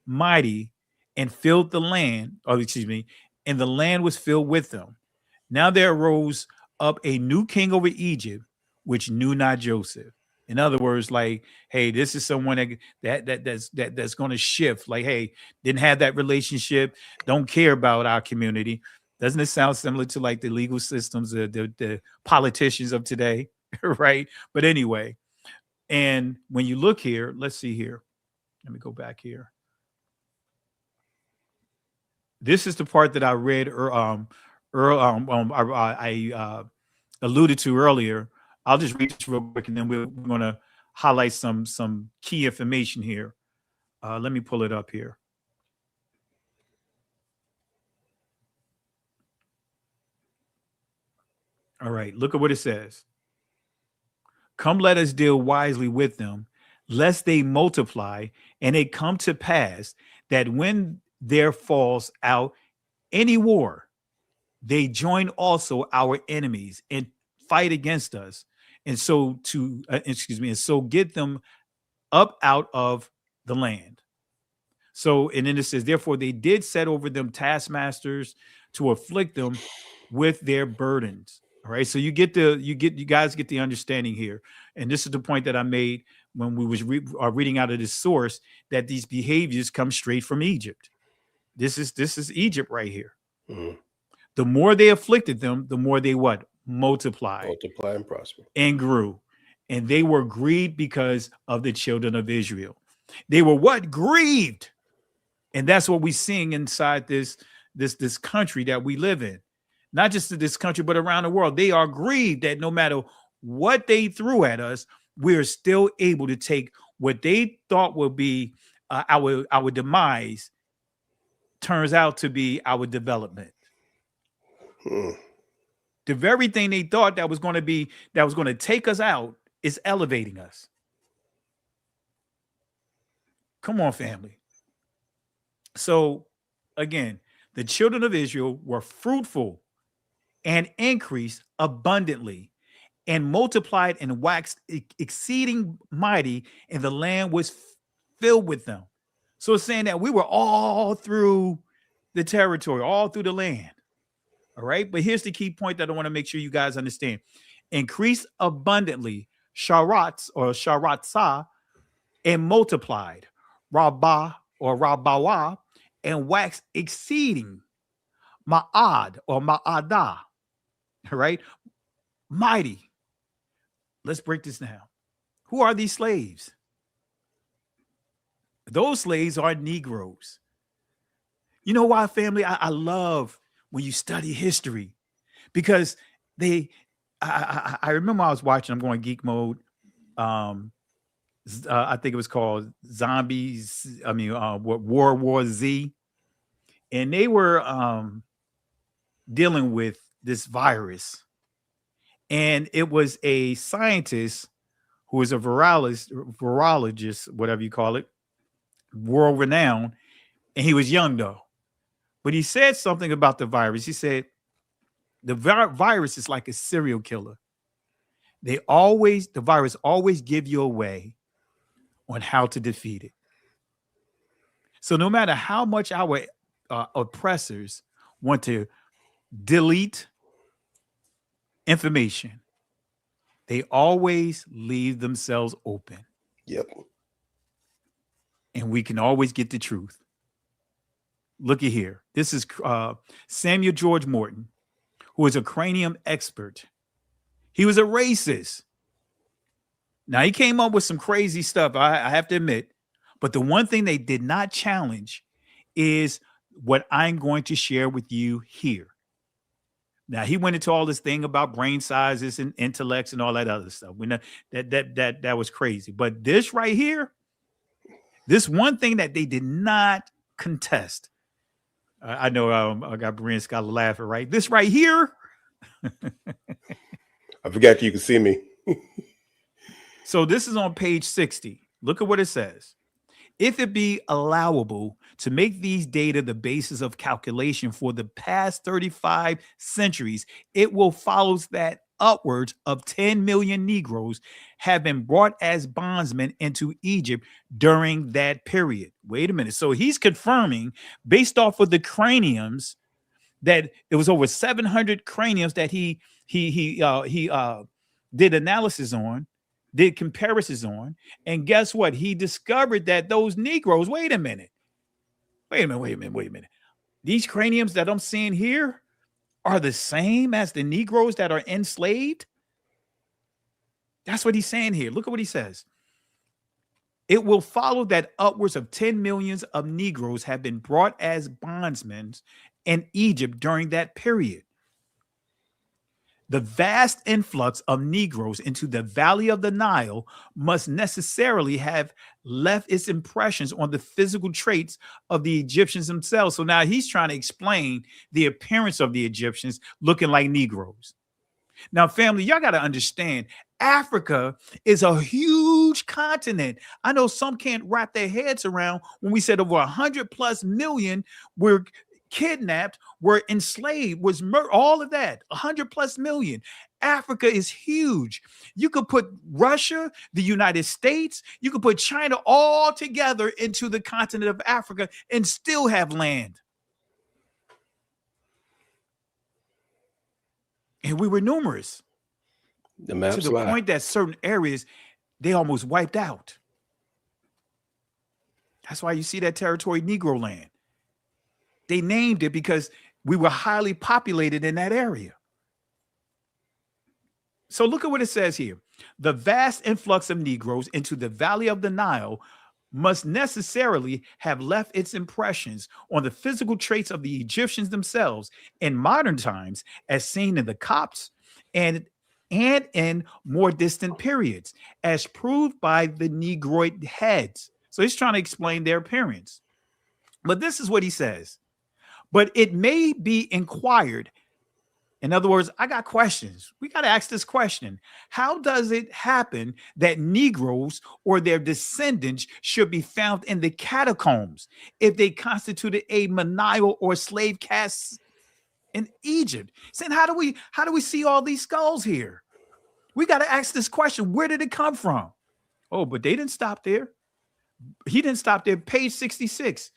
Speaker 1: mighty and filled the land, and the land was filled with them. Now there arose up a new king over Egypt, which knew not Joseph. In other words, like, hey, this is someone that's going to shift. Like, hey, didn't have that relationship, don't care about our community. Doesn't it sound similar to like the legal systems, the politicians of today, right? But anyway, and when you look here, let's see here. Let me go back here. This is the part that I read I alluded to earlier. I'll just read this real quick, and then we're going to highlight some key information here. Let me pull it up here. All right, look at what it says. Come, let us deal wisely with them, lest they multiply, and it come to pass that when there falls out any war, they join also our enemies and fight against us, and so get them up out of the land. So, and then it says, therefore they did set over them taskmasters to afflict them with their burdens. All right, so you guys get the understanding here, and this is the point that I made when we was reading out of this source, that these behaviors come straight from Egypt. This is Egypt right here. Mm-hmm. The more they afflicted them, the more they what? Multiplied
Speaker 18: and prosper
Speaker 1: and grew. And they were grieved because of the children of Israel. They were what? Grieved. And that's what we sing inside this country that we live in. Not just in this country, but around the world. They are grieved that no matter what they threw at us, we're still able to take what they thought would be our demise, turns out to be our development. The very thing they thought that was going to take us out is elevating us. Come on, family. So again, the children of Israel were fruitful and increased abundantly and multiplied and waxed exceeding mighty, and the land was filled with them. So it's saying that we were all through the territory, all through the land. All right. But here's the key point that I want to make sure you guys understand. Increased abundantly, sharats or sharatzah, and multiplied, rabbah or rabbawa, and waxed exceeding, ma'ad or ma'adah. All right. Mighty. Let's break this down. Who are these slaves? Those slaves are Negroes. You know why, family? I love when you study history, because I remember I was watching, I'm going geek mode. I think it was called World War Z. And they were dealing with this virus. And it was a scientist who was a virologist, whatever you call it, world renowned. And he was young though. But he said something about the virus. He said, the virus is like a serial killer. The virus always give you a way on how to defeat it. So no matter how much our oppressors want to delete information, they always leave themselves open.
Speaker 18: Yep.
Speaker 1: And we can always get the truth. Look at here. This is Samuel George Morton, who is a cranium expert. He was a racist. Now, he came up with some crazy stuff, I have to admit. But the one thing they did not challenge is what I'm going to share with you here. Now, he went into all this thing about brain sizes and intellects and all that other stuff. We know that was crazy. But this right here, this one thing that they did not contest. I know I got Brian Scott laughing, right? This right here.
Speaker 18: I forgot you could see me.
Speaker 1: So this is on page 60. Look at what it says. If it be allowable to make these data the basis of calculation for the past 35 centuries, it will follow that upwards of 10 million Negroes have been brought as bondsmen into Egypt during that period. Wait a minute. So he's confirming, based off of the craniums, that it was over 700 craniums that he did analysis on, did comparisons on, and guess what? He discovered that those Negroes, wait a minute. These craniums that I'm seeing here are the same as the Negroes that are enslaved? That's what he's saying here. Look at what he says. It will follow that upwards of 10 millions of Negroes have been brought as bondsmen in Egypt during that period. The vast influx of Negroes into the valley of the Nile must necessarily have left its impressions on the physical traits of the Egyptians themselves. So now he's trying to explain the appearance of the Egyptians looking like Negroes. Now, family, y'all got to understand, Africa is a huge continent. I know some can't wrap their heads around when we said over 100+ million were kidnapped, were enslaved, was murdered, all of that, 100+ million. Africa is huge. You could put Russia, the United States, you could put China all together into the continent of Africa and still have land. And we were numerous.
Speaker 18: The maps
Speaker 1: to the
Speaker 18: lie.
Speaker 1: point that certain areas, they almost wiped out. That's why you see that territory Negro land. They named it because we were highly populated in that area. So look at what it says here. The vast influx of Negroes into the valley of the Nile must necessarily have left its impressions on the physical traits of the Egyptians themselves in modern times, as seen in the Copts and in more distant periods, as proved by the Negroid heads. So he's trying to explain their appearance. But this is what he says. but it may be inquired. In other words, I got questions. We got to ask this question. How does it happen that Negroes or their descendants should be found in the catacombs if they constituted a manial or slave caste in Egypt? Saying, how do we see all these skulls here? We got to ask this question. Where did it come from? Oh, but they didn't stop there. He didn't stop there. Page 66.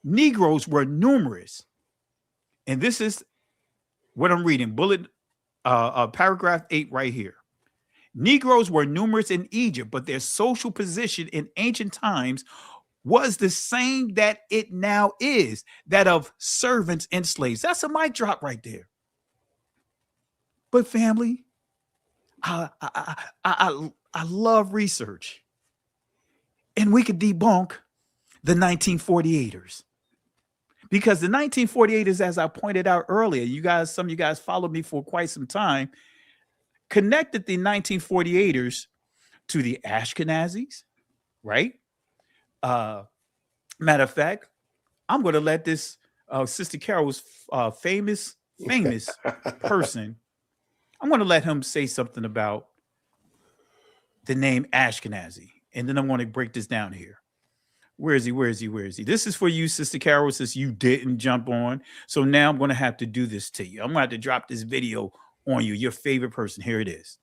Speaker 1: Negroes were numerous. And this is what I'm reading, paragraph 8 right here. Negroes were numerous in Egypt, but their social position in ancient times was the same that it now is, that of servants and slaves. That's a mic drop right there. But family, I love research. And we could debunk the 1948ers. Because the 1948ers, as I pointed out earlier, some of you guys followed me for quite some time, connected the 1948ers to the Ashkenazis, right? Matter of fact, I'm going to let this Sister Carol's famous person, I'm going to let him say something about the name Ashkenazi. And then I'm going to break this down here. Where is he? This is for you, Sister Carol, since you didn't jump on. So now I'm going to have to do this to you. I'm going to have to drop this video on you, your favorite person. Here it is.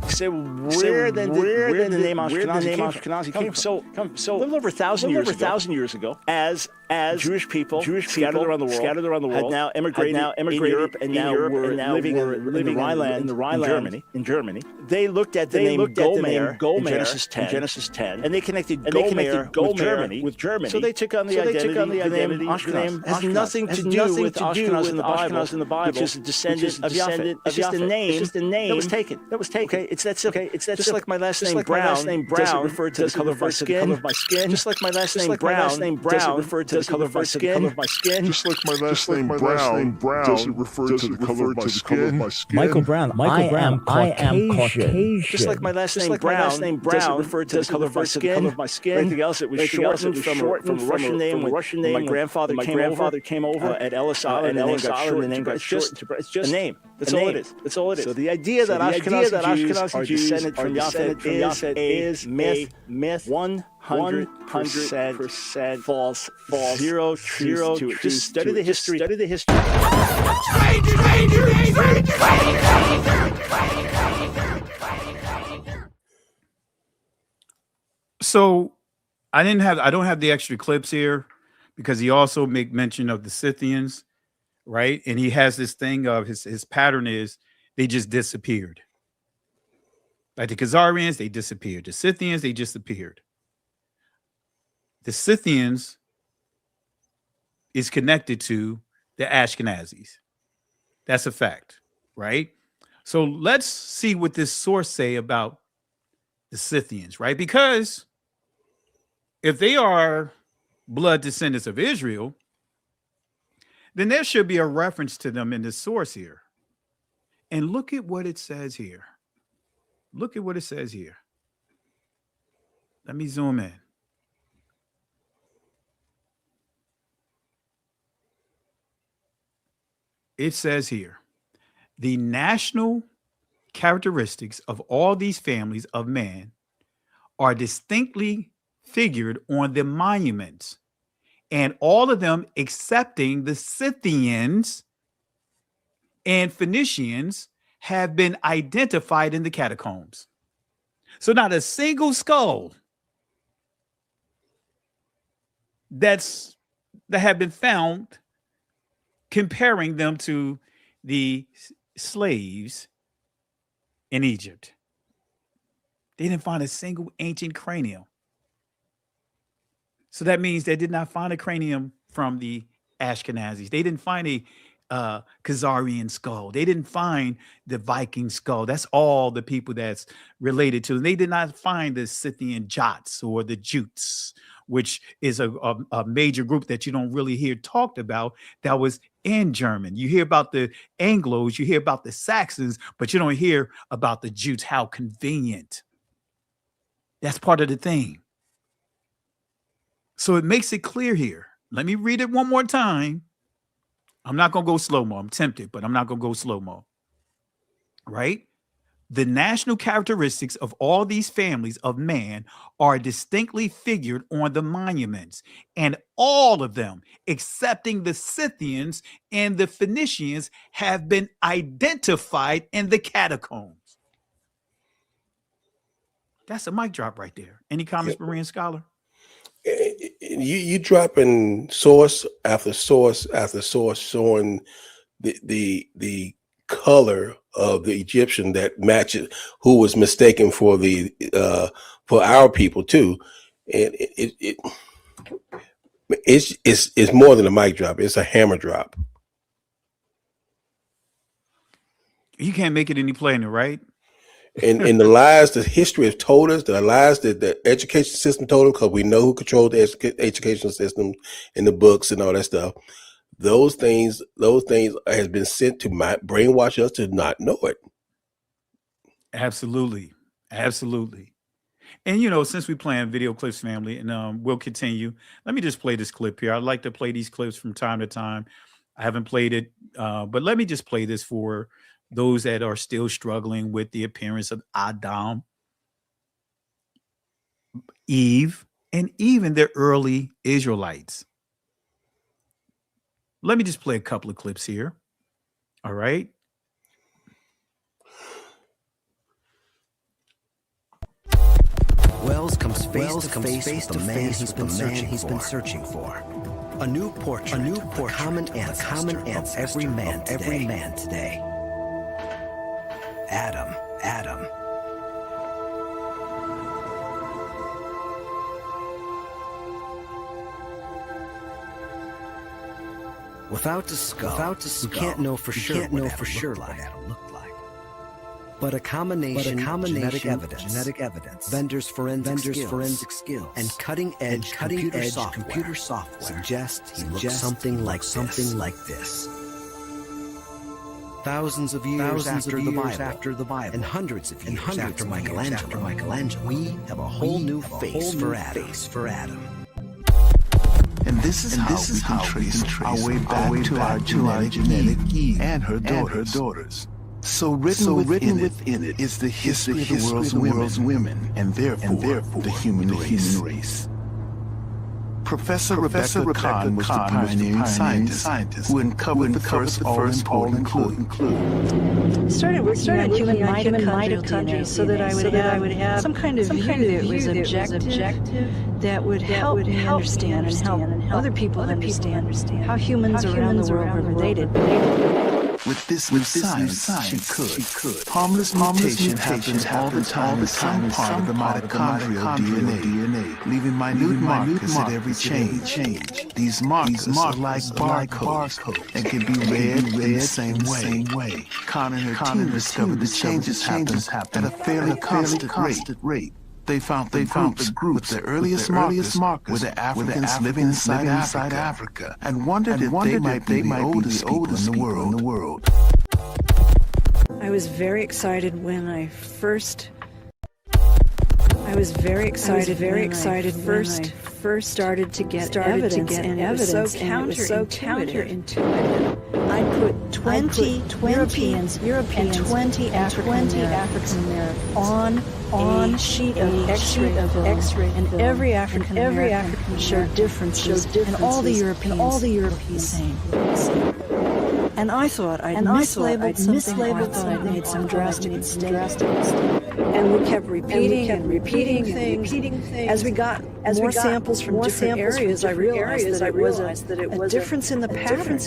Speaker 19: Say where did the name Ashkenazi came from? So a little over 1,000 years ago, as Jewish people scattered around the world, had now emigrated in Europe and now were living in the Rhineland in Germany. They looked at the name Gomer in Genesis 10, and they connected Gomer with Germany. So they took on the identity of Ashkenaz. Has nothing to do with Ashkenaz in the Bible, which is a descendant of Japhet. It's just a name that was taken. Okay, it's that simple. Just like my last name Brown doesn't refer to the color of my skin. Just like my last name Brown doesn't refer to the color of my skin.
Speaker 5: Just like my last name Brown doesn't refer to the color of my skin.
Speaker 19: Michael Brown. I am Caucasian. Just like my last name Brown doesn't refer to the color of my skin. Anything else, it was shortened from a Russian name. When my grandfather came over at Ellis Island, and the name got shortened. It's just a name. That's all it is. So the idea that Ashkenazi Jews are descended from Japhet is myth. 100% false. Zero truth to it. Just study the history.
Speaker 1: So I don't have the extra clips here because he also make mention of the Scythians, right? And he has this thing of his pattern is they just disappeared. Like the Khazarians, they disappeared. The Scythians, they disappeared. The Scythians is connected to the Ashkenazis. That's a fact, right? So let's see what this source say about the Scythians, right? Because if they are blood descendants of Israel, then there should be a reference to them in the source here. And look at what it says here. Look at what it says here. Let me zoom in. It says here, the national characteristics of all these families of man are distinctly figured on the monuments, and all of them excepting the Scythians and Phoenicians have been identified in the catacombs. So not a single skull that have been found comparing them to the slaves in Egypt. They didn't find a single ancient cranium. So that means they did not find a cranium from the Ashkenazis. They didn't find a Khazarian skull. They didn't find the Viking skull. That's all the people that's related to. They did not find the Scythian Jots or the Jutes, which is a major group that you don't really hear talked about that was in German. You hear about the Anglos, you hear about the Saxons, but you don't hear about the Jutes. How convenient. That's part of the thing. So it makes it clear here. Let me read it one more time. I'm not going to go slow-mo. I'm tempted, but I'm not going to go slow-mo. Right? The national characteristics of all these families of man are distinctly figured on the monuments, and all of them, excepting the Scythians and the Phoenicians, have been identified in the catacombs. That's a mic drop right there. Any comments, Berean scholar?
Speaker 18: You dropping source after source after source showing the color of the Egyptian that matches who was mistaken for the for our people too, and it's more than a mic drop. It's a hammer drop.
Speaker 1: You can't make it any plainer, right?
Speaker 18: And the lies that history has told us, the lies that the education system told them, because we know who controlled the educational system in the books and all that stuff. Those things has been sent to brainwash us to not know it.
Speaker 1: Absolutely. Absolutely. And, you know, since we playing video clips, family, and we'll continue, let me just play this clip here. I like to play these clips from time to time. I haven't played it, but let me just play this for those that are still struggling with the appearance of Adam, Eve, and even the early Israelites. Let me just play a couple of clips here. All right.
Speaker 20: Wells comes face to face with the man he's been searching for. A new portrait, a common ancestor of every man today. Adam. Without the skull, we can't know for sure what Adam looked like. But a combination genetic evidence, vendors' forensic skills, and cutting-edge computer software suggests he looked something like this. Thousands of years after the Bible, and hundreds of years after Michelangelo, we have a whole new face for Adam.
Speaker 21: And this is how we can trace our way back to our genetic Eve and her daughters. So written within it is the history of the world's women, and therefore the human race. Professor Rebecca Kahn was the pioneering scientist who uncovered the first all-important clue.
Speaker 22: I started working on human mitochondria so that I would have some kind of view that was objective, that would help me understand and help other people understand how humans around the world were related.
Speaker 21: With this new science, she could. Harmless mutation happens all the time in some part of the mitochondrial DNA, leaving minute markers at every change. These markers are like barcodes and can be read in the same way. Kahn and her team discovered the changes happen at a fairly constant rate. They found the groups with the earliest markers were the Africans living inside Africa, and wondered if they might be the oldest people in the world.
Speaker 22: I was very excited when I first started to get evidence, and it was so counterintuitive. I put 20 Europeans and 20 African Americans on a sheet of X-ray, and every African American showed differences, and all the Europeans looked the same. And I thought I'd mislabeled something, or I thought I'd made some drastic mistake. And we kept repeating things. As we got more samples from different areas, I realized that it was a difference in the pattern,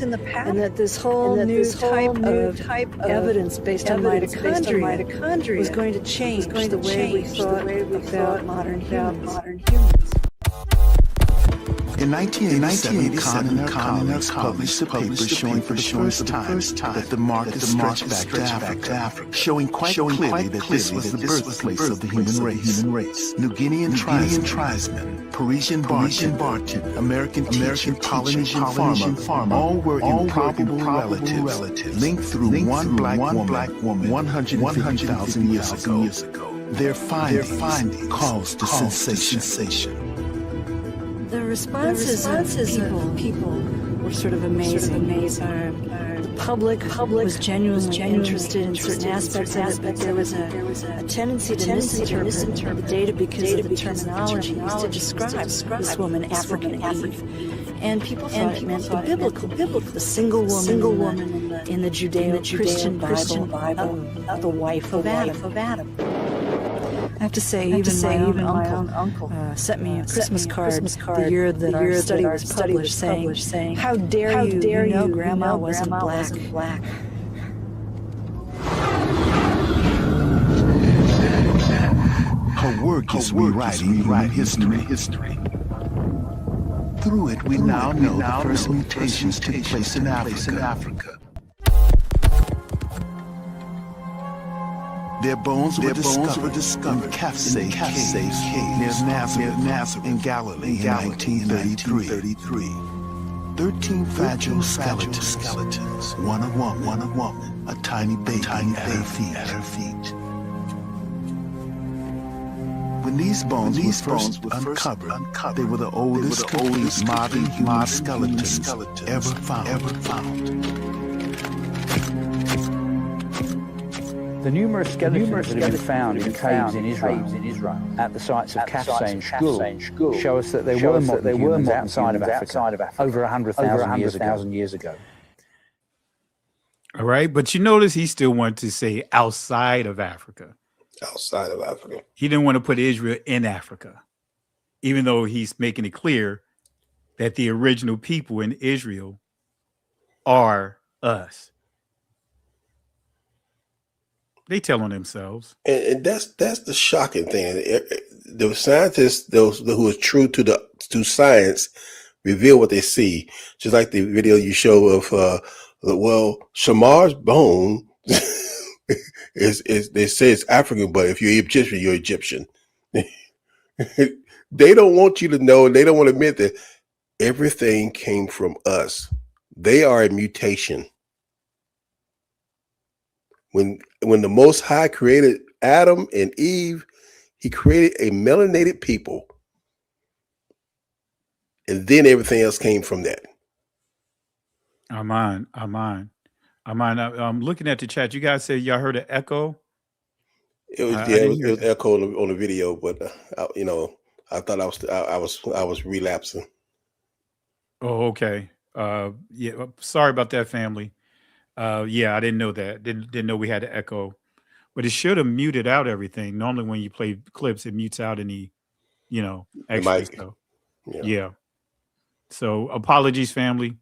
Speaker 22: and that this whole new type of evidence based on mitochondria was going to change the way we thought about modern humans.
Speaker 21: In 1987, Kahn and her colleagues published a paper showing for the first time that the markers stretched back to Africa, showing quite clearly that this was the birthplace of the human race. New Guinean tribesmen, Parisian Barton, American teacher, Polynesian farmer, all were improbable relatives linked through one black woman 150,000 years ago. Their findings caused the sensation.
Speaker 3: The responses of people were sort of amazing. The public was genuinely interested in certain aspects of it, but there was a tendency to misinterpret the data because of the terminology used to describe this woman, African Eve. And people thought it meant the biblical, the single woman in the Judeo-Christian Bible, the wife of Adam. I have to say, even my own uncle sent me a Christmas card the year that our study was published, saying, "How dare you know Grandma wasn't black."
Speaker 21: Her work is rewriting human history. Through it, we now know the first mutations took place in Africa. Their bones were discovered in Kafsay caves near Nazareth in Galilee in 1933. 13 fragile skeletons, one a woman, a tiny baby at her feet. When these bones were first uncovered, they were the oldest complete modern human skeletons ever found.
Speaker 4: The numerous skeletons that have been found in caves in Israel at the sites of Kafsay and Shul show us that there were modern humans outside of Africa over 100,000 years ago.
Speaker 1: All right, but you notice he still wanted to say outside of Africa.
Speaker 18: Outside of Africa.
Speaker 1: He didn't want to put Israel in Africa, even though he's making it clear that the original people in Israel are us. They tell on themselves,
Speaker 18: and that's the shocking thing. The scientists, those who are true to science, reveal what they see. Just like the video you show of, Shamar's bone is they say it's African, but if you're Egyptian, you're Egyptian. They don't want you to know, and they don't want to admit that everything came from us. They are a mutation. When the Most High created Adam and Eve, he created a melanated people. And then everything else came from that.
Speaker 1: I'm looking at the chat. You guys said y'all heard an echo.
Speaker 18: It was echo on the video, but I thought I was relapsing.
Speaker 1: Oh, okay. Yeah, sorry about that, family. Yeah, I didn't know that. Didn't know we had an echo, but it should have muted out everything. Normally, when you play clips, it mutes out any, extra stuff. Yeah. So apologies, family.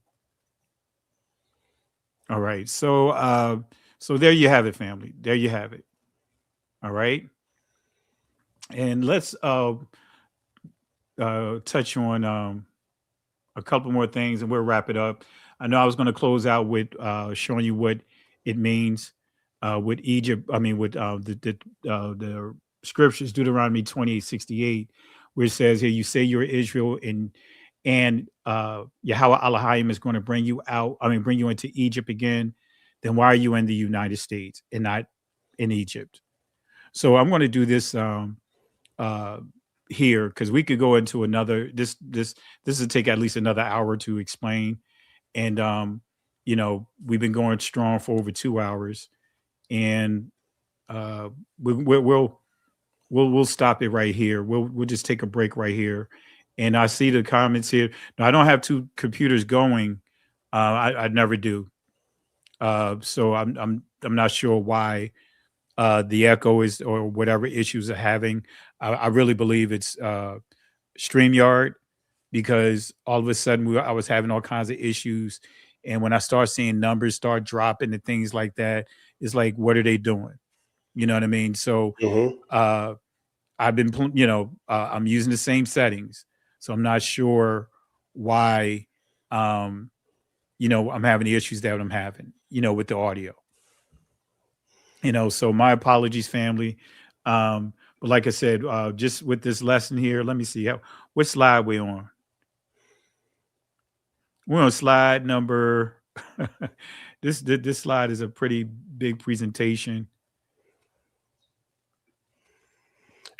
Speaker 1: All right. So there you have it, family. There you have it. All right. And let's touch on a couple more things, and we'll wrap it up. I know I was going to close out with showing you what it means with Egypt. I mean, with the scriptures, Deuteronomy 28:68, where it says here, you say you're Israel, and Yahweh Elohim is going to bring you out. I mean, bring you into Egypt again. Then why are you in the United States and not in Egypt? So I'm going to do this here because we could go into another. This will take at least another hour to explain. And, we've been going strong for over 2 hours, and we'll stop it right here. We'll just take a break right here. And I see the comments here. Now, I don't have two computers going. I never do. So I'm not sure why the echo is, or whatever issues are having. I really believe it's StreamYard, because all of a sudden I was having all kinds of issues. And when I start seeing numbers start dropping and things like that, it's like, what are they doing? You know what I mean? So I've been, I'm using the same settings. So I'm not sure why, I'm having the issues that I'm having, with the audio. So my apologies, family. But like I said, just with this lesson here, let me see what slide we on. We're on slide number. This slide is a pretty big presentation.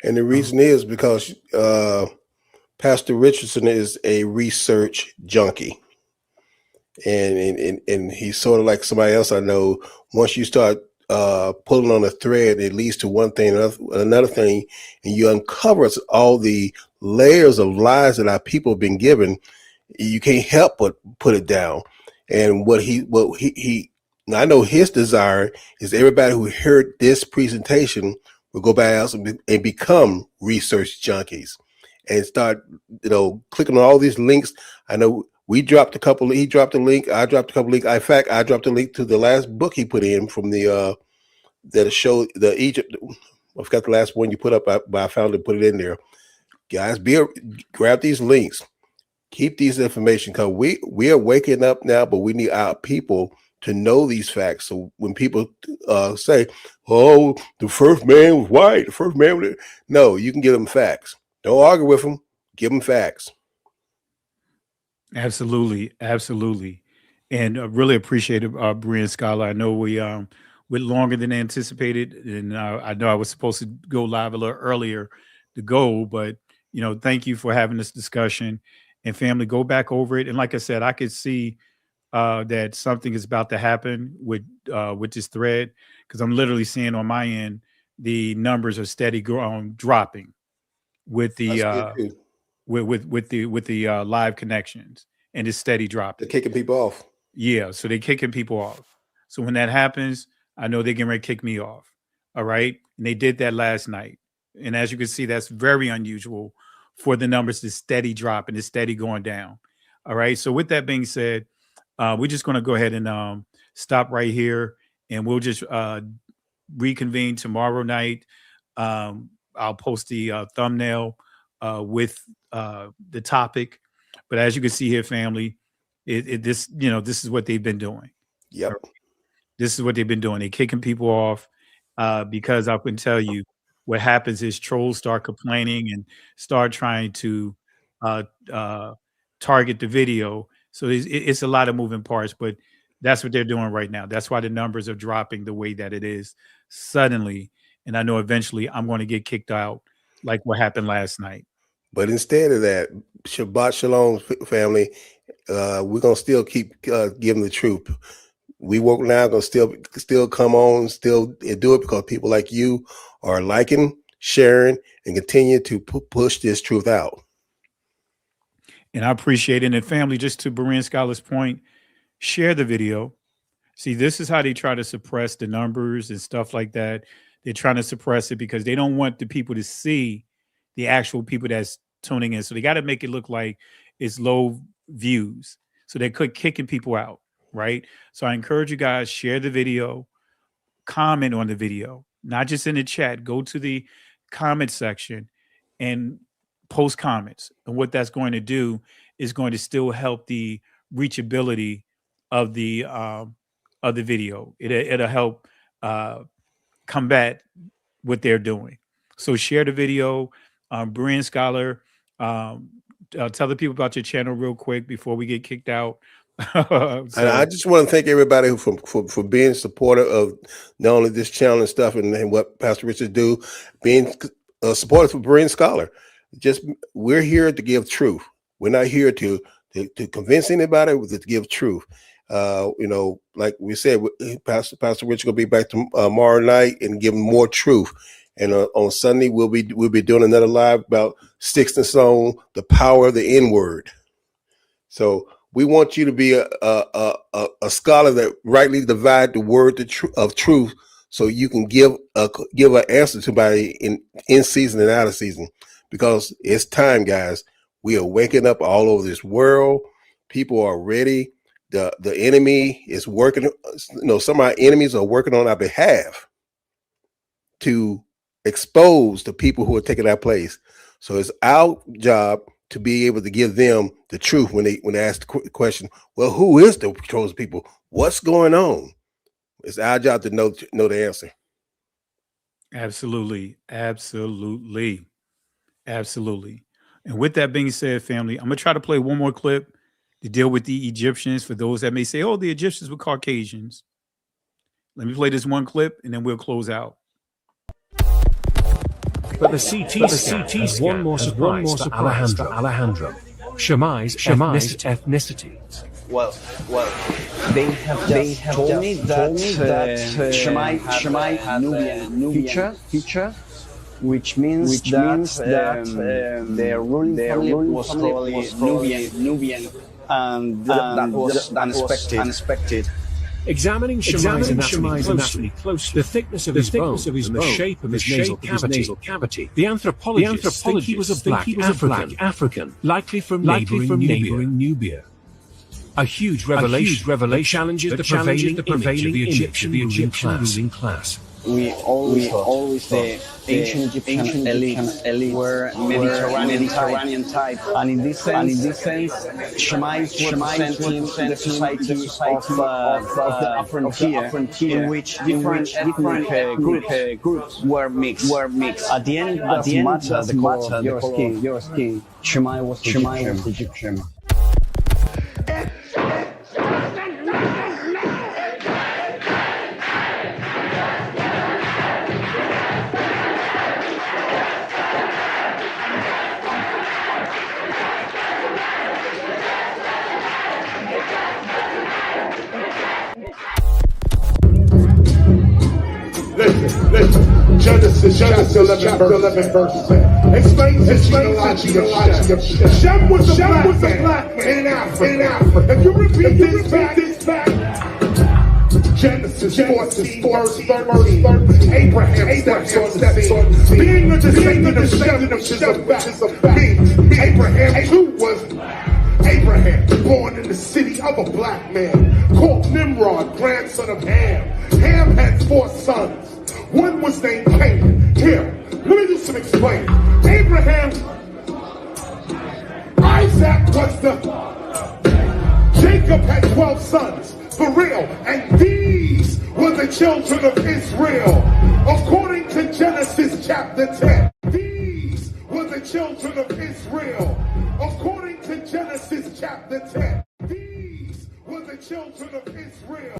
Speaker 18: And the reason is because Pastor Richardson is a research junkie. And he's sort of like somebody else I know. Once you start pulling on a thread, it leads to one thing, another thing, and you uncover all the layers of lies that our people have been given. You can't help but put it down. And what he I know his desire is everybody who heard this presentation will go back out and become research junkies and start, clicking on all these links. I know we dropped a couple. He dropped a link. I dropped a couple links. In fact, I dropped a link to the last book he put in from the that showed the Egypt. I forgot the last one you put up, but I found it, put it in there. Guys, grab these links. Keep these information, because we are waking up now, but we need our people to know these facts. So when people say, "Oh, the first man was white," the first man was... No, you can give them facts. Don't argue with them. Give them facts.
Speaker 1: Absolutely, absolutely, and really appreciate it, Berean Scholar. I know we went longer than anticipated, and I know I was supposed to go live a little earlier to go, but thank you for having this discussion. And family, go back over it. And like I said, I could see that something is about to happen with this thread, because I'm literally seeing on my end the numbers are steady dropping with the with the live connections, and it's steady dropping.
Speaker 18: They're kicking people off.
Speaker 1: Yeah, so they're kicking people off. So when that happens, I know they're getting ready to kick me off. All right, and they did that last night. And as you can see, that's very unusual for the numbers to steady drop and it's steady going down. All right. So with that being said, we're just going to go ahead and stop right here, and we'll just reconvene tomorrow night. I'll post the thumbnail with the topic. But as you can see here, family, this is what they've been doing.
Speaker 18: Yep.
Speaker 1: This is what they've been doing. They're kicking people off because I can tell you, what happens is trolls start complaining and start trying to target the video. So it's a lot of moving parts, but that's what they're doing right now. That's why the numbers are dropping the way that it is suddenly. And I know eventually I'm going to get kicked out like what happened last night.
Speaker 18: But instead of that, Shabbat Shalom, family, we're going to still keep giving the truth. We work now, going to still come on, still do it, because people like you are liking, sharing, and continue to push this truth out.
Speaker 1: And I appreciate it. And family, just to Berean Scholar's point, share the video. See, this is how they try to suppress the numbers and stuff like that. They're trying to suppress it because they don't want the people to see the actual people that's tuning in. So they got to make it look like it's low views. So they're kicking people out, right? So I encourage you guys, share the video, comment on the video, not just in the chat. Go to the comment section and post comments. And what that's going to do is going to still help the reachability of the video. It'll help combat what they're doing. So share the video. Berean Scholar, tell the people about your channel real quick before we get kicked out.
Speaker 18: And I just want to thank everybody for being supportive of not only this channel and stuff and what Pastor Richard do, being supportive of Berean Scholar. Just, we're here to give truth. We're not here to convince anybody, to give truth. Like we said, Pastor Richard will be back tomorrow night and give more truth. And on Sunday, we'll be doing another live about Sticks and Stone, the power of the N-word. So we want you to be a scholar that rightly divide the word of truth, so you can give an answer to somebody in season and out of season. Because it's time, guys. We are waking up all over this world. People are ready. The enemy is working. Some of our enemies are working on our behalf to expose the people who are taking our place. So it's our job to be able to give them the truth when they ask the question, well, who is the chosen people? What's going on? It's our job to know the answer.
Speaker 1: Absolutely. Absolutely. Absolutely. And with that being said, family, I'm going to try to play one more clip to deal with the Egyptians for those that may say, oh, the Egyptians were Caucasians. Let me play this one clip and then we'll close out.
Speaker 6: But the CT scan has one more surprise for Alejandro. Shammai's ethnicity.
Speaker 7: Well, they have told me that Shammai had Nubian feature, which means that their ruling family was probably Nubian, and that was unexpected.
Speaker 6: Examining Shammai's anatomy closely, the thickness of his bone and the shape of his nasal cavity, the anthropologists think he was a black African, likely from neighboring Nubia. A huge revelation that challenges the prevailing image of the Egyptian ruling class.
Speaker 7: We always thought the ancient Egyptian elite were Mediterranean type, and in this sense, Shammai representing the society of the frontier, in which different ethnic groups were mixed. At the end, it doesn't matter the color of your skin. Shammai was Egyptian.
Speaker 14: Listen. Genesis chapter 11 verse 10. Explains the genealogy of Shem. Shem was a black man in Africa. If you repeat this back, Genesis 14 verse 13. Abraham steps on the scene. Being a descendant of Shem, which is a fact, Abraham too was Abraham, born in the city of a black man, called Nimrod, grandson of Ham. Ham had 4 sons. One was named Canaan. Here, let me do some explaining. Abraham, Isaac was Jacob had 12 sons, for real, and these were the children of Israel. According to Genesis chapter 10, these were the children of Israel. According to Genesis chapter 10, these were the children of Israel.